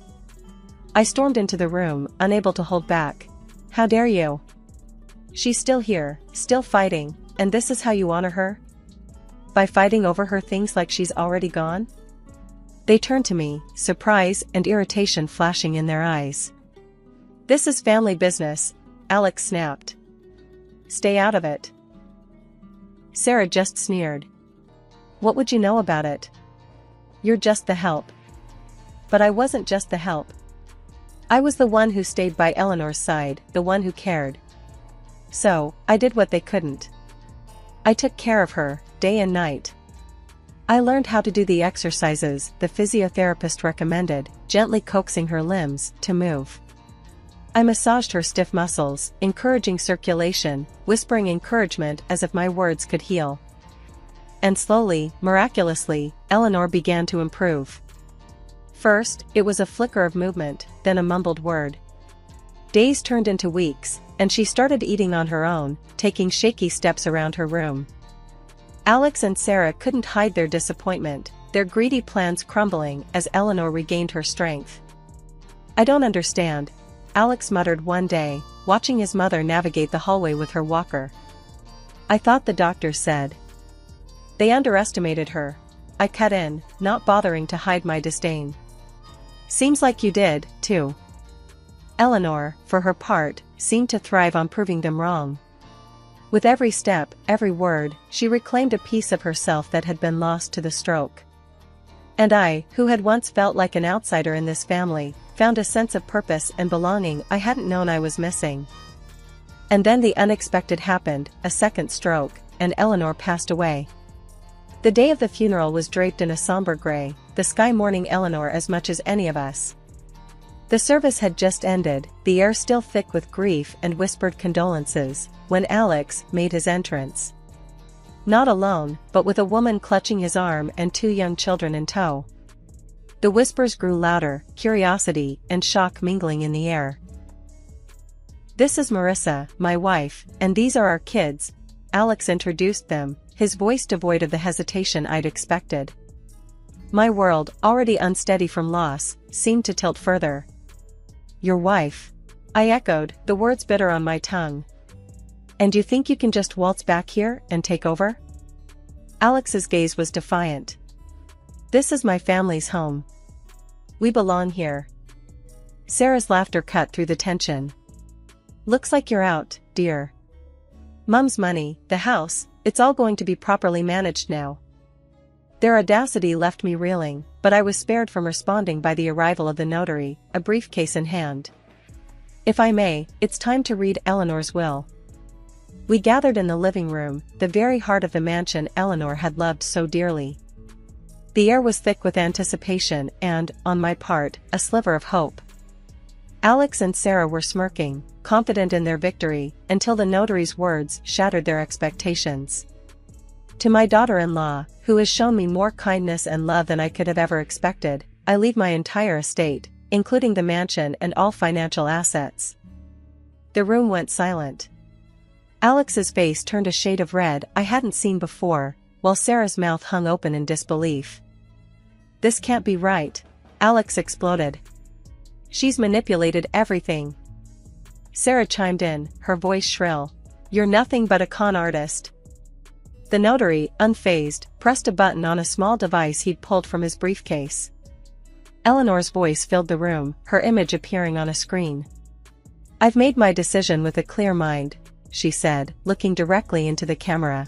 I stormed into the room, unable to hold back. "How dare you? She's still here, still fighting, and this is how you honor her? By fighting over her things like she's already gone?" They turned to me, surprise and irritation flashing in their eyes. "This is family business," Alex snapped. "Stay out of it." Sarah just sneered. What would you know about it? You're just the help. But I wasn't just the help. I was the one who stayed by Eleanor's side, the one who cared. So, I did what they couldn't. I took care of her, day and night. I learned how to do the exercises the physiotherapist recommended, gently coaxing her limbs to move. I massaged her stiff muscles, encouraging circulation, whispering encouragement as if my words could heal. And slowly, miraculously, Eleanor began to improve. First, it was a flicker of movement, then a mumbled word. Days turned into weeks, and she started eating on her own, taking shaky steps around her room. Alex and Sarah couldn't hide their disappointment, their greedy plans crumbling as Eleanor regained her strength. I don't understand, Alex muttered one day, watching his mother navigate the hallway with her walker. I thought the doctor said. They underestimated her. I cut in, not bothering to hide my disdain. Seems like you did, too. Eleanor, for her part, seemed to thrive on proving them wrong. With every step, every word, she reclaimed a piece of herself that had been lost to the stroke. And I, who had once felt like an outsider in this family, found a sense of purpose and belonging I hadn't known I was missing. And then the unexpected happened, a second stroke, and Eleanor passed away. The day of the funeral was draped in a somber gray, the sky mourning Eleanor as much as any of us. The service had just ended, the air still thick with grief and whispered condolences, when Alex made his entrance. Not alone, but with a woman clutching his arm and 2 young children in tow. The whispers grew louder, curiosity and shock mingling in the air. This is Marissa, my wife, and these are our kids. Alex introduced them, his voice devoid of the hesitation I'd expected. My world, already unsteady from loss, seemed to tilt further. Your wife? I echoed, the words bitter on my tongue. And you think you can just waltz back here and take over? Alex's gaze was defiant. This is my family's home. We belong here. Sarah's laughter cut through the tension. Looks like you're out, dear. Mum's money, the house, it's all going to be properly managed now. Their audacity left me reeling, but I was spared from responding by the arrival of the notary, a briefcase in hand. If I may, it's time to read Eleanor's will. We gathered in the living room, the very heart of the mansion Eleanor had loved so dearly. The air was thick with anticipation and, on my part, a sliver of hope. Alex and Sarah were smirking, confident in their victory, until the notary's words shattered their expectations. To my daughter-in-law, who has shown me more kindness and love than I could have ever expected, I leave my entire estate, including the mansion and all financial assets. The room went silent. Alex's face turned a shade of red I hadn't seen before, while Sarah's mouth hung open in disbelief. This can't be right, Alex exploded. She's manipulated everything. Sarah chimed in, her voice shrill. You're nothing but a con artist. The notary, unfazed, pressed a button on a small device he'd pulled from his briefcase. Eleanor's voice filled the room, her image appearing on a screen. I've made my decision with a clear mind, she said, looking directly into the camera.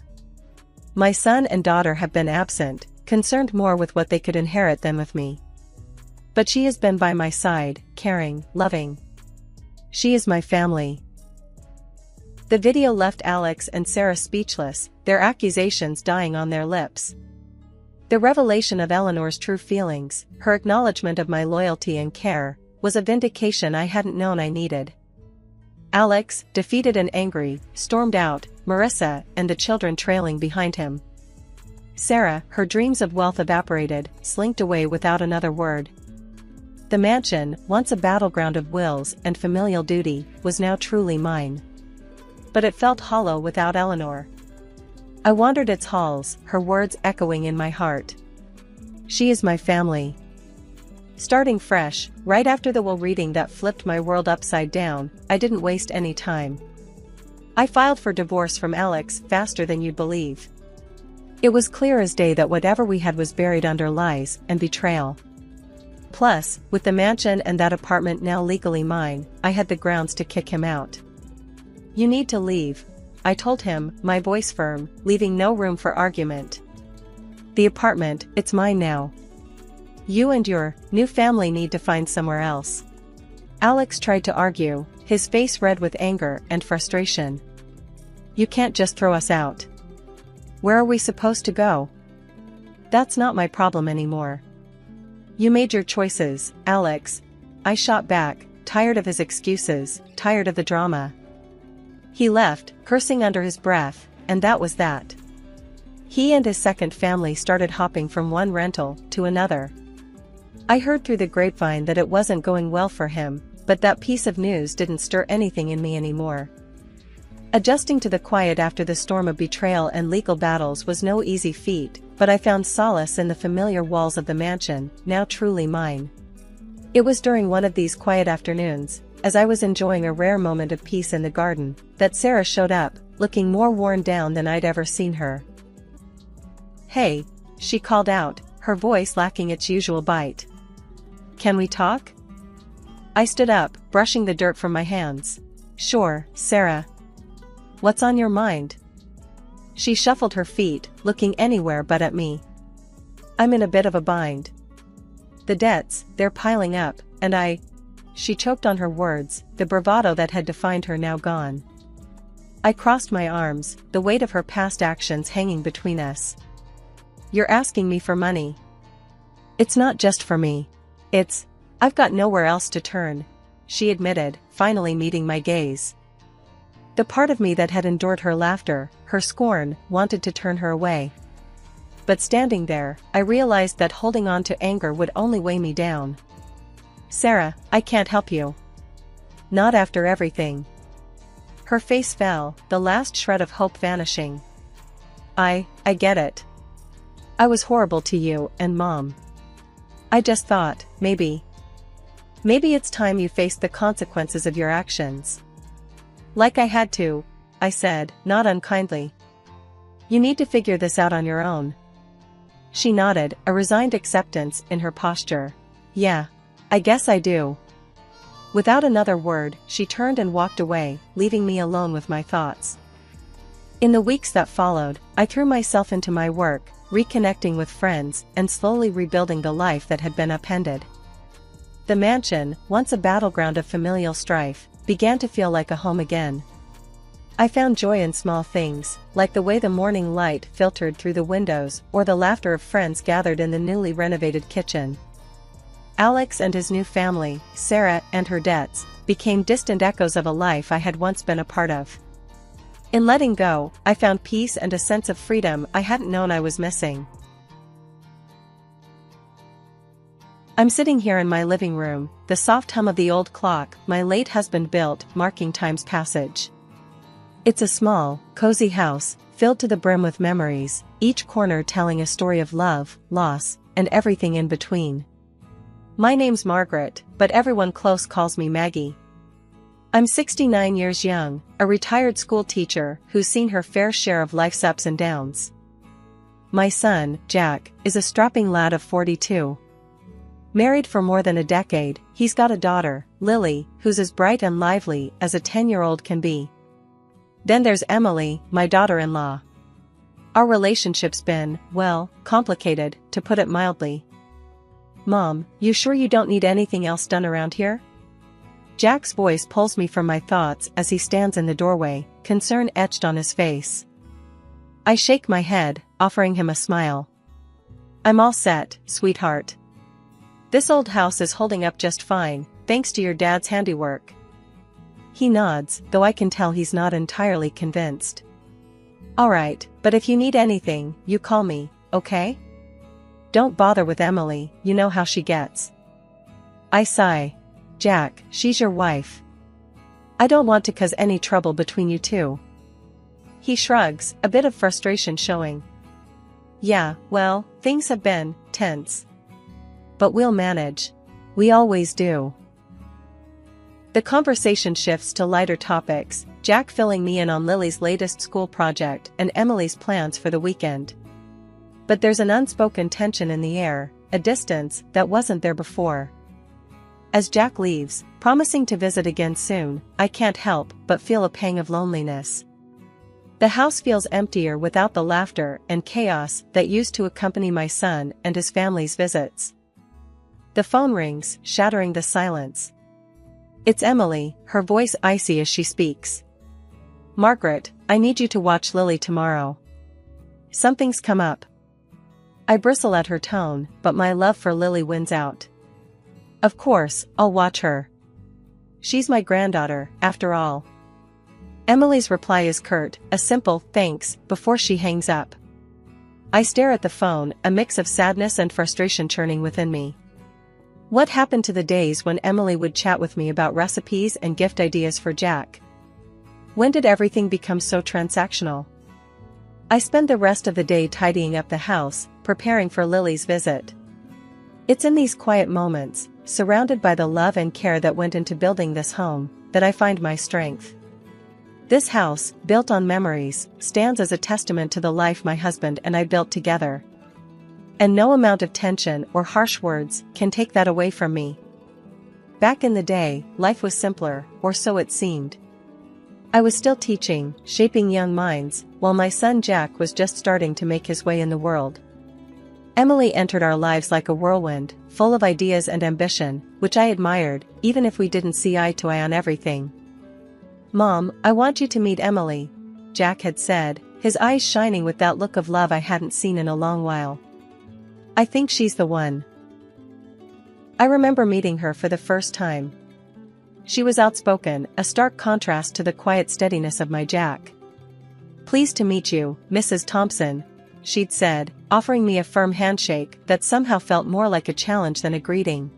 My son and daughter have been absent, concerned more with what they could inherit than with me. But she has been by my side, caring, loving. She is my family. The video left Alex and Sarah speechless, their accusations dying on their lips. The revelation of Eleanor's true feelings, her acknowledgement of my loyalty and care, was a vindication I hadn't known I needed. Alex, defeated and angry, stormed out, Marissa and the children trailing behind him. Sarah, her dreams of wealth evaporated, slinked away without another word. The mansion, once a battleground of wills and familial duty, was now truly mine. But it felt hollow without Eleanor. I wandered its halls, her words echoing in my heart. She is my family. Starting fresh, right after the will reading that flipped my world upside down, I didn't waste any time. I filed for divorce from Alex faster than you'd believe. It was clear as day that whatever we had was buried under lies and betrayal. Plus, with the mansion and that apartment now legally mine, I had the grounds to kick him out. You need to leave, I told him, my voice firm, leaving no room for argument. The apartment, it's mine now. You and your new family need to find somewhere else. Alex tried to argue, his face red with anger and frustration. You can't just throw us out. Where are we supposed to go? That's not my problem anymore. You made your choices, Alex. I shot back, tired of his excuses, tired of the drama. He left, cursing under his breath, and that was that. He and his second family started hopping from one rental to another. I heard through the grapevine that it wasn't going well for him, but that piece of news didn't stir anything in me anymore. Adjusting to the quiet after the storm of betrayal and legal battles was no easy feat, but I found solace in the familiar walls of the mansion, now truly mine. It was during one of these quiet afternoons, as I was enjoying a rare moment of peace in the garden, that Sarah showed up, looking more worn down than I'd ever seen her. Hey, she called out, her voice lacking its usual bite. Can we talk? I stood up, brushing the dirt from my hands. Sure, Sarah. What's on your mind? She shuffled her feet, looking anywhere but at me. I'm in a bit of a bind. The debts, they're piling up, and She choked on her words, the bravado that had defined her now gone. I crossed my arms, the weight of her past actions hanging between us. You're asking me for money. It's not just for me. I've got nowhere else to turn, she admitted, finally meeting my gaze. The part of me that had endured her laughter, her scorn, wanted to turn her away. But standing there, I realized that holding on to anger would only weigh me down. Sarah, I can't help you. Not after everything. Her face fell, the last shred of hope vanishing. I get it. I was horrible to you and Mom. I just thought, maybe it's time you faced the consequences of your actions. Like I had to, I said, not unkindly. You need to figure this out on your own. She nodded, a resigned acceptance in her posture. Yeah, I guess I do. Without another word, she turned and walked away, leaving me alone with my thoughts. In the weeks that followed, I threw myself into my work, reconnecting with friends, and slowly rebuilding the life that had been upended. The mansion, once a battleground of familial strife, began to feel like a home again. I found joy in small things, like the way the morning light filtered through the windows or the laughter of friends gathered in the newly renovated kitchen. Alex and his new family, Sarah and her debts, became distant echoes of a life I had once been a part of. In letting go, I found peace and a sense of freedom I hadn't known I was missing. I'm sitting here in my living room, the soft hum of the old clock my late husband built marking time's passage. It's a small, cozy house, filled to the brim with memories, each corner telling a story of love, loss, and everything in between. My name's Margaret, but everyone close calls me Maggie. I'm 69 years young, a retired school teacher who's seen her fair share of life's ups and downs. My son, Jack, is a strapping lad of 42. Married for more than a decade, he's got a daughter, Lily, who's as bright and lively as a 10-year-old can be. Then there's Emily, my daughter-in-law. Our relationship's been, well, complicated, to put it mildly. Mom, you sure you don't need anything else done around here? Jack's voice pulls me from my thoughts as he stands in the doorway, concern etched on his face. I shake my head, offering him a smile. I'm all set, sweetheart. This old house is holding up just fine, thanks to your dad's handiwork. He nods, though I can tell he's not entirely convinced. All right, but if you need anything, you call me, okay? Don't bother with Emily, you know how she gets. I sigh. Jack, she's your wife. I don't want to cause any trouble between you two. He shrugs, a bit of frustration showing. Yeah, well, things have been tense. But we'll manage. We always do. The conversation shifts to lighter topics, Jack filling me in on Lily's latest school project and Emily's plans for the weekend. But there's an unspoken tension in the air, a distance that wasn't there before. As Jack leaves, promising to visit again soon, I can't help but feel a pang of loneliness. The house feels emptier without the laughter and chaos that used to accompany my son and his family's visits. The phone rings, shattering the silence. It's Emily, her voice icy as she speaks. "Margaret, I need you to watch Lily tomorrow. Something's come up." I bristle at her tone, but my love for Lily wins out. "Of course, I'll watch her. She's my granddaughter, after all." Emily's reply is curt, a simple "thanks" before she hangs up. I stare at the phone, a mix of sadness and frustration churning within me. What happened to the days when Emily would chat with me about recipes and gift ideas for Jack? When did everything become so transactional? I spend the rest of the day tidying up the house, preparing for Lily's visit. It's in these quiet moments, surrounded by the love and care that went into building this home, that I find my strength. This house, built on memories, stands as a testament to the life my husband and I built together. And no amount of tension or harsh words can take that away from me. Back in the day, life was simpler, or so it seemed. I was still teaching, shaping young minds, while my son Jack was just starting to make his way in the world. Emily entered our lives like a whirlwind, full of ideas and ambition, which I admired, even if we didn't see eye to eye on everything. "Mom, I want you to meet Emily," Jack had said, his eyes shining with that look of love I hadn't seen in a long while. "I think she's the one." I remember meeting her for the first time. She was outspoken, a stark contrast to the quiet steadiness of my Jack. "Pleased to meet you, Mrs. Thompson," she'd said, offering me a firm handshake that somehow felt more like a challenge than a greeting.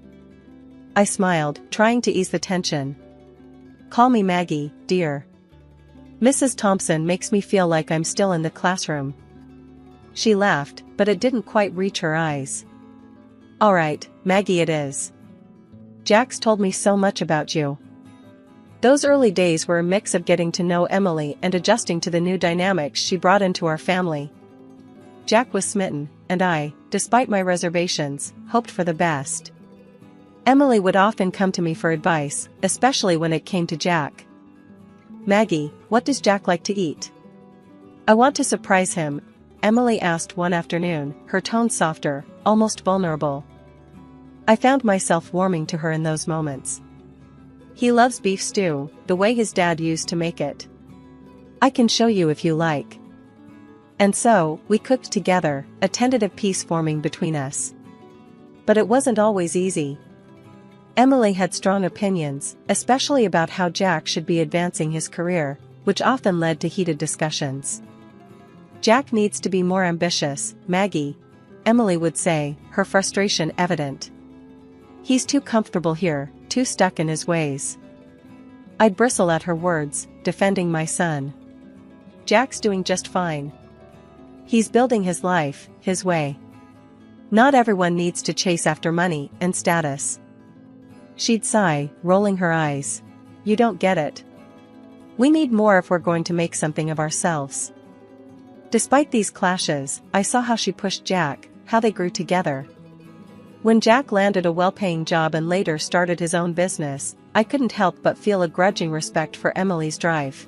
I smiled, trying to ease the tension. "Call me Maggie, dear. Mrs. Thompson makes me feel like I'm still in the classroom." She laughed, but it didn't quite reach her eyes. "All right, Maggie it is. Jack's told me so much about you." Those early days were a mix of getting to know Emily and adjusting to the new dynamics she brought into our family. Jack was smitten, and I, despite my reservations, hoped for the best. Emily would often come to me for advice, especially when it came to Jack. "Maggie, what does Jack like to eat?" "I want to surprise him," Emily asked one afternoon, her tone softer, almost vulnerable. I found myself warming to her in those moments. "He loves beef stew, the way his dad used to make it. I can show you if you like." And so, we cooked together, a tentative peace forming between us. But it wasn't always easy. Emily had strong opinions, especially about how Jack should be advancing his career, which often led to heated discussions. "Jack needs to be more ambitious, Maggie," Emily would say, her frustration evident. "He's too comfortable here, too stuck in his ways." I'd bristle at her words, defending my son. "Jack's doing just fine. He's building his life, his way. Not everyone needs to chase after money and status." She'd sigh, rolling her eyes. "You don't get it. We need more if we're going to make something of ourselves." Despite these clashes, I saw how she pushed Jack, how they grew together. When Jack landed a well-paying job and later started his own business, I couldn't help but feel a grudging respect for Emily's drive.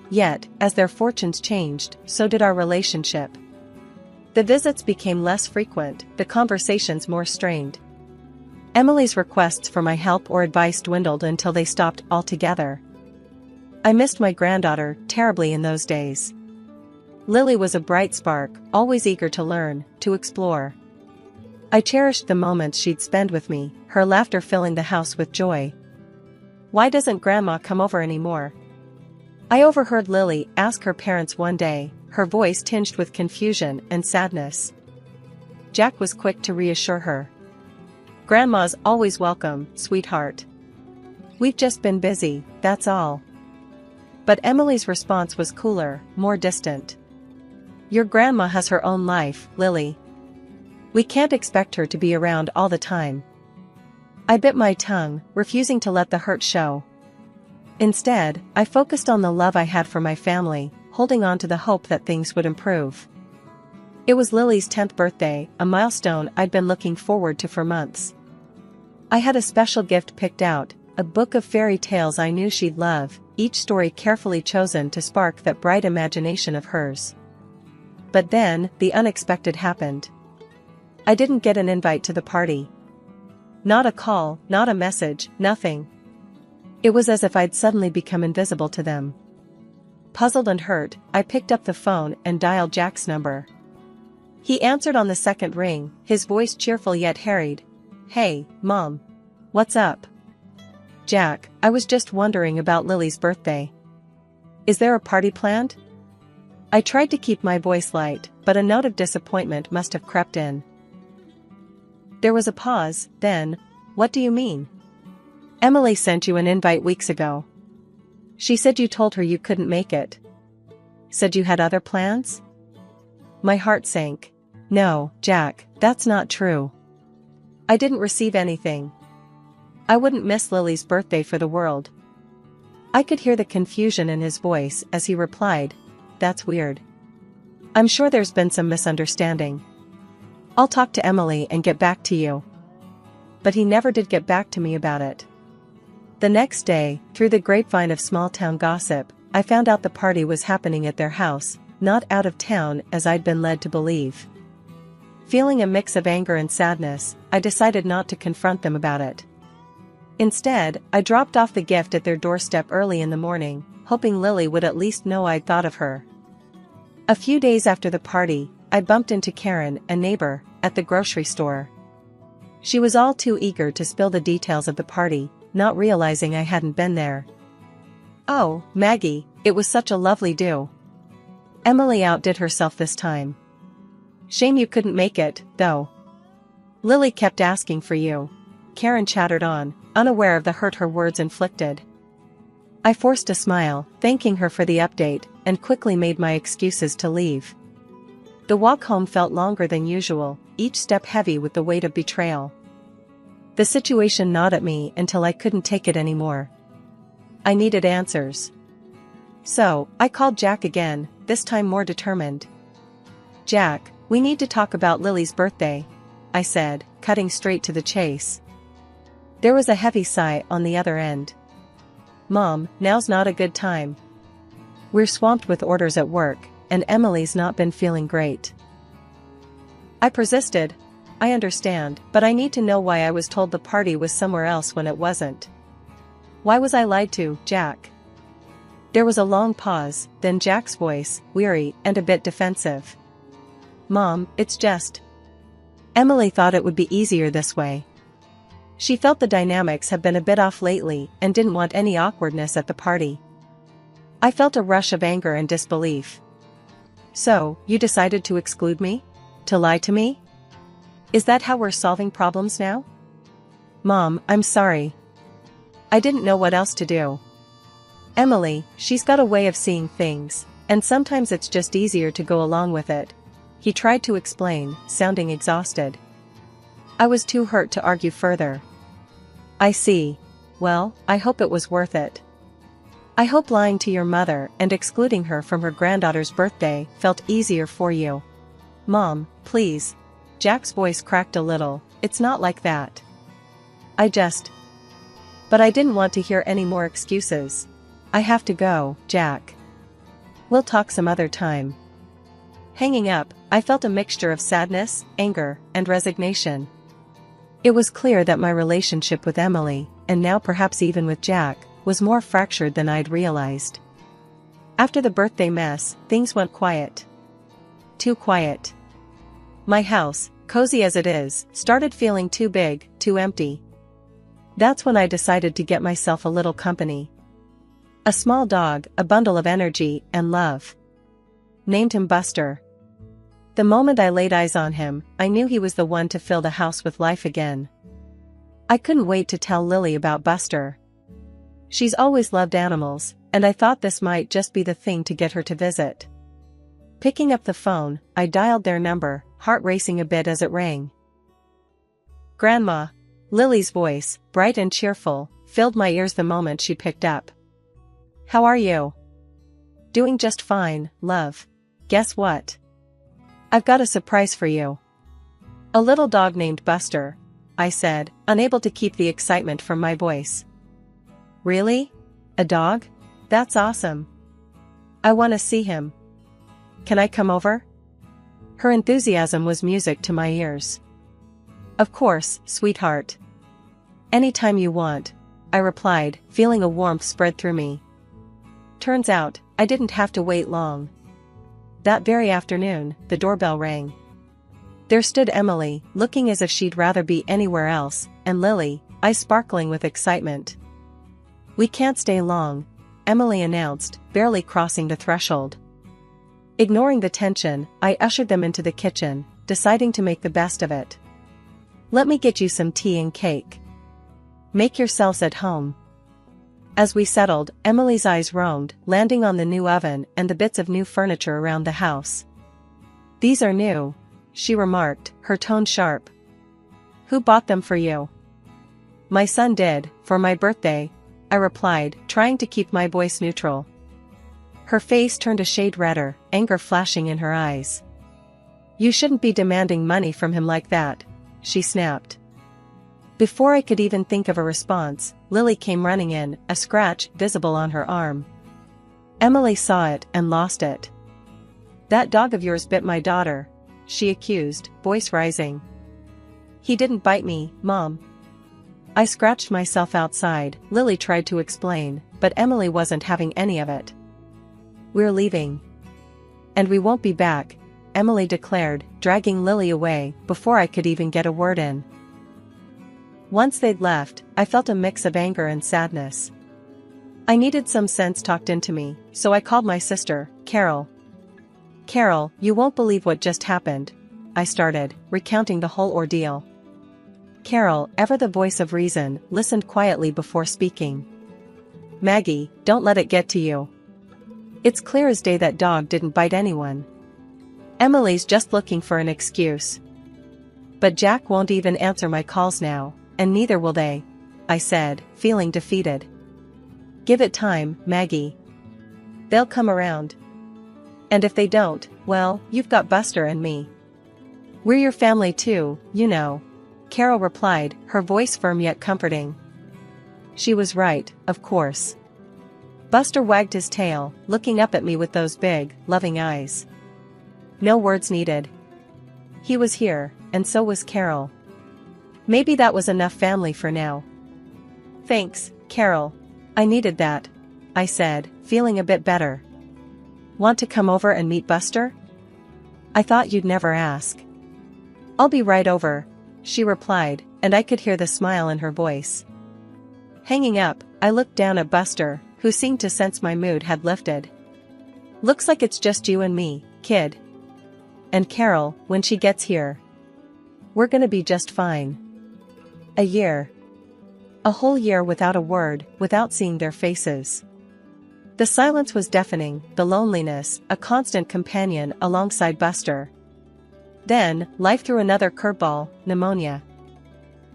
Yet, as their fortunes changed, so did our relationship. The visits became less frequent, the conversations more strained. Emily's requests for my help or advice dwindled until they stopped altogether. I missed my granddaughter terribly in those days. Lily was a bright spark, always eager to learn, to explore. I cherished the moments she'd spend with me, her laughter filling the house with joy. "Why doesn't Grandma come over anymore?" I overheard Lily ask her parents one day, her voice tinged with confusion and sadness. Jack was quick to reassure her. "Grandma's always welcome, sweetheart. We've just been busy, that's all." But Emily's response was cooler, more distant. "Your grandma has her own life, Lily. We can't expect her to be around all the time." I bit my tongue, refusing to let the hurt show. Instead, I focused on the love I had for my family, holding on to the hope that things would improve. It was Lily's 10th birthday, a milestone I'd been looking forward to for months. I had a special gift picked out, a book of fairy tales I knew she'd love, each story carefully chosen to spark that bright imagination of hers. But then, the unexpected happened. I didn't get an invite to the party. Not a call, not a message, nothing. It was as if I'd suddenly become invisible to them. Puzzled and hurt, I picked up the phone and dialed Jack's number. He answered on the second ring, his voice cheerful yet harried. "Hey, Mom. What's up?" "Jack, I was just wondering about Lily's birthday. Is there a party planned?" I tried to keep my voice light, but a note of disappointment must have crept in. There was a pause, then, "What do you mean?" "Emily sent you an invite weeks ago. She said you told her you couldn't make it. Said you had other plans?" My heart sank. "No, Jack, that's not true. I didn't receive anything. I wouldn't miss Lily's birthday for the world." I could hear the confusion in his voice as he replied, "That's weird. I'm sure there's been some misunderstanding. I'll talk to Emily and get back to you." But he never did get back to me about it. The next day, through the grapevine of small-town gossip, I found out the party was happening at their house, not out of town as I'd been led to believe. Feeling a mix of anger and sadness, I decided not to confront them about it. Instead, I dropped off the gift at their doorstep early in the morning, hoping Lily would at least know I'd thought of her. A few days after the party, I bumped into Karen, a neighbor, at the grocery store. She was all too eager to spill the details of the party, not realizing I hadn't been there. "Oh, Maggie, it was such a lovely do. Emily outdid herself this time. Shame you couldn't make it, though. Lily kept asking for you." Karen chattered on, unaware of the hurt her words inflicted. I forced a smile, thanking her for the update, and quickly made my excuses to leave. The walk home felt longer than usual, each step heavy with the weight of betrayal. The situation gnawed at me until I couldn't take it anymore. I needed answers. So, I called Jack again, this time more determined. "Jack, we need to talk about Lily's birthday," I said, cutting straight to the chase. There was a heavy sigh on the other end. "Mom, now's not a good time. We're swamped with orders at work, and Emily's not been feeling great." I persisted. "I understand, but I need to know why I was told the party was somewhere else when it wasn't. Why was I lied to, Jack?" There was a long pause, then Jack's voice, weary and a bit defensive. "Mom, it's just. Emily thought it would be easier this way. She felt the dynamics have been a bit off lately and didn't want any awkwardness at the party." I felt a rush of anger and disbelief. "So, you decided to exclude me? To lie to me? Is that how we're solving problems now?" "Mom, I'm sorry. I didn't know what else to do. Emily, she's got a way of seeing things, and sometimes it's just easier to go along with it." He tried to explain, sounding exhausted. I was too hurt to argue further. "I see. Well, I hope it was worth it. I hope lying to your mother and excluding her from her granddaughter's birthday felt easier for you." "Mom, please." Jack's voice cracked a little. "It's not like that. But I didn't want to hear any more excuses. "I have to go, Jack. We'll talk some other time." Hanging up, I felt a mixture of sadness, anger, and resignation. It was clear that my relationship with Emily, and now perhaps even with Jack, was more fractured than I'd realized. After the birthday mess, things went quiet. Too quiet. My house, cozy as it is, started feeling too big, too empty. That's when I decided to get myself a little company. A small dog, a bundle of energy and love. Named him Buster. The moment I laid eyes on him, I knew he was the one to fill the house with life again. I couldn't wait to tell Lily about Buster. She's always loved animals, and I thought this might just be the thing to get her to visit. Picking up the phone, I dialed their number, heart racing a bit as it rang. "Grandma." Lily's voice, bright and cheerful, filled my ears the moment she picked up. "How are you?" "Doing just fine, love. Guess what? I've got a surprise for you." "A little dog named Buster," I said, unable to keep the excitement from my voice. "Really? A dog? That's awesome. I want to see him. Can I come over? Her enthusiasm was music to my ears. Of course, sweetheart. Anytime you want, I replied, feeling a warmth spread through me. Turns out, I didn't have to wait long. That very afternoon, the doorbell rang. There stood Emily, looking as if she'd rather be anywhere else, and Lily, eyes sparkling with excitement. We can't stay long, Emily announced, barely crossing the threshold. Ignoring the tension, I ushered them into the kitchen, deciding to make the best of it. Let me get you some tea and cake. Make yourselves at home. As we settled, Emily's eyes roamed, landing on the new oven and the bits of new furniture around the house. These are new, she remarked, her tone sharp. Who bought them for you? My son did, for my birthday, I replied, trying to keep my voice neutral. Her face turned a shade redder, anger flashing in her eyes. You shouldn't be demanding money from him like that, she snapped. Before I could even think of a response, Lily came running in, a scratch visible on her arm. Emily saw it and lost it. That dog of yours bit my daughter, she accused, voice rising. He didn't bite me, Mom. I scratched myself outside, Lily tried to explain, but Emily wasn't having any of it. We're leaving. And we won't be back, Emily declared, dragging Lily away, before I could even get a word in. Once they'd left, I felt a mix of anger and sadness. I needed some sense talked into me, so I called my sister, Carol. Carol, you won't believe what just happened, I started, recounting the whole ordeal. Carol, ever the voice of reason, listened quietly before speaking. Maggie, don't let it get to you. It's clear as day that dog didn't bite anyone. Emily's just looking for an excuse. But Jack won't even answer my calls now, and neither will they, I said, feeling defeated. Give it time, Maggie. They'll come around. And if they don't, well, you've got Buster and me. We're your family too, you know, Carol replied, her voice firm yet comforting. She was right, of course. Buster wagged his tail, looking up at me with those big, loving eyes. No words needed. He was here, and so was Carol. Maybe that was enough family for now. Thanks, Carol. I needed that, I said, feeling a bit better. Want to come over and meet Buster? I thought you'd never ask. I'll be right over, she replied, and I could hear the smile in her voice. Hanging up, I looked down at Buster, who seemed to sense my mood had lifted. Looks like it's just you and me, kid. And Carol, when she gets here. We're gonna be just fine. A year. A whole year without a word, without seeing their faces. The silence was deafening, the loneliness, a constant companion alongside Buster. Then, life threw another curveball, pneumonia.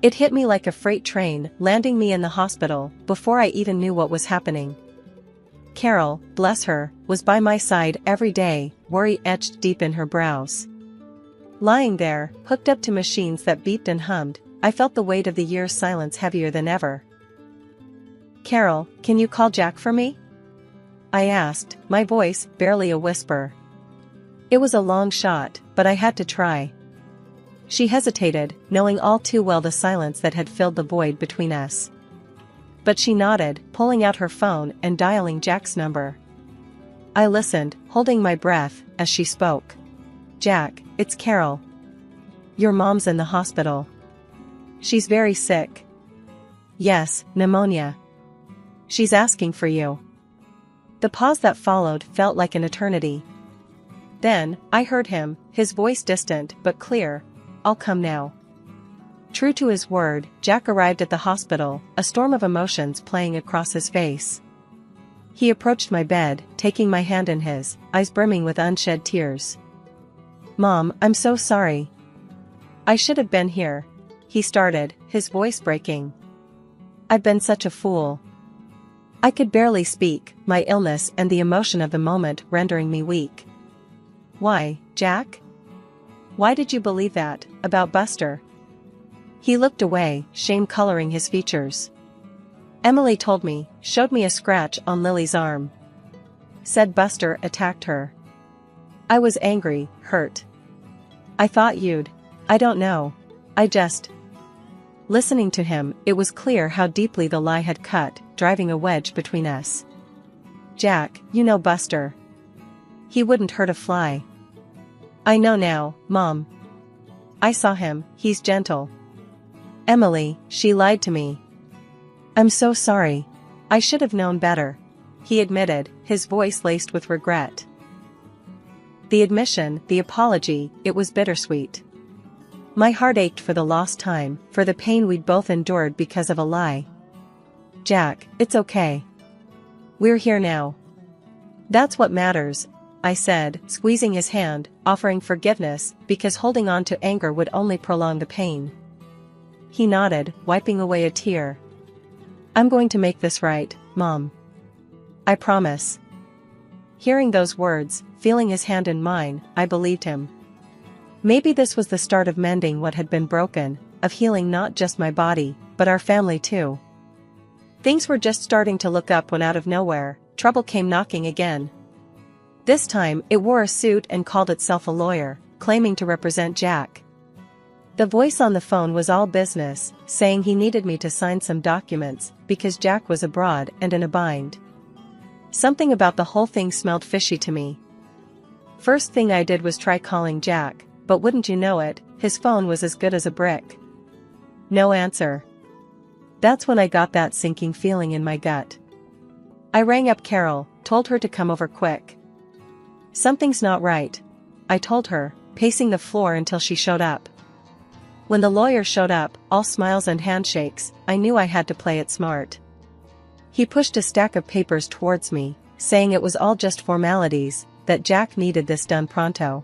It hit me like a freight train, landing me in the hospital, before I even knew what was happening. Carol, bless her, was by my side every day, worry etched deep in her brows. Lying there, hooked up to machines that beeped and hummed, I felt the weight of the year's silence heavier than ever. Carol, can you call Jack for me? I asked, my voice barely a whisper. It was a long shot, but I had to try. She hesitated, knowing all too well the silence that had filled the void between us. But she nodded, pulling out her phone and dialing Jack's number. I listened, holding my breath, as she spoke. Jack, it's Carol. Your mom's in the hospital. She's very sick. Yes, pneumonia. She's asking for you. The pause that followed felt like an eternity. Then, I heard him, his voice distant but clear. I'll come now. True to his word, Jack arrived at the hospital, a storm of emotions playing across his face. He approached my bed, taking my hand in his, eyes brimming with unshed tears. Mom, I'm so sorry. I should have been here. He started, his voice breaking. I've been such a fool. I could barely speak, my illness and the emotion of the moment rendering me weak. Why, Jack? Why did you believe that, about Buster? He looked away, shame coloring his features. Emily told me, showed me a scratch on Lily's arm. Said Buster attacked her. I was angry, hurt. I thought you'd. I don't know. I just. Listening to him, it was clear how deeply the lie had cut, driving a wedge between us. Jack, you know Buster. He wouldn't hurt a fly. I know now, Mom. I saw him, he's gentle. Emily, she lied to me. I'm so sorry. I should have known better. He admitted, his voice laced with regret. The admission, the apology, it was bittersweet. My heart ached for the lost time, for the pain we'd both endured because of a lie. Jack, it's okay. We're here now. That's what matters, I said, squeezing his hand, offering forgiveness, because holding on to anger would only prolong the pain. He nodded, wiping away a tear. I'm going to make this right, Mom. I promise. Hearing those words, feeling his hand in mine, I believed him. Maybe this was the start of mending what had been broken, of healing not just my body, but our family too. Things were just starting to look up when out of nowhere, trouble came knocking again. This time, it wore a suit and called itself a lawyer, claiming to represent Jack. The voice on the phone was all business, saying he needed me to sign some documents, because Jack was abroad and in a bind. Something about the whole thing smelled fishy to me. First thing I did was try calling Jack, but wouldn't you know it, his phone was as good as a brick. No answer. That's when I got that sinking feeling in my gut. I rang up Carol, told her to come over quick. Something's not right, I told her, pacing the floor until she showed up. When the lawyer showed up, all smiles and handshakes, I knew I had to play it smart. He pushed a stack of papers towards me, saying it was all just formalities, that Jack needed this done pronto.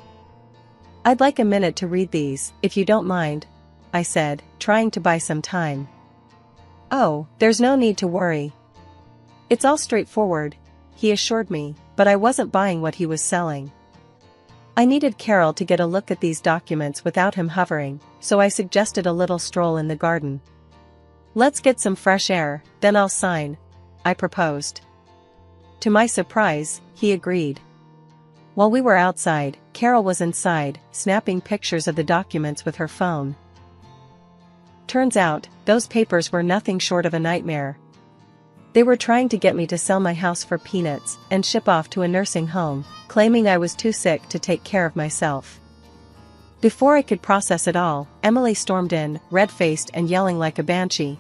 I'd like a minute to read these, if you don't mind, I said, trying to buy some time. Oh, there's no need to worry. It's all straightforward, he assured me, but I wasn't buying what he was selling. I needed Carol to get a look at these documents without him hovering, so I suggested a little stroll in the garden. Let's get some fresh air, then I'll sign, I proposed. To my surprise, he agreed. While we were outside, Carol was inside, snapping pictures of the documents with her phone. Turns out, those papers were nothing short of a nightmare. They were trying to get me to sell my house for peanuts and ship off to a nursing home, claiming I was too sick to take care of myself. Before I could process it all, Emily stormed in, red-faced and yelling like a banshee.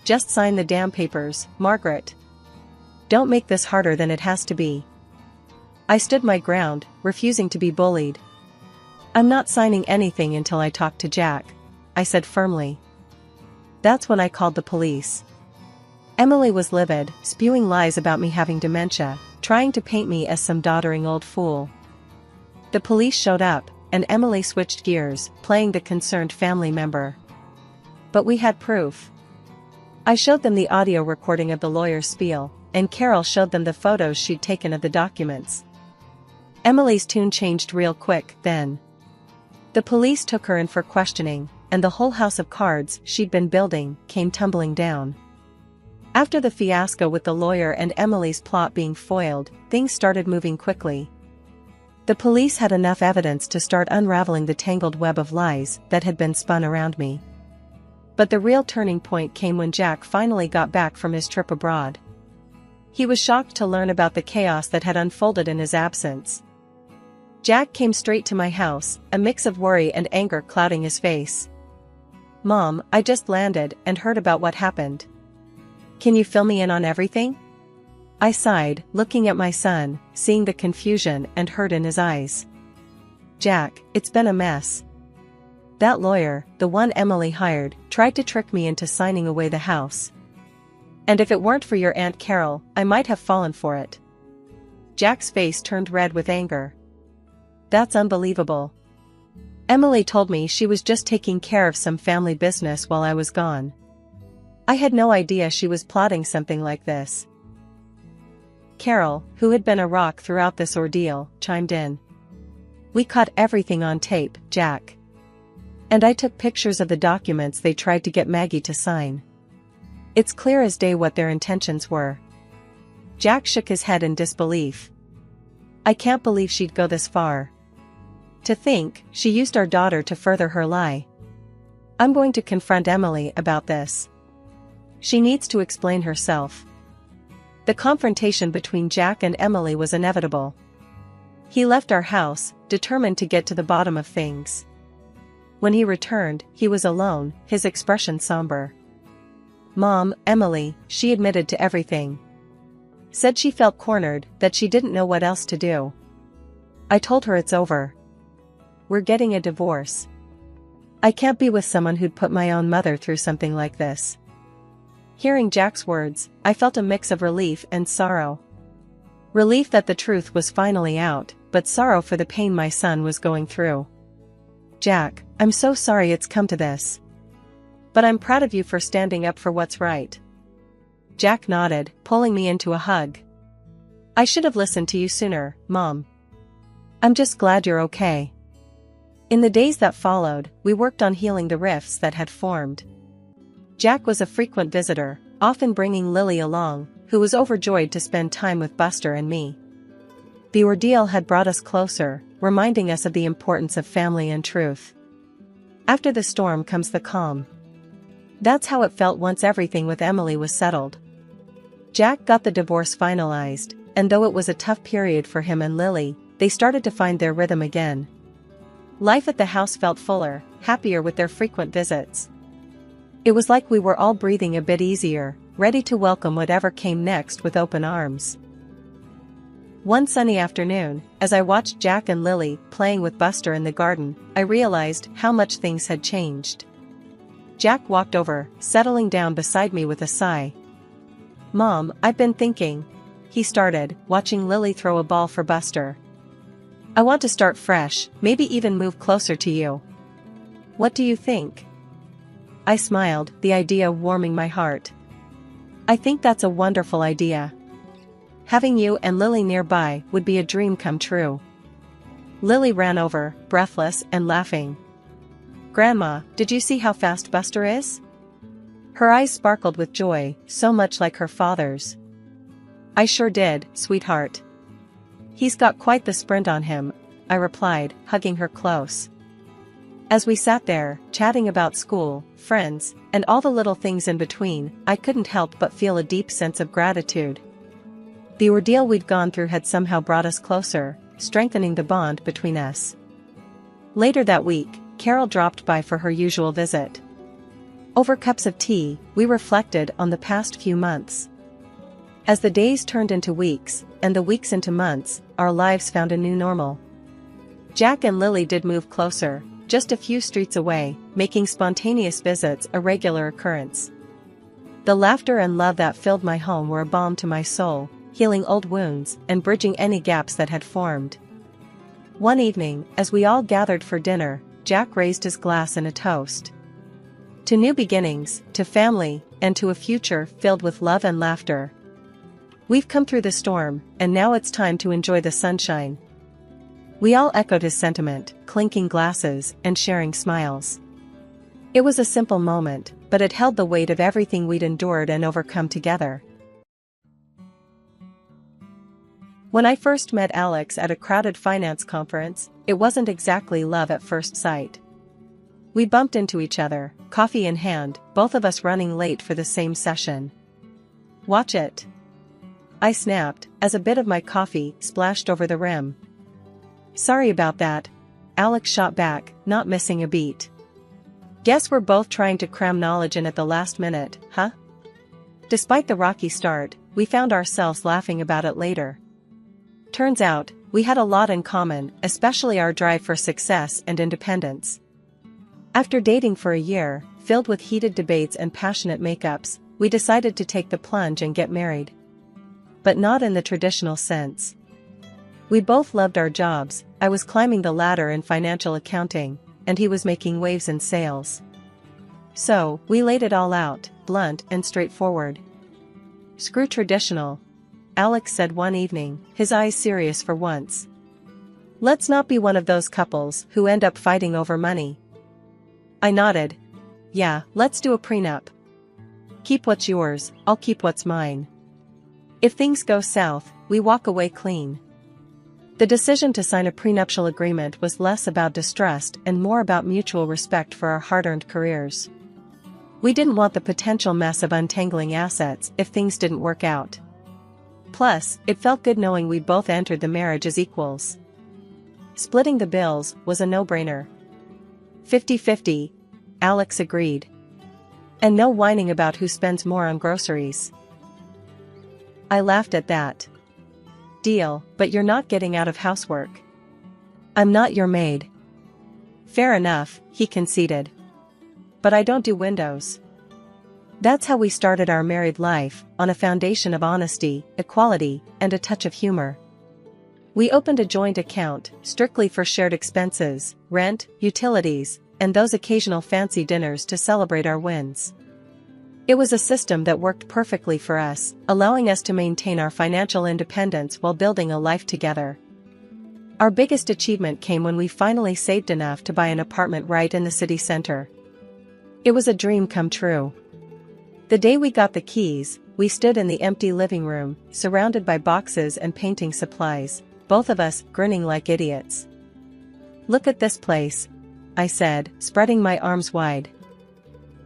Just sign the damn papers, Margaret. Don't make this harder than it has to be. I stood my ground, refusing to be bullied. I'm not signing anything until I talk to Jack, I said firmly. That's when I called the police. Emily was livid, spewing lies about me having dementia, trying to paint me as some doddering old fool. The police showed up, and Emily switched gears, playing the concerned family member. But we had proof. I showed them the audio recording of the lawyer's spiel, and Carol showed them the photos she'd taken of the documents. Emily's tune changed real quick, then. The police took her in for questioning, and the whole house of cards she'd been building came tumbling down. After the fiasco with the lawyer and Emily's plot being foiled, things started moving quickly. The police had enough evidence to start unraveling the tangled web of lies that had been spun around me. But the real turning point came when Jack finally got back from his trip abroad. He was shocked to learn about the chaos that had unfolded in his absence. Jack came straight to my house, a mix of worry and anger clouding his face. Mom, I just landed and heard about what happened. Can you fill me in on everything? I sighed, looking at my son, seeing the confusion and hurt in his eyes. Jack, it's been a mess. That lawyer, the one Emily hired, tried to trick me into signing away the house. And if it weren't for your Aunt Carol, I might have fallen for it. Jack's face turned red with anger. That's unbelievable. Emily told me she was just taking care of some family business while I was gone. I had no idea she was plotting something like this. Carol, who had been a rock throughout this ordeal, chimed in. We caught everything on tape, Jack. And I took pictures of the documents they tried to get Maggie to sign. It's clear as day what their intentions were. Jack shook his head in disbelief. I can't believe she'd go this far. To think, she used our daughter to further her lie. I'm going to confront Emily about this. She needs to explain herself. The confrontation between Jack and Emily was inevitable. He left our house, determined to get to the bottom of things. When he returned, he was alone, his expression somber. Mom, Emily, she admitted to everything. Said she felt cornered, that she didn't know what else to do. I told her it's over. We're getting a divorce. I can't be with someone who'd put my own mother through something like this. Hearing Jack's words, I felt a mix of relief and sorrow. Relief that the truth was finally out, but sorrow for the pain my son was going through. Jack, I'm so sorry it's come to this. But I'm proud of you for standing up for what's right. Jack nodded, pulling me into a hug. I should have listened to you sooner, Mom. I'm just glad you're okay. In the days that followed, we worked on healing the rifts that had formed. Jack was a frequent visitor, often bringing Lily along, who was overjoyed to spend time with Buster and me. The ordeal had brought us closer, reminding us of the importance of family and truth. After the storm comes the calm. That's how it felt once everything with Emily was settled. Jack got the divorce finalized, and though it was a tough period for him and Lily, they started to find their rhythm again. Life at the house felt fuller, happier with their frequent visits. It was like we were all breathing a bit easier, ready to welcome whatever came next with open arms. One sunny afternoon, as I watched Jack and Lily playing with Buster in the garden, I realized how much things had changed. Jack walked over, settling down beside me with a sigh. Mom, I've been thinking, he started, watching Lily throw a ball for Buster. I want to start fresh, maybe even move closer to you. What do you think? I smiled, the idea warming my heart. I think that's a wonderful idea. Having you and Lily nearby would be a dream come true. Lily ran over, breathless and laughing. Grandma, did you see how fast Buster is? Her eyes sparkled with joy, so much like her father's. I sure did, sweetheart. He's got quite the sprint on him, I replied, hugging her close. As we sat there, chatting about school, friends, and all the little things in between, I couldn't help but feel a deep sense of gratitude. The ordeal we'd gone through had somehow brought us closer, strengthening the bond between us. Later that week, Carol dropped by for her usual visit. Over cups of tea, we reflected on the past few months. As the days turned into weeks, and the weeks into months, our lives found a new normal. Jack and Lily did move closer, just a few streets away, making spontaneous visits a regular occurrence. The laughter and love that filled my home were a balm to my soul, healing old wounds and bridging any gaps that had formed. One evening, as we all gathered for dinner, Jack raised his glass in a toast. To new beginnings, to family, and to a future filled with love and laughter. We've come through the storm, and now it's time to enjoy the sunshine. We all echoed his sentiment, clinking glasses and sharing smiles. It was a simple moment, but it held the weight of everything we'd endured and overcome together. When I first met Alex at a crowded finance conference, it wasn't exactly love at first sight. We bumped into each other, coffee in hand, both of us running late for the same session. Watch it. I snapped, as a bit of my coffee splashed over the rim. Sorry about that, Alex shot back, not missing a beat. Guess we're both trying to cram knowledge in at the last minute, huh? Despite the rocky start, we found ourselves laughing about it later. Turns out, we had a lot in common, especially our drive for success and independence. After dating for a year, filled with heated debates and passionate makeups, we decided to take the plunge and get married. But not in the traditional sense. We both loved our jobs. I was climbing the ladder in financial accounting, and he was making waves in sales. So, we laid it all out, blunt and straightforward. Screw traditional, Alex said one evening, his eyes serious for once. Let's not be one of those couples who end up fighting over money. I nodded. Yeah, let's do a prenup. Keep what's yours, I'll keep what's mine. If things go south, we walk away clean. The decision to sign a prenuptial agreement was less about distrust and more about mutual respect for our hard-earned careers. We didn't want the potential mess of untangling assets if things didn't work out. Plus, it felt good knowing we both entered the marriage as equals. Splitting the bills was a no-brainer. 50-50, Alex agreed. And no whining about who spends more on groceries. I laughed at that. Deal, but you're not getting out of housework. I'm not your maid. Fair enough, he conceded. But I don't do windows. That's how we started our married life, on a foundation of honesty, equality, and a touch of humor. We opened a joint account, strictly for shared expenses, rent, utilities, and those occasional fancy dinners to celebrate our wins. It was a system that worked perfectly for us, allowing us to maintain our financial independence while building a life together. Our biggest achievement came when we finally saved enough to buy an apartment right in the city center. It was a dream come true. The day we got the keys, we stood in the empty living room, surrounded by boxes and painting supplies, both of us grinning like idiots. Look at this place, I said, spreading my arms wide.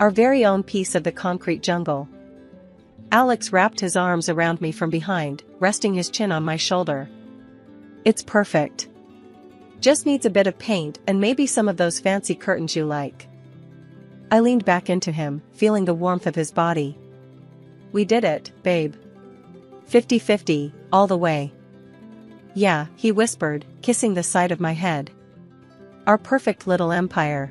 Our very own piece of the concrete jungle. Alex wrapped his arms around me from behind, resting his chin on my shoulder. It's perfect. Just needs a bit of paint and maybe some of those fancy curtains you like. I leaned back into him, feeling the warmth of his body. We did it, babe. 50-50, all the way. Yeah, he whispered, kissing the side of my head. Our perfect little empire.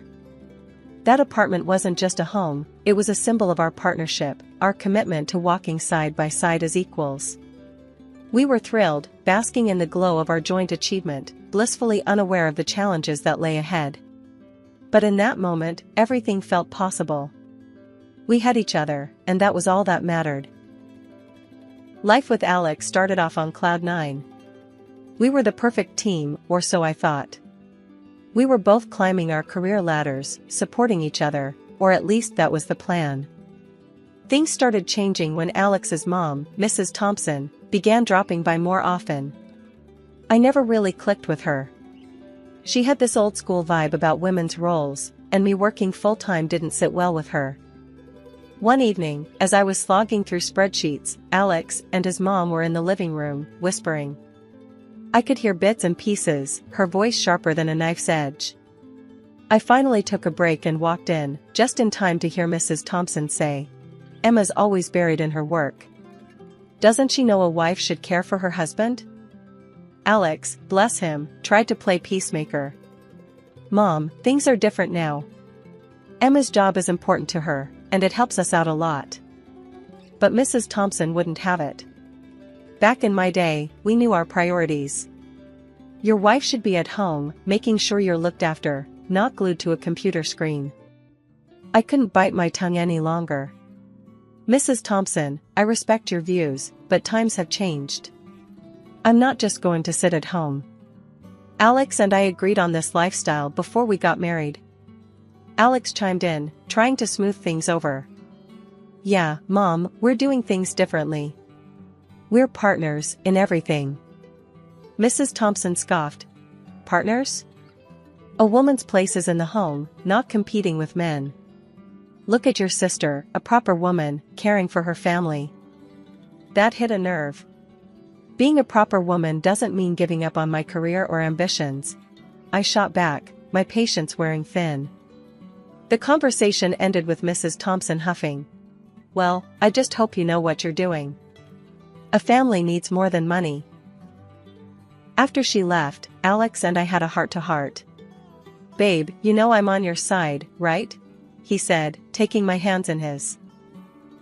That apartment wasn't just a home, it was a symbol of our partnership, our commitment to walking side by side as equals. We were thrilled, basking in the glow of our joint achievement, blissfully unaware of the challenges that lay ahead. But in that moment, everything felt possible. We had each other, and that was all that mattered. Life with Alex started off on cloud nine. We were the perfect team, or so I thought. We were both climbing our career ladders, supporting each other, or at least that was the plan. Things started changing when Alex's mom, Mrs. Thompson, began dropping by more often. I never really clicked with her. She had this old-school vibe about women's roles, and me working full-time didn't sit well with her. One evening, as I was slogging through spreadsheets, Alex and his mom were in the living room, whispering. I could hear bits and pieces, her voice sharper than a knife's edge. I finally took a break and walked in, just in time to hear Mrs. Thompson say, Emma's always buried in her work. Doesn't she know a wife should care for her husband? Alex, bless him, tried to play peacemaker. Mom, things are different now. Emma's job is important to her, and it helps us out a lot. But Mrs. Thompson wouldn't have it. Back in my day, we knew our priorities. Your wife should be at home, making sure you're looked after, not glued to a computer screen. I couldn't bite my tongue any longer. Mrs. Thompson, I respect your views, but times have changed. I'm not just going to sit at home. Alex and I agreed on this lifestyle before we got married. Alex chimed in, trying to smooth things over. Yeah, Mom, we're doing things differently. We're partners in everything. Mrs. Thompson scoffed. Partners? A woman's place is in the home, not competing with men. Look at your sister, a proper woman, caring for her family. That hit a nerve. Being a proper woman doesn't mean giving up on my career or ambitions. I shot back, my patience wearing thin. The conversation ended with Mrs. Thompson huffing. Well, I just hope you know what you're doing. A family needs more than money. After she left, Alex and I had a heart-to-heart. Babe, you know I'm on your side, right? He said, taking my hands in his.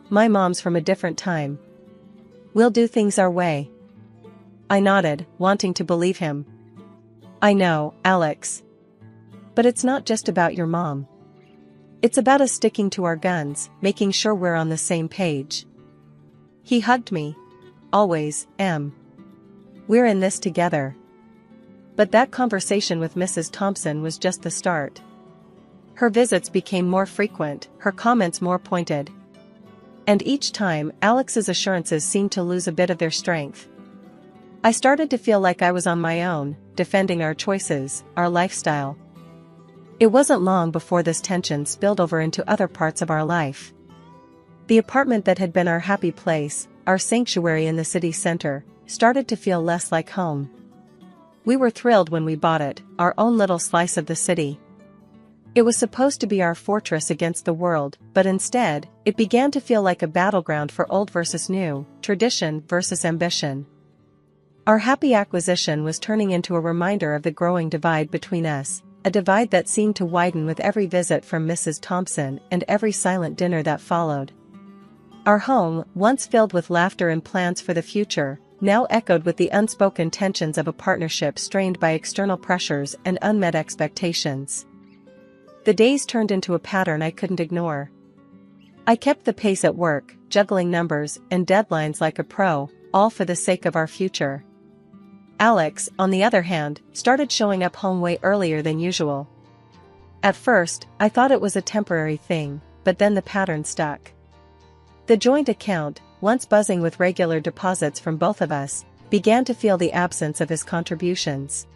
My mom's from a different time. We'll do things our way. I nodded, wanting to believe him. I know, Alex. But it's not just about your mom. It's about us sticking to our guns, making sure we're on the same page. He hugged me. Always, Em. We're in this together. But that conversation with Mrs. Thompson was just the start. Her visits became more frequent, her comments more pointed. And each time, Alex's assurances seemed to lose a bit of their strength. I started to feel like I was on my own, defending our choices, our lifestyle. It wasn't long before this tension spilled over into other parts of our life. The apartment that had been our happy place, our sanctuary in the city center, started to feel less like home. We were thrilled when we bought it, our own little slice of the city. It was supposed to be our fortress against the world, but instead, it began to feel like a battleground for old versus new, tradition versus ambition. Our happy acquisition was turning into a reminder of the growing divide between us, a divide that seemed to widen with every visit from Mrs. Thompson and every silent dinner that followed. Our home, once filled with laughter and plans for the future, now echoed with the unspoken tensions of a partnership strained by external pressures and unmet expectations. The days turned into a pattern I couldn't ignore. I kept the pace at work, juggling numbers and deadlines like a pro, all for the sake of our future. Alex, on the other hand, started showing up home way earlier than usual. At first, I thought it was a temporary thing, but then the pattern stuck. The joint account, once buzzing with regular deposits from both of us, began to feel the absence of his contributions.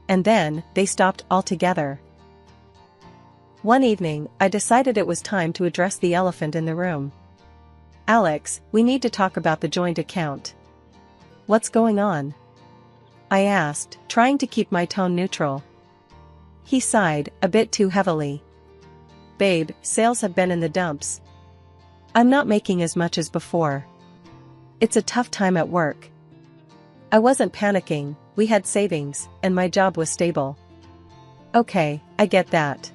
And then, they stopped altogether. One evening, I decided it was time to address the elephant in the room. Alex, we need to talk about the joint account. What's going on? I asked, trying to keep my tone neutral. He sighed, a bit too heavily. Babe, sales have been in the dumps. I'm not making as much as before. It's a tough time at work. I wasn't panicking, we had savings, and my job was stable. Okay, I get that.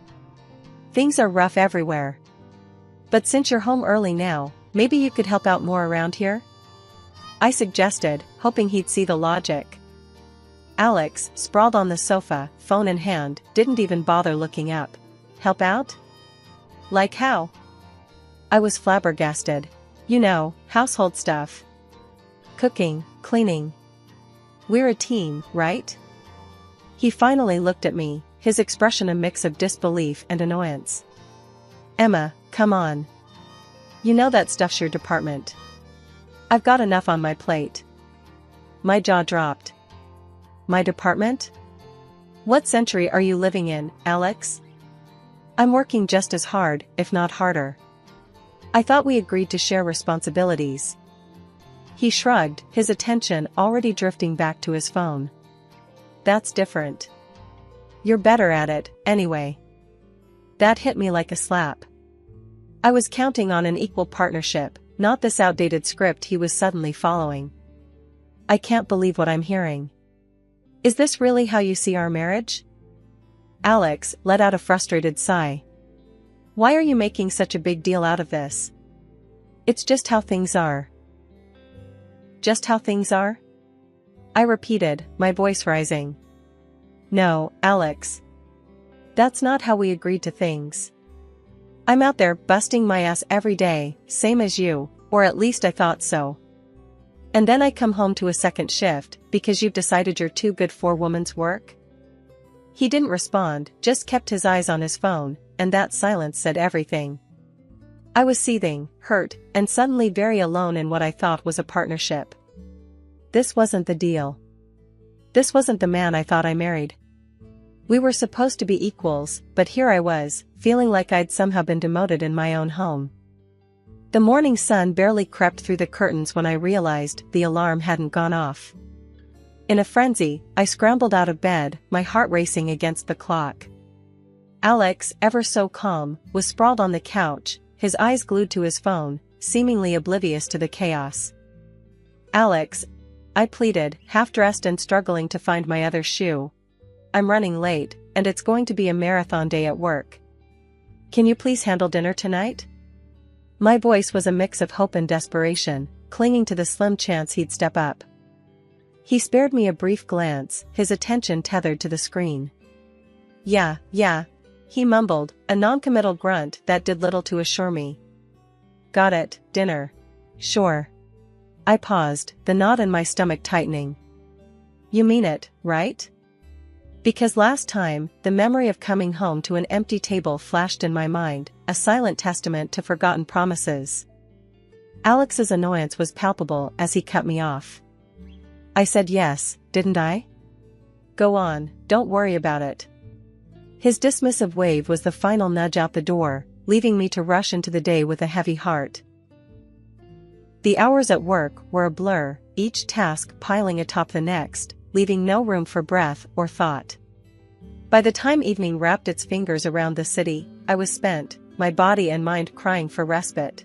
Things are rough everywhere. But since you're home early now, maybe you could help out more around here? I suggested, hoping he'd see the logic. Alex, sprawled on the sofa, phone in hand, didn't even bother looking up. Help out? Like how? I was flabbergasted. You know, household stuff. Cooking, cleaning. We're a team, right? He finally looked at me, his expression a mix of disbelief and annoyance. Emma, come on. You know that stuff's your department. I've got enough on my plate. My jaw dropped. My department? What century are you living in, Alex? I'm working just as hard, if not harder. I thought we agreed to share responsibilities. He shrugged, his attention already drifting back to his phone. That's different. You're better at it, anyway. That hit me like a slap. I was counting on an equal partnership, not this outdated script he was suddenly following. I can't believe what I'm hearing. Is this really how you see our marriage? Alex let out a frustrated sigh. Why are you making such a big deal out of this? It's just how things are. Just how things are? I repeated, my voice rising. No, Alex. That's not how we agreed to things. I'm out there busting my ass every day, same as you, or at least I thought so. And then I come home to a second shift, because you've decided you're too good for woman's work? He didn't respond, just kept his eyes on his phone, and that silence said everything. I was seething, hurt, and suddenly very alone in what I thought was a partnership. This wasn't the deal. This wasn't the man I thought I married. We were supposed to be equals, but here I was, feeling like I'd somehow been demoted in my own home. The morning sun barely crept through the curtains when I realized the alarm hadn't gone off. In a frenzy, I scrambled out of bed, my heart racing against the clock. Alex, ever so calm, was sprawled on the couch, his eyes glued to his phone, seemingly oblivious to the chaos. Alex, I pleaded, half-dressed and struggling to find my other shoe. I'm running late, and it's going to be a marathon day at work. Can you please handle dinner tonight? My voice was a mix of hope and desperation, clinging to the slim chance he'd step up. He spared me a brief glance, his attention tethered to the screen. Yeah, he mumbled, a noncommittal grunt that did little to assure me. Got it, dinner. Sure. I paused, the knot in my stomach tightening. You mean it, right? Because last time, the memory of coming home to an empty table flashed in my mind, a silent testament to forgotten promises. Alex's annoyance was palpable as he cut me off. I said yes, didn't I? Go on, don't worry about it. His dismissive wave was the final nudge out the door, leaving me to rush into the day with a heavy heart. The hours at work were a blur, each task piling atop the next, leaving no room for breath or thought. By the time evening wrapped its fingers around the city, I was spent, my body and mind crying for respite.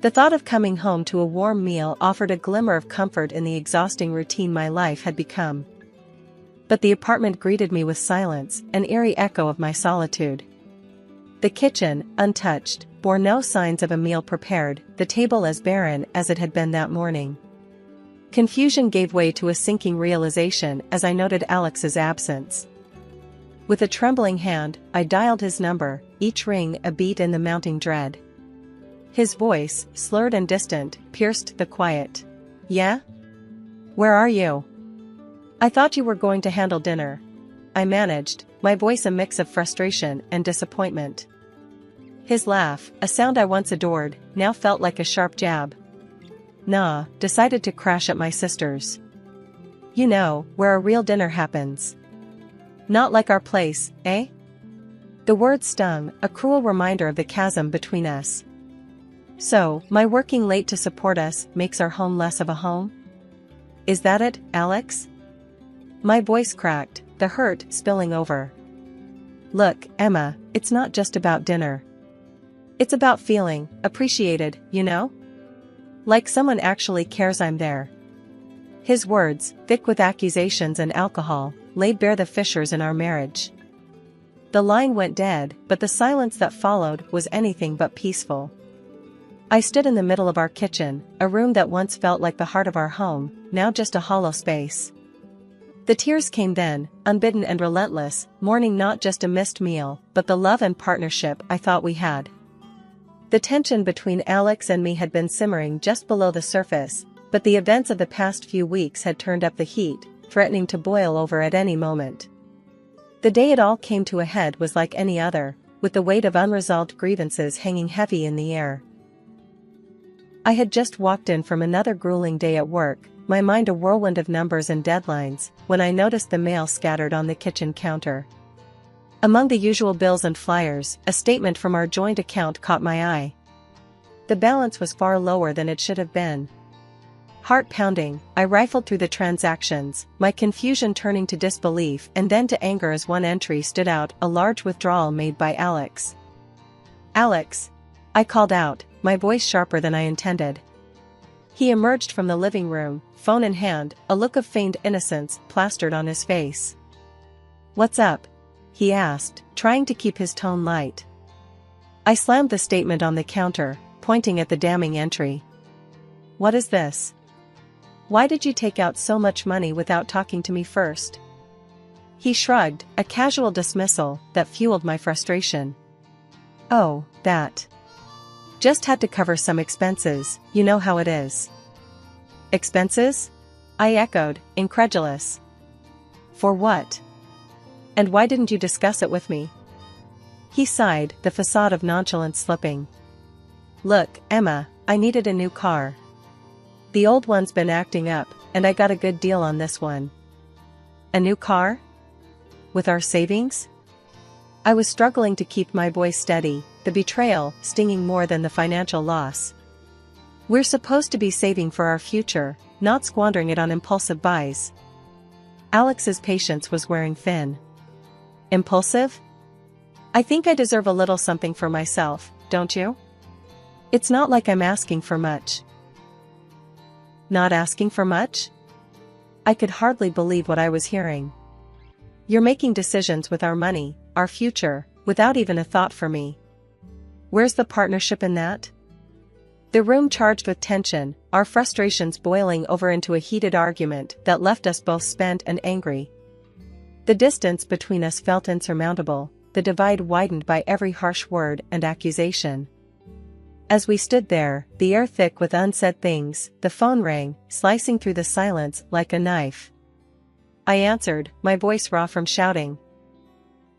The thought of coming home to a warm meal offered a glimmer of comfort in the exhausting routine my life had become. But the apartment greeted me with silence, an eerie echo of my solitude. The kitchen, untouched, bore no signs of a meal prepared, the table as barren as it had been that morning. Confusion gave way to a sinking realization as I noted Alex's absence. With a trembling hand, I dialed his number, each ring a beat in the mounting dread. His voice, slurred and distant, pierced the quiet. Yeah? Where are you? I thought you were going to handle dinner. I managed, my voice a mix of frustration and disappointment. His laugh, a sound I once adored, now felt like a sharp jab. Nah, decided to crash at my sister's. You know, where a real dinner happens. Not like our place, eh? The word stung, a cruel reminder of the chasm between us. So, my working late to support us makes our home less of a home? Is that it, Alex? My voice cracked, the hurt spilling over. Look, Emma, it's not just about dinner. It's about feeling appreciated, you know? Like someone actually cares I'm there. His words, thick with accusations and alcohol, laid bare the fissures in our marriage. The line went dead, but the silence that followed was anything but peaceful. I stood in the middle of our kitchen, a room that once felt like the heart of our home, now just a hollow space. The tears came then, unbidden and relentless, mourning not just a missed meal, but the love and partnership I thought we had. The tension between Alex and me had been simmering just below the surface, but the events of the past few weeks had turned up the heat, threatening to boil over at any moment. The day it all came to a head was like any other, with the weight of unresolved grievances hanging heavy in the air. I had just walked in from another grueling day at work, my mind a whirlwind of numbers and deadlines, when I noticed the mail scattered on the kitchen counter. Among the usual bills and flyers, a statement from our joint account caught my eye. The balance was far lower than it should have been. Heart pounding, I rifled through the transactions, my confusion turning to disbelief and then to anger as one entry stood out, a large withdrawal made by Alex. Alex! I called out, my voice sharper than I intended. He emerged from the living room, phone in hand, a look of feigned innocence plastered on his face. What's up? He asked, trying to keep his tone light. I slammed the statement on the counter, pointing at the damning entry. What is this? Why did you take out so much money without talking to me first? He shrugged, a casual dismissal that fueled my frustration. Oh, that. Just had to cover some expenses, you know how it is. Expenses? I echoed, incredulous. For what? And why didn't you discuss it with me? He sighed, the facade of nonchalance slipping. Look, Emma, I needed a new car. The old one's been acting up, and I got a good deal on this one. A new car? With our savings? I was struggling to keep my voice steady, the betrayal stinging more than the financial loss. We're supposed to be saving for our future, not squandering it on impulsive buys. Alex's patience was wearing thin. Impulsive? I think I deserve a little something for myself, don't you? It's not like I'm asking for much. Not asking for much? I could hardly believe what I was hearing. You're making decisions with our money, our future, without even a thought for me. Where's the partnership in that? The room charged with tension, our frustrations boiling over into a heated argument that left us both spent and angry. The distance between us felt insurmountable, the divide widened by every harsh word and accusation. As we stood there, the air thick with unsaid things, the phone rang, slicing through the silence like a knife. I answered, my voice raw from shouting.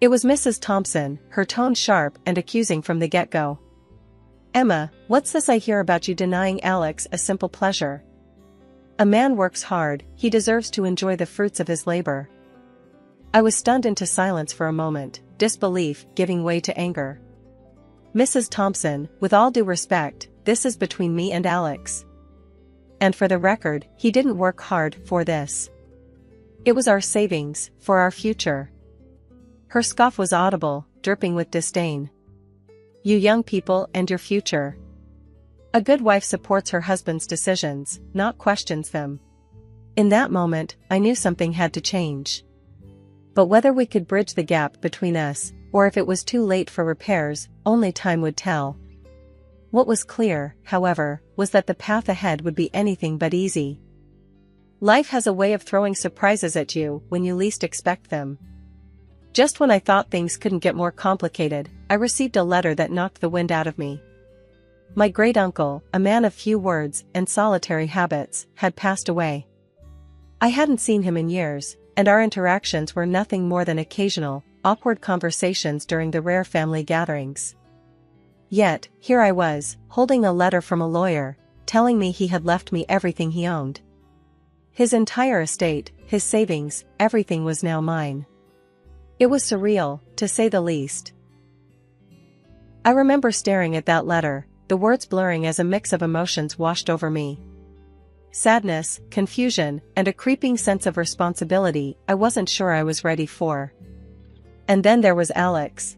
It was Mrs. Thompson, her tone sharp and accusing from the get-go. Emma, what's this I hear about you denying Alex a simple pleasure? A man works hard, he deserves to enjoy the fruits of his labor. I was stunned into silence for a moment, disbelief giving way to anger. Mrs. Thompson, with all due respect, this is between me and Alex. And for the record, he didn't work hard for this. It was our savings, for our future. Her scoff was audible, dripping with disdain. You young people and your future. A good wife supports her husband's decisions, not questions them. In that moment, I knew something had to change. But whether we could bridge the gap between us, or if it was too late for repairs, only time would tell. What was clear, however, was that the path ahead would be anything but easy. Life has a way of throwing surprises at you when you least expect them. Just when I thought things couldn't get more complicated, I received a letter that knocked the wind out of me. My great-uncle, a man of few words and solitary habits, had passed away. I hadn't seen him in years, and our interactions were nothing more than occasional, awkward conversations during the rare family gatherings. Yet, here I was, holding a letter from a lawyer, telling me he had left me everything he owned. His entire estate, his savings, everything was now mine. It was surreal, to say the least. I remember staring at that letter, the words blurring as a mix of emotions washed over me. Sadness, confusion, and a creeping sense of responsibility I wasn't sure I was ready for. And then there was Alex.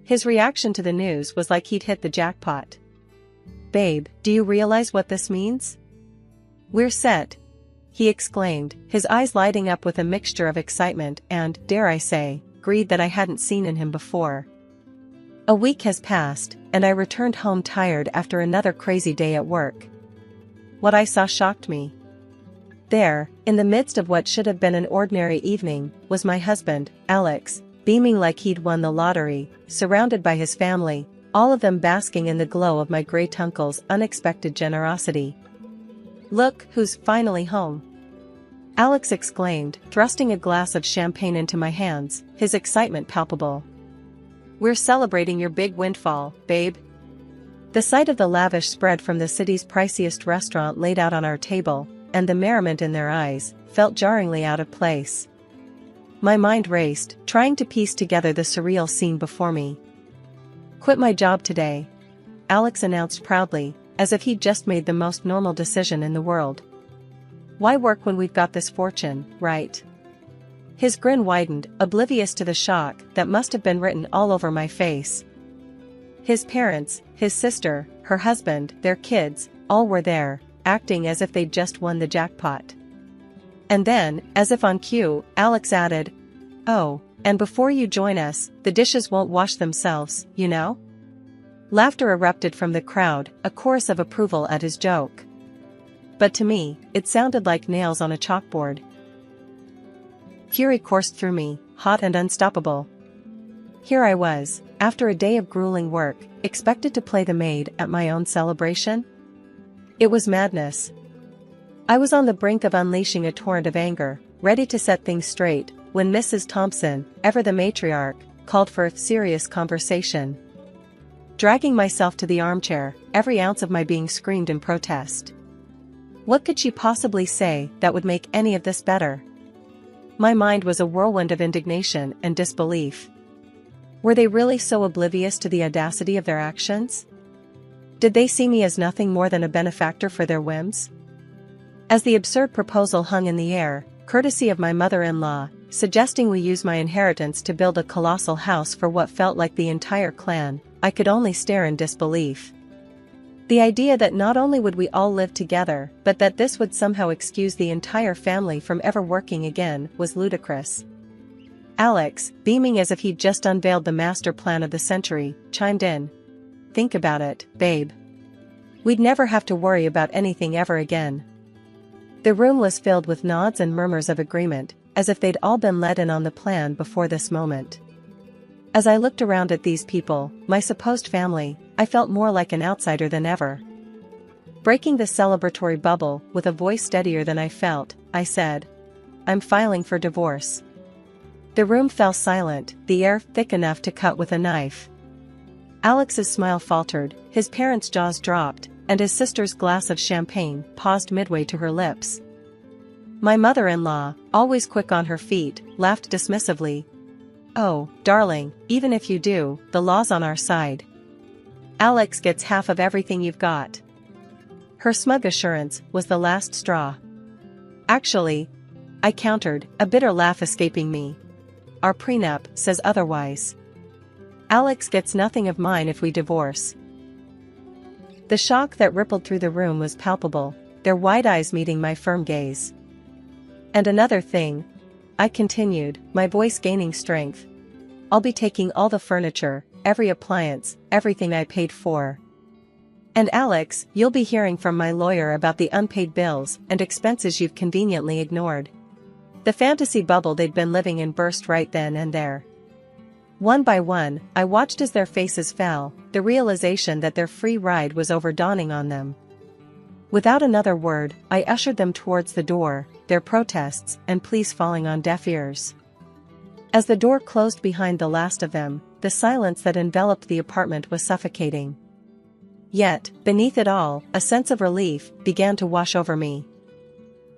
His reaction to the news was like he'd hit the jackpot. "Babe, do you realize what this means? We're set," he exclaimed, his eyes lighting up with a mixture of excitement and, dare I say, greed that I hadn't seen in him before. A week has passed, and I returned home tired after another crazy day at work. What I saw shocked me. There, in the midst of what should have been an ordinary evening, was my husband, Alex, beaming like he'd won the lottery, surrounded by his family, all of them basking in the glow of my great-uncle's unexpected generosity. "Look who's finally home!" Alex exclaimed, thrusting a glass of champagne into my hands, his excitement palpable. "We're celebrating your big windfall, babe." The sight of the lavish spread from the city's priciest restaurant laid out on our table, and the merriment in their eyes, felt jarringly out of place. My mind raced, trying to piece together the surreal scene before me. "Quit my job today," Alex announced proudly, as if he'd just made the most normal decision in the world. "Why work when we've got this fortune, right?" His grin widened, oblivious to the shock that must have been written all over my face. His parents, his sister, her husband, their kids, all were there, acting as if they'd just won the jackpot. And then, as if on cue, Alex added, "Oh, and before you join us, the dishes won't wash themselves, you know?" Laughter erupted from the crowd, a chorus of approval at his joke. But to me, it sounded like nails on a chalkboard. Fury coursed through me, hot and unstoppable. Here I was, after a day of grueling work, expected to play the maid at my own celebration? It was madness. I was on the brink of unleashing a torrent of anger, ready to set things straight, when Mrs. Thompson, ever the matriarch, called for a serious conversation. Dragging myself to the armchair, every ounce of my being screamed in protest. What could she possibly say that would make any of this better? My mind was a whirlwind of indignation and disbelief. Were they really so oblivious to the audacity of their actions? Did they see me as nothing more than a benefactor for their whims? As the absurd proposal hung in the air, courtesy of my mother-in-law, suggesting we use my inheritance to build a colossal house for what felt like the entire clan, I could only stare in disbelief. The idea that not only would we all live together, but that this would somehow excuse the entire family from ever working again, was ludicrous. Alex, beaming as if he'd just unveiled the master plan of the century, chimed in. "Think about it, babe. We'd never have to worry about anything ever again." The room was filled with nods and murmurs of agreement, as if they'd all been let in on the plan before this moment. As I looked around at these people, my supposed family, I felt more like an outsider than ever. Breaking the celebratory bubble, with a voice steadier than I felt, I said, "I'm filing for divorce." The room fell silent, the air thick enough to cut with a knife. Alex's smile faltered, his parents' jaws dropped, and his sister's glass of champagne paused midway to her lips. My mother-in-law, always quick on her feet, laughed dismissively. "Oh, darling, even if you do, the law's on our side. Alex gets half of everything you've got." Her smug assurance was the last straw. "Actually," I countered, a bitter laugh escaping me, "our prenup says otherwise. Alex gets nothing of mine if we divorce." The shock that rippled through the room was palpable, their wide eyes meeting my firm gaze. "And another thing," I continued, my voice gaining strength. "I'll be taking all the furniture, every appliance, everything I paid for. And Alex, you'll be hearing from my lawyer about the unpaid bills and expenses you've conveniently ignored." The fantasy bubble they'd been living in burst right then and there. One by one, I watched as their faces fell, the realization that their free ride was over dawning on them. Without another word, I ushered them towards the door, their protests and pleas falling on deaf ears. As the door closed behind the last of them, the silence that enveloped the apartment was suffocating. Yet, beneath it all, a sense of relief began to wash over me.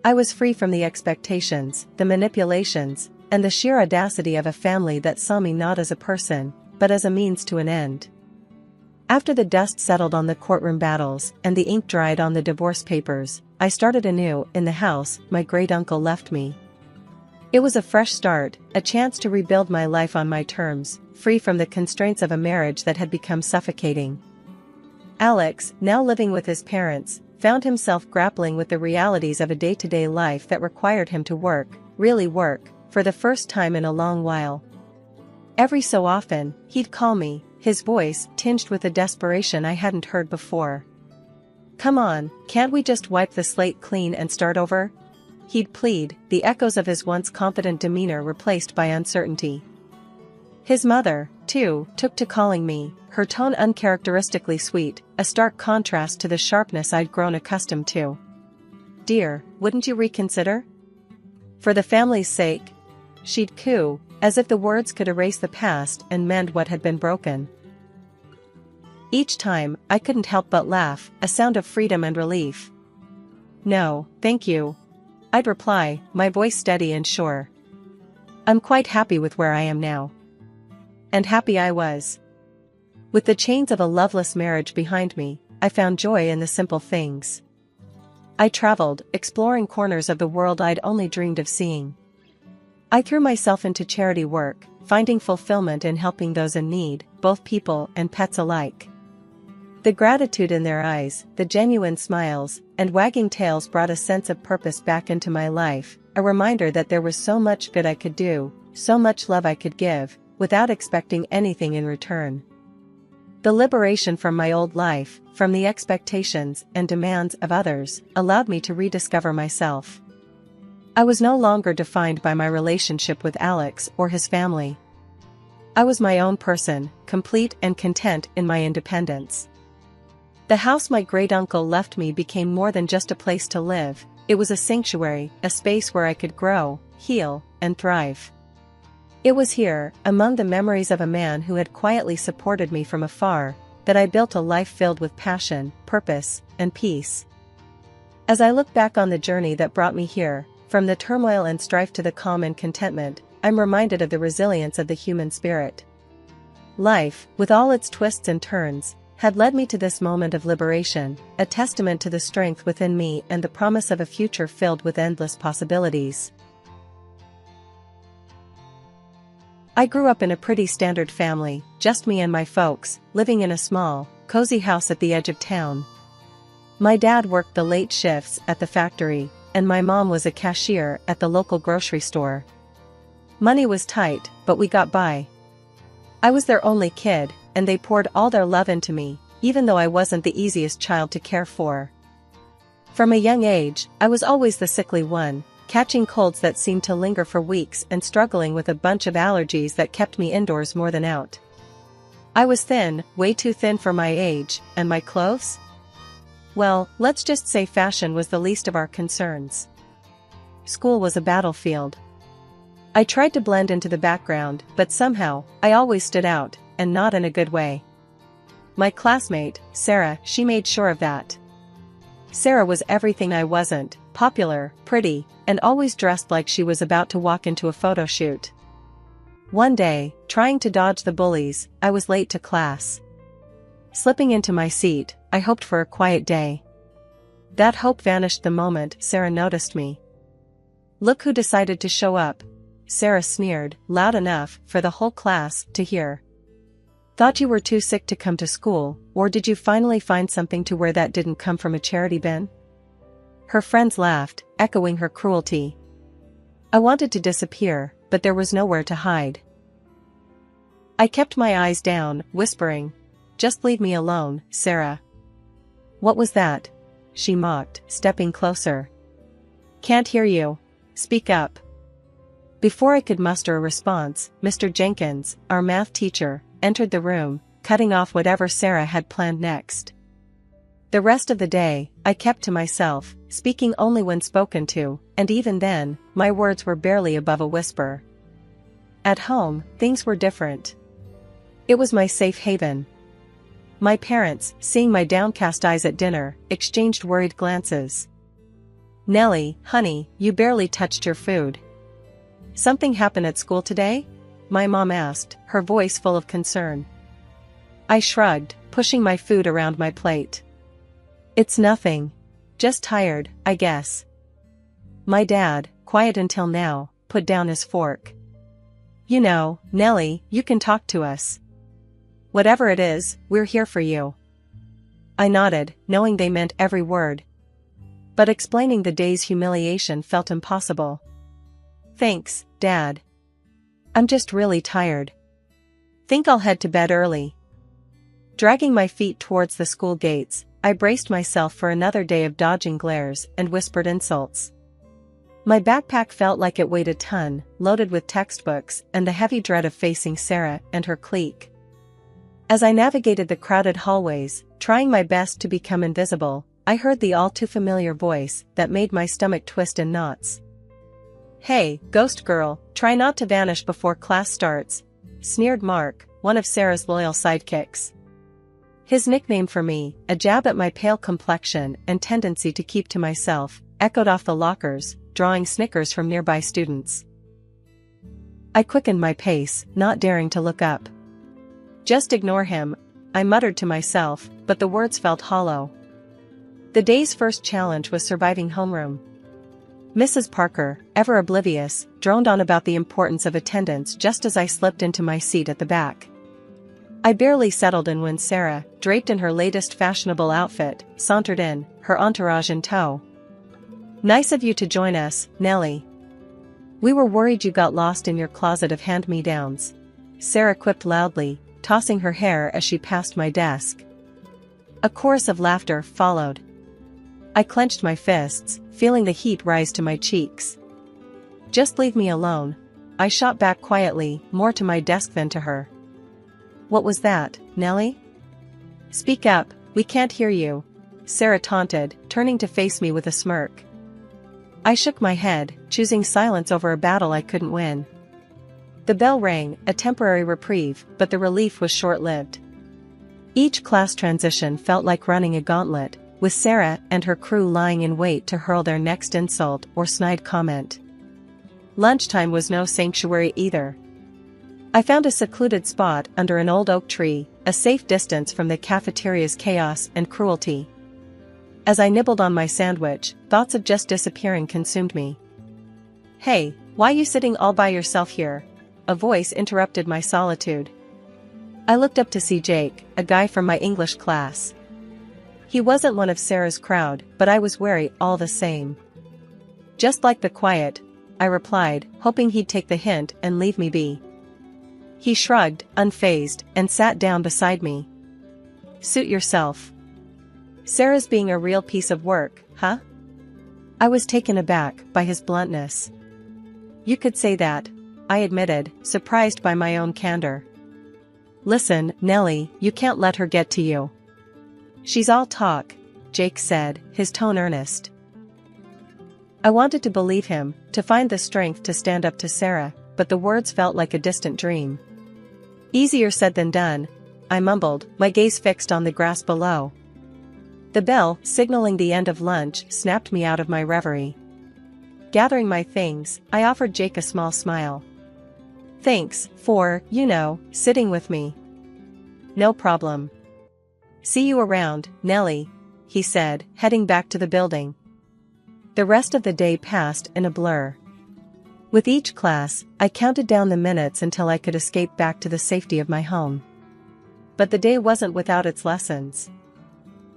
I was free from the expectations, the manipulations, and the sheer audacity of a family that saw me not as a person, but as a means to an end. After the dust settled on the courtroom battles and the ink dried on the divorce papers, I started anew in the house my great-uncle left me. It was a fresh start, a chance to rebuild my life on my terms, free from the constraints of a marriage that had become suffocating. Alex, now living with his parents, found himself grappling with the realities of a day-to-day life that required him to work, really work, for the first time in a long while. Every so often, he'd call me, his voice tinged with a desperation I hadn't heard before. "Come on, can't we just wipe the slate clean and start over?" he'd plead, the echoes of his once confident demeanor replaced by uncertainty. His mother, too, took to calling me, her tone uncharacteristically sweet, a stark contrast to the sharpness I'd grown accustomed to. "Dear, wouldn't you reconsider? For the family's sake?" she'd coo, as if the words could erase the past and mend what had been broken. Each time, I couldn't help but laugh, a sound of freedom and relief. "No, thank you," I'd reply, my voice steady and sure. "I'm quite happy with where I am now." And happy I was. With the chains of a loveless marriage behind me, I found joy in the simple things. I traveled, exploring corners of the world I'd only dreamed of seeing. I threw myself into charity work, finding fulfillment in helping those in need, both people and pets alike. The gratitude in their eyes, the genuine smiles, and wagging tails brought a sense of purpose back into my life, a reminder that there was so much good I could do, so much love I could give, without expecting anything in return. The liberation from my old life, from the expectations and demands of others, allowed me to rediscover myself. I was no longer defined by my relationship with Alex or his family. I was my own person, complete and content in my independence. The house my great-uncle left me became more than just a place to live, it was a sanctuary, a space where I could grow, heal, and thrive. It was here, among the memories of a man who had quietly supported me from afar, that I built a life filled with passion, purpose, and peace. As I look back on the journey that brought me here, from the turmoil and strife to the calm and contentment, I'm reminded of the resilience of the human spirit. Life, with all its twists and turns, had led me to this moment of liberation, a testament to the strength within me and the promise of a future filled with endless possibilities. I grew up in a pretty standard family, just me and my folks, living in a small, cozy house at the edge of town. My dad worked the late shifts at the factory, and my mom was a cashier at the local grocery store. Money was tight, but we got by. I was their only kid, and they poured all their love into me, even though I wasn't the easiest child to care for. From a young age, I was always the sickly one, catching colds that seemed to linger for weeks and struggling with a bunch of allergies that kept me indoors more than out. I was thin, way too thin for my age, and my clothes? Well, let's just say fashion was the least of our concerns. School was a battlefield. I tried to blend into the background, but somehow, I always stood out, and not in a good way. My classmate, Sarah, she made sure of that. Sarah was everything I wasn't: popular, pretty, and always dressed like she was about to walk into a photo shoot. One day, trying to dodge the bullies, I was late to class. Slipping into my seat, I hoped for a quiet day. That hope vanished the moment Sarah noticed me. "Look who decided to show up," Sarah sneered, loud enough for the whole class to hear. "Thought you were too sick to come to school, or did you finally find something to wear that didn't come from a charity bin?" Her friends laughed, echoing her cruelty. I wanted to disappear, but there was nowhere to hide. I kept my eyes down, whispering, "Just leave me alone, Sarah." "What was that?" she mocked, stepping closer. "Can't hear you. Speak up." Before I could muster a response, Mr. Jenkins, our math teacher, entered the room, cutting off whatever Sarah had planned next. The rest of the day, I kept to myself, speaking only when spoken to, and even then, my words were barely above a whisper. At home, things were different. It was my safe haven. My parents, seeing my downcast eyes at dinner, exchanged worried glances. "Nellie, honey, you barely touched your food. Something happened at school today?" my mom asked, her voice full of concern. I shrugged, pushing my food around my plate. "It's nothing. Just tired, I guess." My dad, quiet until now, put down his fork. "You know, Nellie, you can talk to us. Whatever it is, we're here for you." I nodded, knowing they meant every word. But explaining the day's humiliation felt impossible. "Thanks, Dad. I'm just really tired. Think I'll head to bed early." Dragging my feet towards the school gates, I braced myself for another day of dodging glares and whispered insults. My backpack felt like it weighed a ton, loaded with textbooks and the heavy dread of facing Sarah and her clique. As I navigated the crowded hallways, trying my best to become invisible, I heard the all-too-familiar voice that made my stomach twist in knots. "Hey, ghost girl, try not to vanish before class starts," sneered Mark, one of Sarah's loyal sidekicks. His nickname for me, a jab at my pale complexion and tendency to keep to myself, echoed off the lockers, drawing snickers from nearby students. I quickened my pace, not daring to look up. "Just ignore him," I muttered to myself, but the words felt hollow. The day's first challenge was surviving homeroom. Mrs. Parker, ever oblivious, droned on about the importance of attendance just as I slipped into my seat at the back. I barely settled in when Sarah, draped in her latest fashionable outfit, sauntered in, her entourage in tow. "Nice of you to join us, Nellie. We were worried you got lost in your closet of hand-me-downs," Sarah quipped loudly, tossing her hair as she passed my desk. A chorus of laughter followed. I clenched my fists, feeling the heat rise to my cheeks. "Just leave me alone," I shot back quietly, more to my desk than to her. "What was that, Nellie? Speak up, we can't hear you," Sarah taunted, turning to face me with a smirk. I shook my head, choosing silence over a battle I couldn't win. The bell rang, a temporary reprieve, but the relief was short-lived. Each class transition felt like running a gauntlet, with Sarah and her crew lying in wait to hurl their next insult or snide comment. Lunchtime was no sanctuary either. I found a secluded spot under an old oak tree, a safe distance from the cafeteria's chaos and cruelty. As I nibbled on my sandwich, thoughts of just disappearing consumed me. "Hey, why you sitting all by yourself here?" a voice interrupted my solitude. I looked up to see Jake, a guy from my English class. He wasn't one of Sarah's crowd, but I was wary all the same. "Just like the quiet," I replied, hoping he'd take the hint and leave me be. He shrugged, unfazed, and sat down beside me. "Suit yourself. Sarah's being a real piece of work, huh?" I was taken aback by his bluntness. "You could say that," I admitted, surprised by my own candor. "Listen, Nellie, you can't let her get to you. She's all talk," Jake said, his tone earnest. I wanted to believe him, to find the strength to stand up to Sarah, but the words felt like a distant dream. "Easier said than done," I mumbled, my gaze fixed on the grass below. The bell, signaling the end of lunch, snapped me out of my reverie. Gathering my things, I offered Jake a small smile. Thanks for, sitting with me. No problem. See you around, Nellie, he said, heading back to the building. The rest of the day passed in a blur. With each class, I counted down the minutes until I could escape back to the safety of my home. But the day wasn't without its lessons.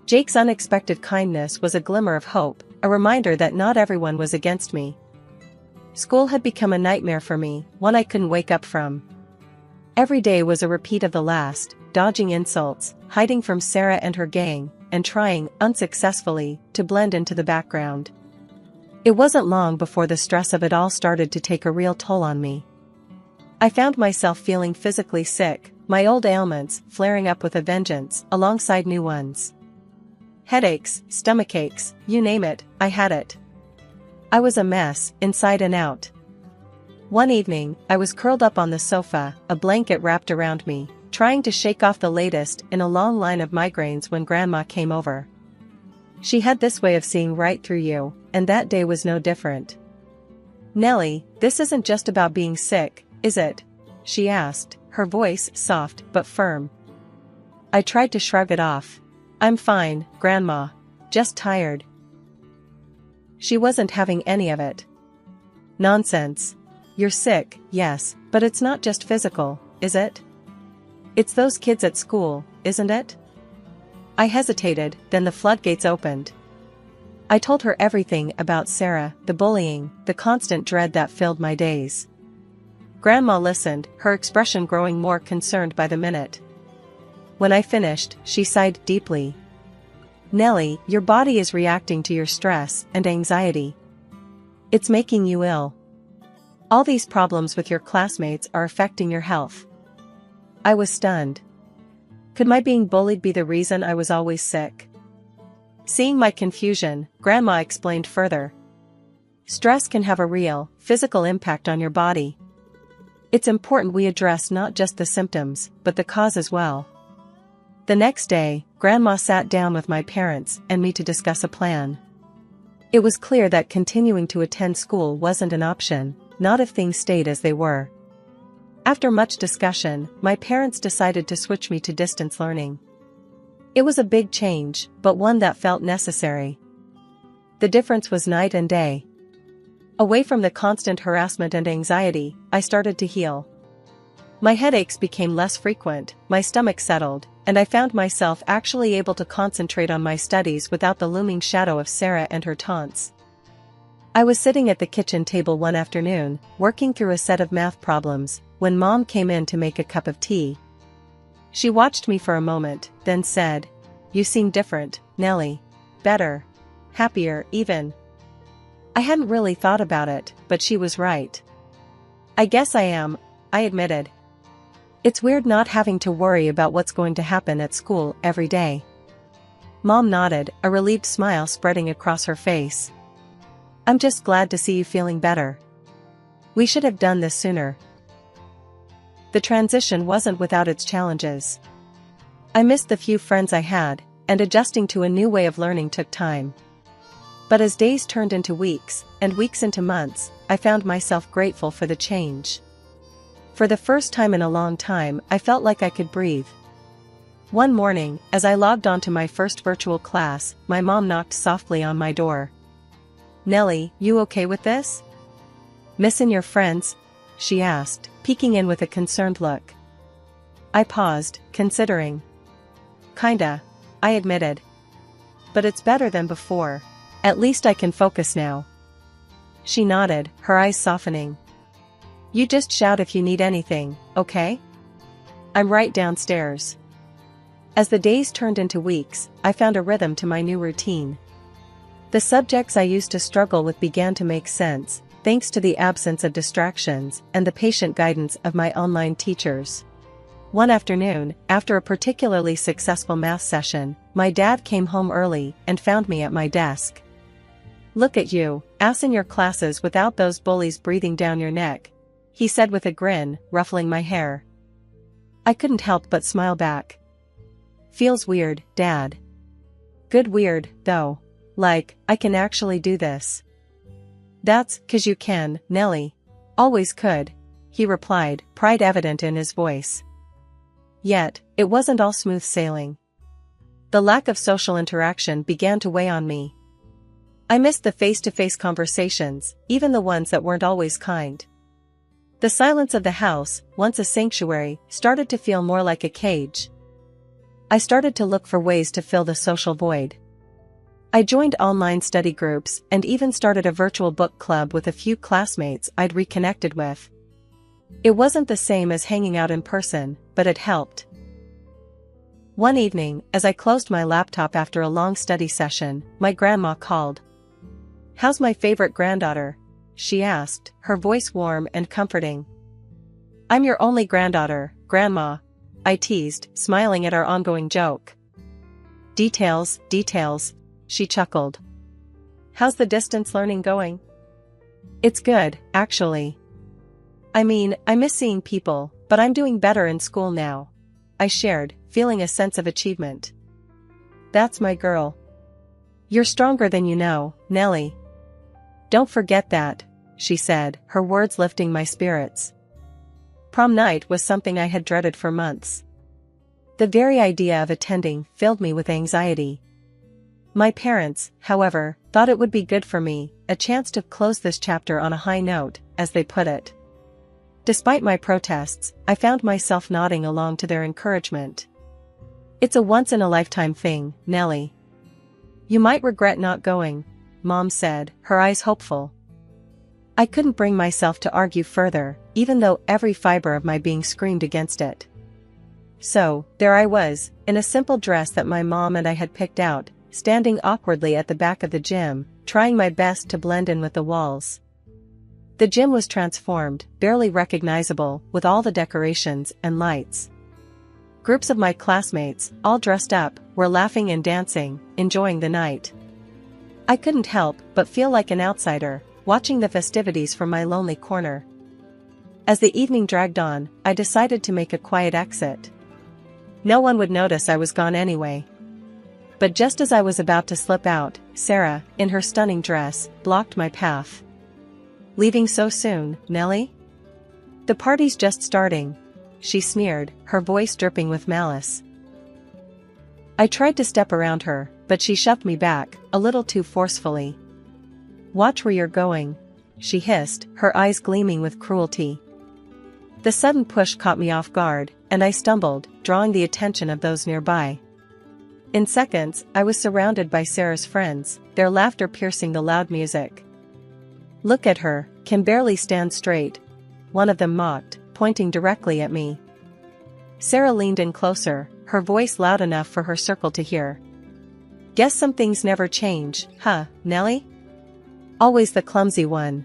Jake's unexpected kindness was a glimmer of hope, a reminder that not everyone was against me. School had become a nightmare for me, one I couldn't wake up from. Every day was a repeat of the last, dodging insults, hiding from Sarah and her gang, and trying, unsuccessfully, to blend into the background. It wasn't long before the stress of it all started to take a real toll on me. I found myself feeling physically sick, my old ailments flaring up with a vengeance, alongside new ones. Headaches, stomach aches, you name it, I had it. I was a mess, inside and out. One evening, I was curled up on the sofa, a blanket wrapped around me, trying to shake off the latest in a long line of migraines when Grandma came over. She had this way of seeing right through you, and that day was no different. Nellie, this isn't just about being sick, is it? She asked, her voice soft but firm. I tried to shrug it off. I'm fine, Grandma. Just tired. She wasn't having any of it. Nonsense. You're sick, yes, but it's not just physical, is it? It's those kids at school, isn't it? I hesitated, then the floodgates opened. I told her everything about Sarah, the bullying, the constant dread that filled my days. Grandma listened, her expression growing more concerned by the minute. When I finished, she sighed deeply. Nellie, your body is reacting to your stress and anxiety. It's making you ill. All these problems with your classmates are affecting your health. I was stunned. Could my being bullied be the reason I was always sick? Seeing my confusion, Grandma explained further. Stress can have a real, physical impact on your body. It's important we address not just the symptoms, but the cause as well. The next day, Grandma sat down with my parents and me to discuss a plan. It was clear that continuing to attend school wasn't an option, not if things stayed as they were. After much discussion, my parents decided to switch me to distance learning. It was a big change, but one that felt necessary. The difference was night and day. Away from the constant harassment and anxiety, I started to heal. My headaches became less frequent, my stomach settled, and I found myself actually able to concentrate on my studies without the looming shadow of Sarah and her taunts. I was sitting at the kitchen table one afternoon, working through a set of math problems, when Mom came in to make a cup of tea. She watched me for a moment, then said, "You seem different, Nellie. Better. Happier, even." I hadn't really thought about it, but she was right. "I guess I am," I admitted. "It's weird not having to worry about what's going to happen at school every day." Mom nodded, a relieved smile spreading across her face. "I'm just glad to see you feeling better. We should have done this sooner." The transition wasn't without its challenges. I missed the few friends I had, and adjusting to a new way of learning took time. But as days turned into weeks, and weeks into months, I found myself grateful for the change. For the first time in a long time, I felt like I could breathe. One morning, as I logged onto my first virtual class, my mom knocked softly on my door. "Nellie, you okay with this? Missin' your friends?" she asked, peeking in with a concerned look. I paused, considering. "Kinda," I admitted. "But it's better than before. At least I can focus now." She nodded, her eyes softening. "You just shout if you need anything, okay? I'm right downstairs." As the days turned into weeks, I found a rhythm to my new routine. The subjects I used to struggle with began to make sense, thanks to the absence of distractions and the patient guidance of my online teachers. One afternoon, after a particularly successful math session, my dad came home early and found me at my desk. "Look at you, assing your classes without those bullies breathing down your neck," he said with a grin, ruffling my hair. I couldn't help but smile back. Feels weird, Dad. Good weird, though. Like, I can actually do this. That's 'cause you can, Nellie. Always could, he replied, pride evident in his voice. Yet, it wasn't all smooth sailing. The lack of social interaction began to weigh on me. I missed the face-to-face conversations, even the ones that weren't always kind. The silence of the house, once a sanctuary, started to feel more like a cage. I started to look for ways to fill the social void. I joined online study groups and even started a virtual book club with a few classmates I'd reconnected with. It wasn't the same as hanging out in person, but it helped. One evening, as I closed my laptop after a long study session, my grandma called. "How's my favorite granddaughter?" she asked, her voice warm and comforting. "I'm your only granddaughter, Grandma," I teased, smiling at our ongoing joke. Details, she chuckled. "How's the distance learning going?" "It's good, actually. I mean, I miss seeing people, but I'm doing better in school now," I shared, feeling a sense of achievement. "That's my girl. You're stronger than you know, Nellie. Don't forget that," she said, her words lifting my spirits. Prom night was something I had dreaded for months. The very idea of attending filled me with anxiety. My parents, however, thought it would be good for me, a chance to close this chapter on a high note, as they put it. Despite my protests, I found myself nodding along to their encouragement. "It's a once-in-a-lifetime thing, Nellie. You might regret not going," Mom said, her eyes hopeful. I couldn't bring myself to argue further, even though every fiber of my being screamed against it. So, there I was, in a simple dress that my mom and I had picked out, standing awkwardly at the back of the gym, trying my best to blend in with the walls. The gym was transformed, barely recognizable, with all the decorations and lights. Groups of my classmates, all dressed up, were laughing and dancing, enjoying the night. I couldn't help but feel like an outsider, watching the festivities from my lonely corner. As the evening dragged on, I decided to make a quiet exit. No one would notice I was gone anyway. But just as I was about to slip out, Sarah, in her stunning dress, blocked my path. "Leaving so soon, Nellie? The party's just starting," she sneered, her voice dripping with malice. I tried to step around her, but she shoved me back, a little too forcefully. "Watch where you're going," she hissed, her eyes gleaming with cruelty. The sudden push caught me off guard, and I stumbled, drawing the attention of those nearby. In seconds, I was surrounded by Sarah's friends, their laughter piercing the loud music. "Look at her, can barely stand straight," one of them mocked, pointing directly at me. Sarah leaned in closer, her voice loud enough for her circle to hear. "Guess some things never change, huh, Nellie? Always the clumsy one."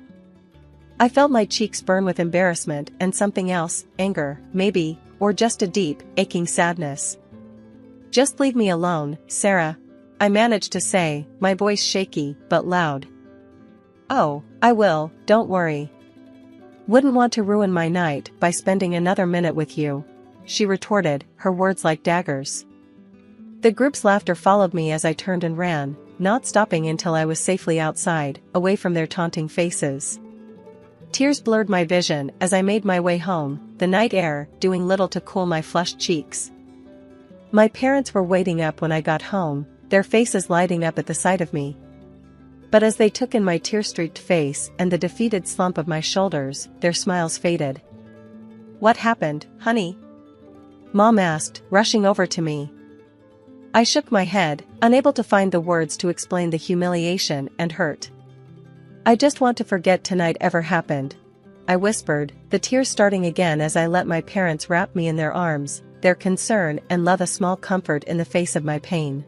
I felt my cheeks burn with embarrassment and something else, anger, maybe, or just a deep, aching sadness. "Just leave me alone, Sarah," I managed to say, my voice shaky but loud. "Oh, I will, don't worry. Wouldn't want to ruin my night by spending another minute with you," she retorted, her words like daggers. The group's laughter followed me as I turned and ran, not stopping until I was safely outside, away from their taunting faces. Tears blurred my vision as I made my way home, the night air doing little to cool my flushed cheeks. My parents were waiting up when I got home, their faces lighting up at the sight of me. But as they took in my tear-streaked face and the defeated slump of my shoulders, their smiles faded. "What happened, honey?" Mom asked, rushing over to me. I shook my head, unable to find the words to explain the humiliation and hurt. "I just want to forget tonight ever happened," I whispered, the tears starting again as I let my parents wrap me in their arms, their concern and love a small comfort in the face of my pain.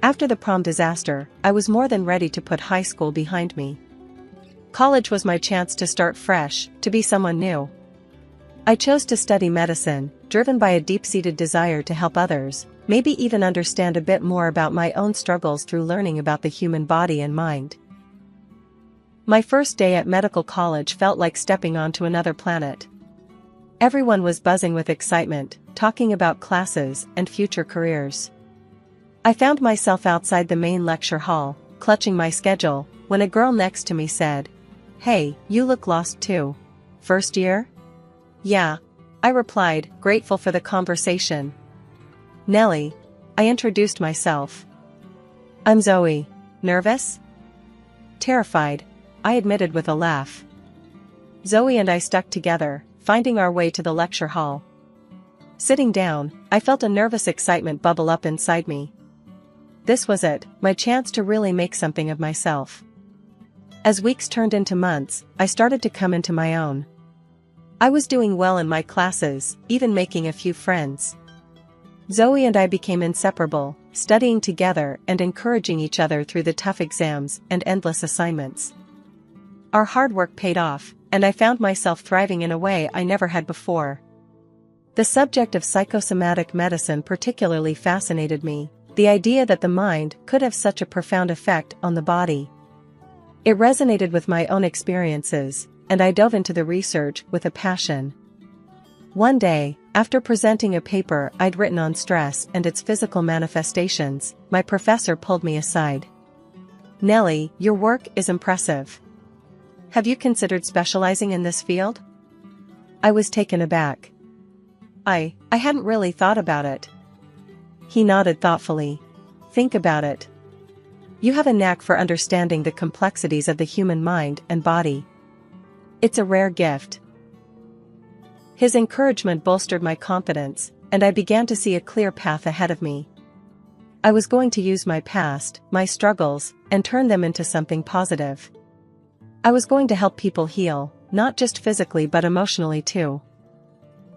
After the prom disaster, I was more than ready to put high school behind me. College was my chance to start fresh, to be someone new. I chose to study medicine, driven by a deep-seated desire to help others, maybe even understand a bit more about my own struggles through learning about the human body and mind. My first day at medical college felt like stepping onto another planet. Everyone was buzzing with excitement, talking about classes and future careers. I found myself outside the main lecture hall, clutching my schedule, when a girl next to me said, "Hey, you look lost too. First year?" "Yeah," I replied, grateful for the conversation. "Nellie," I introduced myself. "I'm Zoe." "Nervous?" "Terrified," I admitted with a laugh. Zoe and I stuck together, finding our way to the lecture hall. Sitting down, I felt a nervous excitement bubble up inside me. This was it, my chance to really make something of myself. As weeks turned into months, I started to come into my own. I was doing well in my classes, even making a few friends. Zoe and I became inseparable, studying together and encouraging each other through the tough exams and endless assignments. Our hard work paid off, and I found myself thriving in a way I never had before. The subject of psychosomatic medicine particularly fascinated me, the idea that the mind could have such a profound effect on the body. It resonated with my own experiences, and I dove into the research with a passion. One day, after presenting a paper I'd written on stress and its physical manifestations, my professor pulled me aside. "Nellie, your work is impressive. Have you considered specializing in this field?" I was taken aback. I hadn't really thought about it. He nodded thoughtfully. "Think about it. You have a knack for understanding the complexities of the human mind and body. It's a rare gift." His encouragement bolstered my confidence, and I began to see a clear path ahead of me. I was going to use my past, my struggles, and turn them into something positive. I was going to help people heal, not just physically but emotionally too.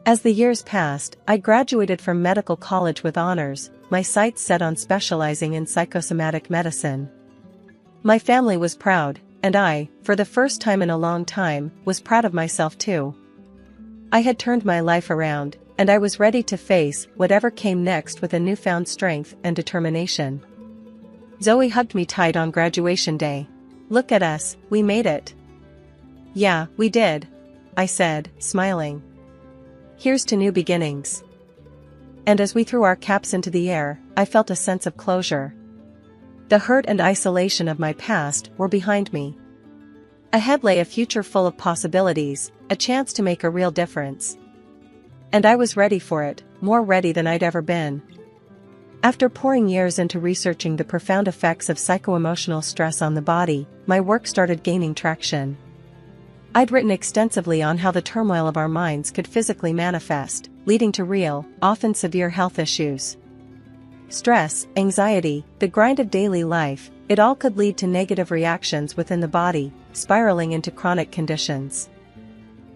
As the years passed, I graduated from medical college with honors, my sights set on specializing in psychosomatic medicine. My family was proud, and I, for the first time in a long time, was proud of myself too. I had turned my life around, and I was ready to face whatever came next with a newfound strength and determination. Zoe hugged me tight on graduation day. "Look at us, we made it." "Yeah, we did," I said, smiling. "Here's to new beginnings." And as we threw our caps into the air, I felt a sense of closure. The hurt and isolation of my past were behind me. Ahead lay a future full of possibilities, a chance to make a real difference. And I was ready for it, more ready than I'd ever been. After pouring years into researching the profound effects of psycho-emotional stress on the body, my work started gaining traction. I'd written extensively on how the turmoil of our minds could physically manifest, leading to real, often severe health issues. Stress, anxiety, the grind of daily life, it all could lead to negative reactions within the body, spiraling into chronic conditions.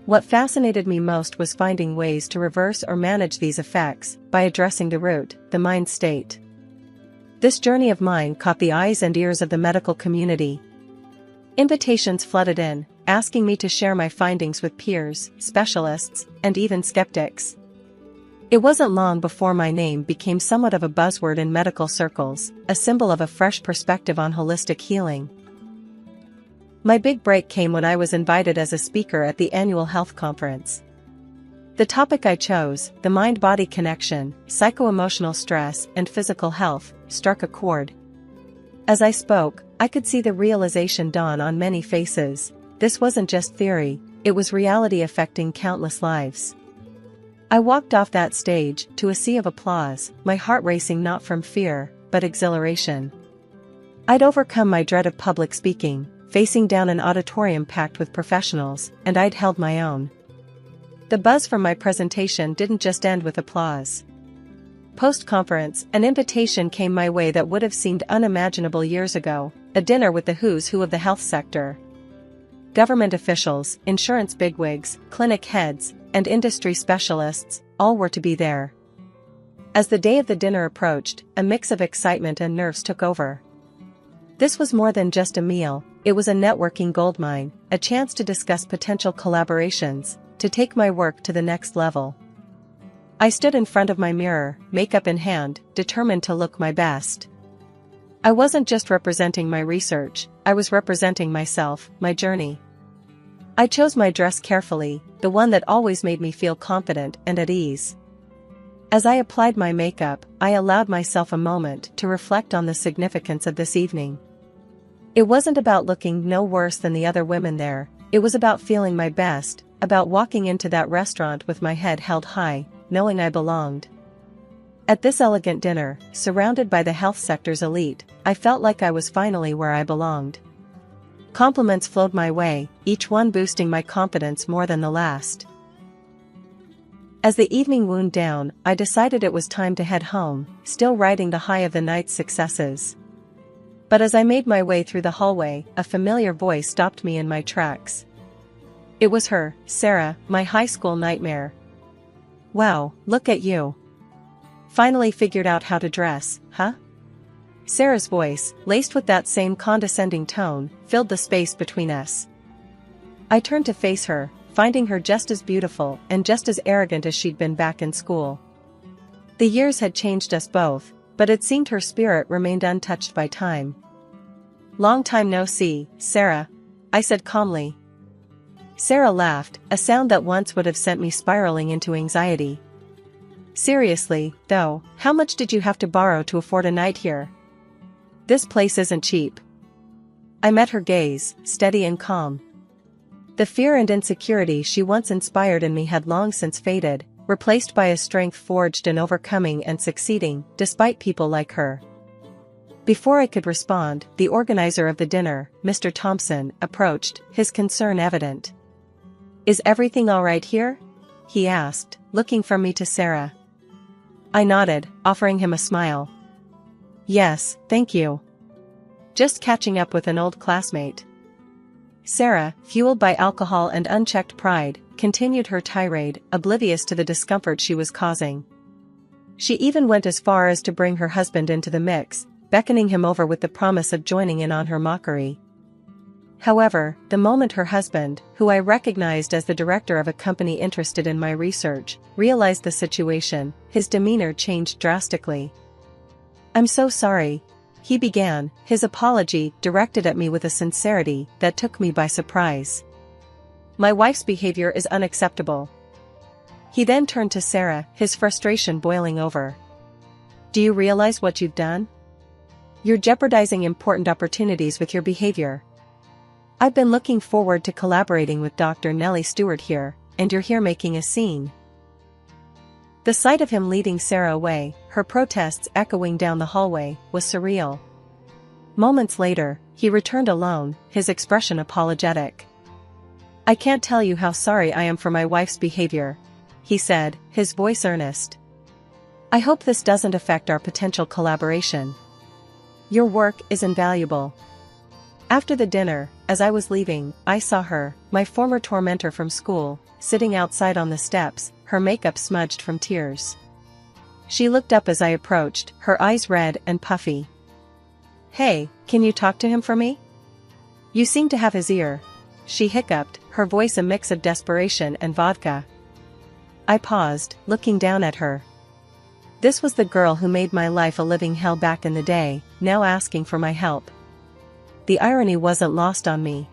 What fascinated me most was finding ways to reverse or manage these effects by addressing the root, the mind state. This journey of mine caught the eyes and ears of the medical community. Invitations flooded in, asking me to share my findings with peers, specialists, and even skeptics. It wasn't long before my name became somewhat of a buzzword in medical circles, a symbol of a fresh perspective on holistic healing. My big break came when I was invited as a speaker at the annual health conference. The topic I chose, the mind-body connection, psycho-emotional stress and physical health, struck a chord. As I spoke, I could see the realization dawn on many faces. This wasn't just theory, it was reality affecting countless lives. I walked off that stage to a sea of applause, my heart racing not from fear, but exhilaration. I'd overcome my dread of public speaking, facing down an auditorium packed with professionals, and I'd held my own. The buzz from my presentation didn't just end with applause. Post-conference, an invitation came my way that would have seemed unimaginable years ago, a dinner with the who's who of the health sector. Government officials, insurance bigwigs, clinic heads, and industry specialists, all were to be there. As the day of the dinner approached, a mix of excitement and nerves took over. This was more than just a meal, it was a networking goldmine, a chance to discuss potential collaborations, to take my work to the next level. I stood in front of my mirror, makeup in hand, determined to look my best. I wasn't just representing my research, I was representing myself, my journey. I chose my dress carefully, the one that always made me feel confident and at ease. As I applied my makeup, I allowed myself a moment to reflect on the significance of this evening. It wasn't about looking no worse than the other women there, it was about feeling my best, about walking into that restaurant with my head held high, knowing I belonged. At this elegant dinner, surrounded by the health sector's elite, I felt like I was finally where I belonged. Compliments flowed my way, each one boosting my confidence more than the last. As the evening wound down, I decided it was time to head home, still riding the high of the night's successes. But as I made my way through the hallway, a familiar voice stopped me in my tracks. It was her, Sarah, my high school nightmare. "Wow, look at you. Finally figured out how to dress, huh?" Sarah's voice, laced with that same condescending tone, filled the space between us. I turned to face her, finding her just as beautiful and just as arrogant as she'd been back in school. The years had changed us both, but it seemed her spirit remained untouched by time. "Long time no see, Sarah," I said calmly. Sarah laughed, a sound that once would have sent me spiraling into anxiety. "Seriously, though, how much did you have to borrow to afford a night here? This place isn't cheap." I met her gaze, steady and calm. The fear and insecurity she once inspired in me had long since faded, replaced by a strength forged in overcoming and succeeding, despite people like her. Before I could respond, the organizer of the dinner, Mr. Thompson, approached, his concern evident. "Is everything all right here?" he asked, looking from me to Sarah. I nodded, offering him a smile. "Yes, thank you. Just catching up with an old classmate." Sarah, fueled by alcohol and unchecked pride, continued her tirade, oblivious to the discomfort she was causing. She even went as far as to bring her husband into the mix, beckoning him over with the promise of joining in on her mockery. However, the moment her husband, who I recognized as the director of a company interested in my research, realized the situation, his demeanor changed drastically. "I'm so sorry," he began, his apology directed at me with a sincerity that took me by surprise. "My wife's behavior is unacceptable." He then turned to Sarah, his frustration boiling over. "Do you realize what you've done? You're jeopardizing important opportunities with your behavior. I've been looking forward to collaborating with Dr. Nellie Stewart here, and you're here making a scene." The sight of him leading Sarah away, her protests echoing down the hallway, was surreal. Moments later, he returned alone, his expression apologetic. "I can't tell you how sorry I am for my wife's behavior," he said, his voice earnest. "I hope this doesn't affect our potential collaboration. Your work is invaluable." After the dinner, as I was leaving, I saw her, my former tormentor from school, sitting outside on the steps, her makeup smudged from tears. She looked up as I approached, her eyes red and puffy. "Hey, can you talk to him for me? You seem to have his ear," she hiccuped, her voice a mix of desperation and vodka. I paused, looking down at her. This was the girl who made my life a living hell back in the day, now asking for my help. The irony wasn't lost on me.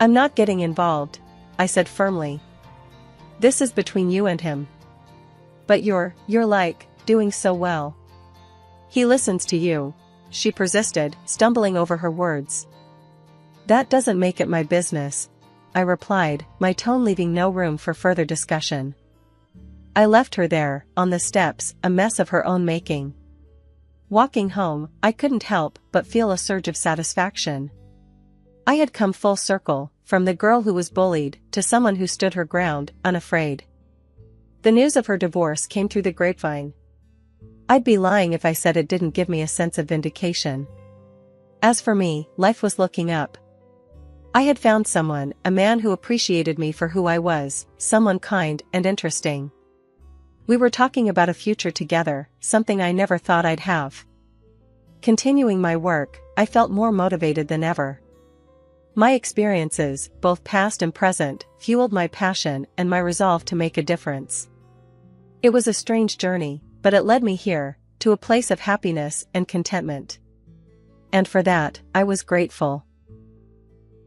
"I'm not getting involved," I said firmly. "This is between you and him." "But you're like, doing so well." "He listens to you," she persisted, stumbling over her words. "That doesn't make it my business," I replied, my tone leaving no room for further discussion. I left her there, on the steps, a mess of her own making. Walking home, I couldn't help but feel a surge of satisfaction. I had come full circle, from the girl who was bullied, to someone who stood her ground, unafraid. The news of her divorce came through the grapevine. I'd be lying if I said it didn't give me a sense of vindication. As for me, life was looking up. I had found someone, a man who appreciated me for who I was, someone kind and interesting. We were talking about a future together, something I never thought I'd have. Continuing my work, I felt more motivated than ever. My experiences, both past and present, fueled my passion and my resolve to make a difference. It was a strange journey, but it led me here, to a place of happiness and contentment. And for that, I was grateful.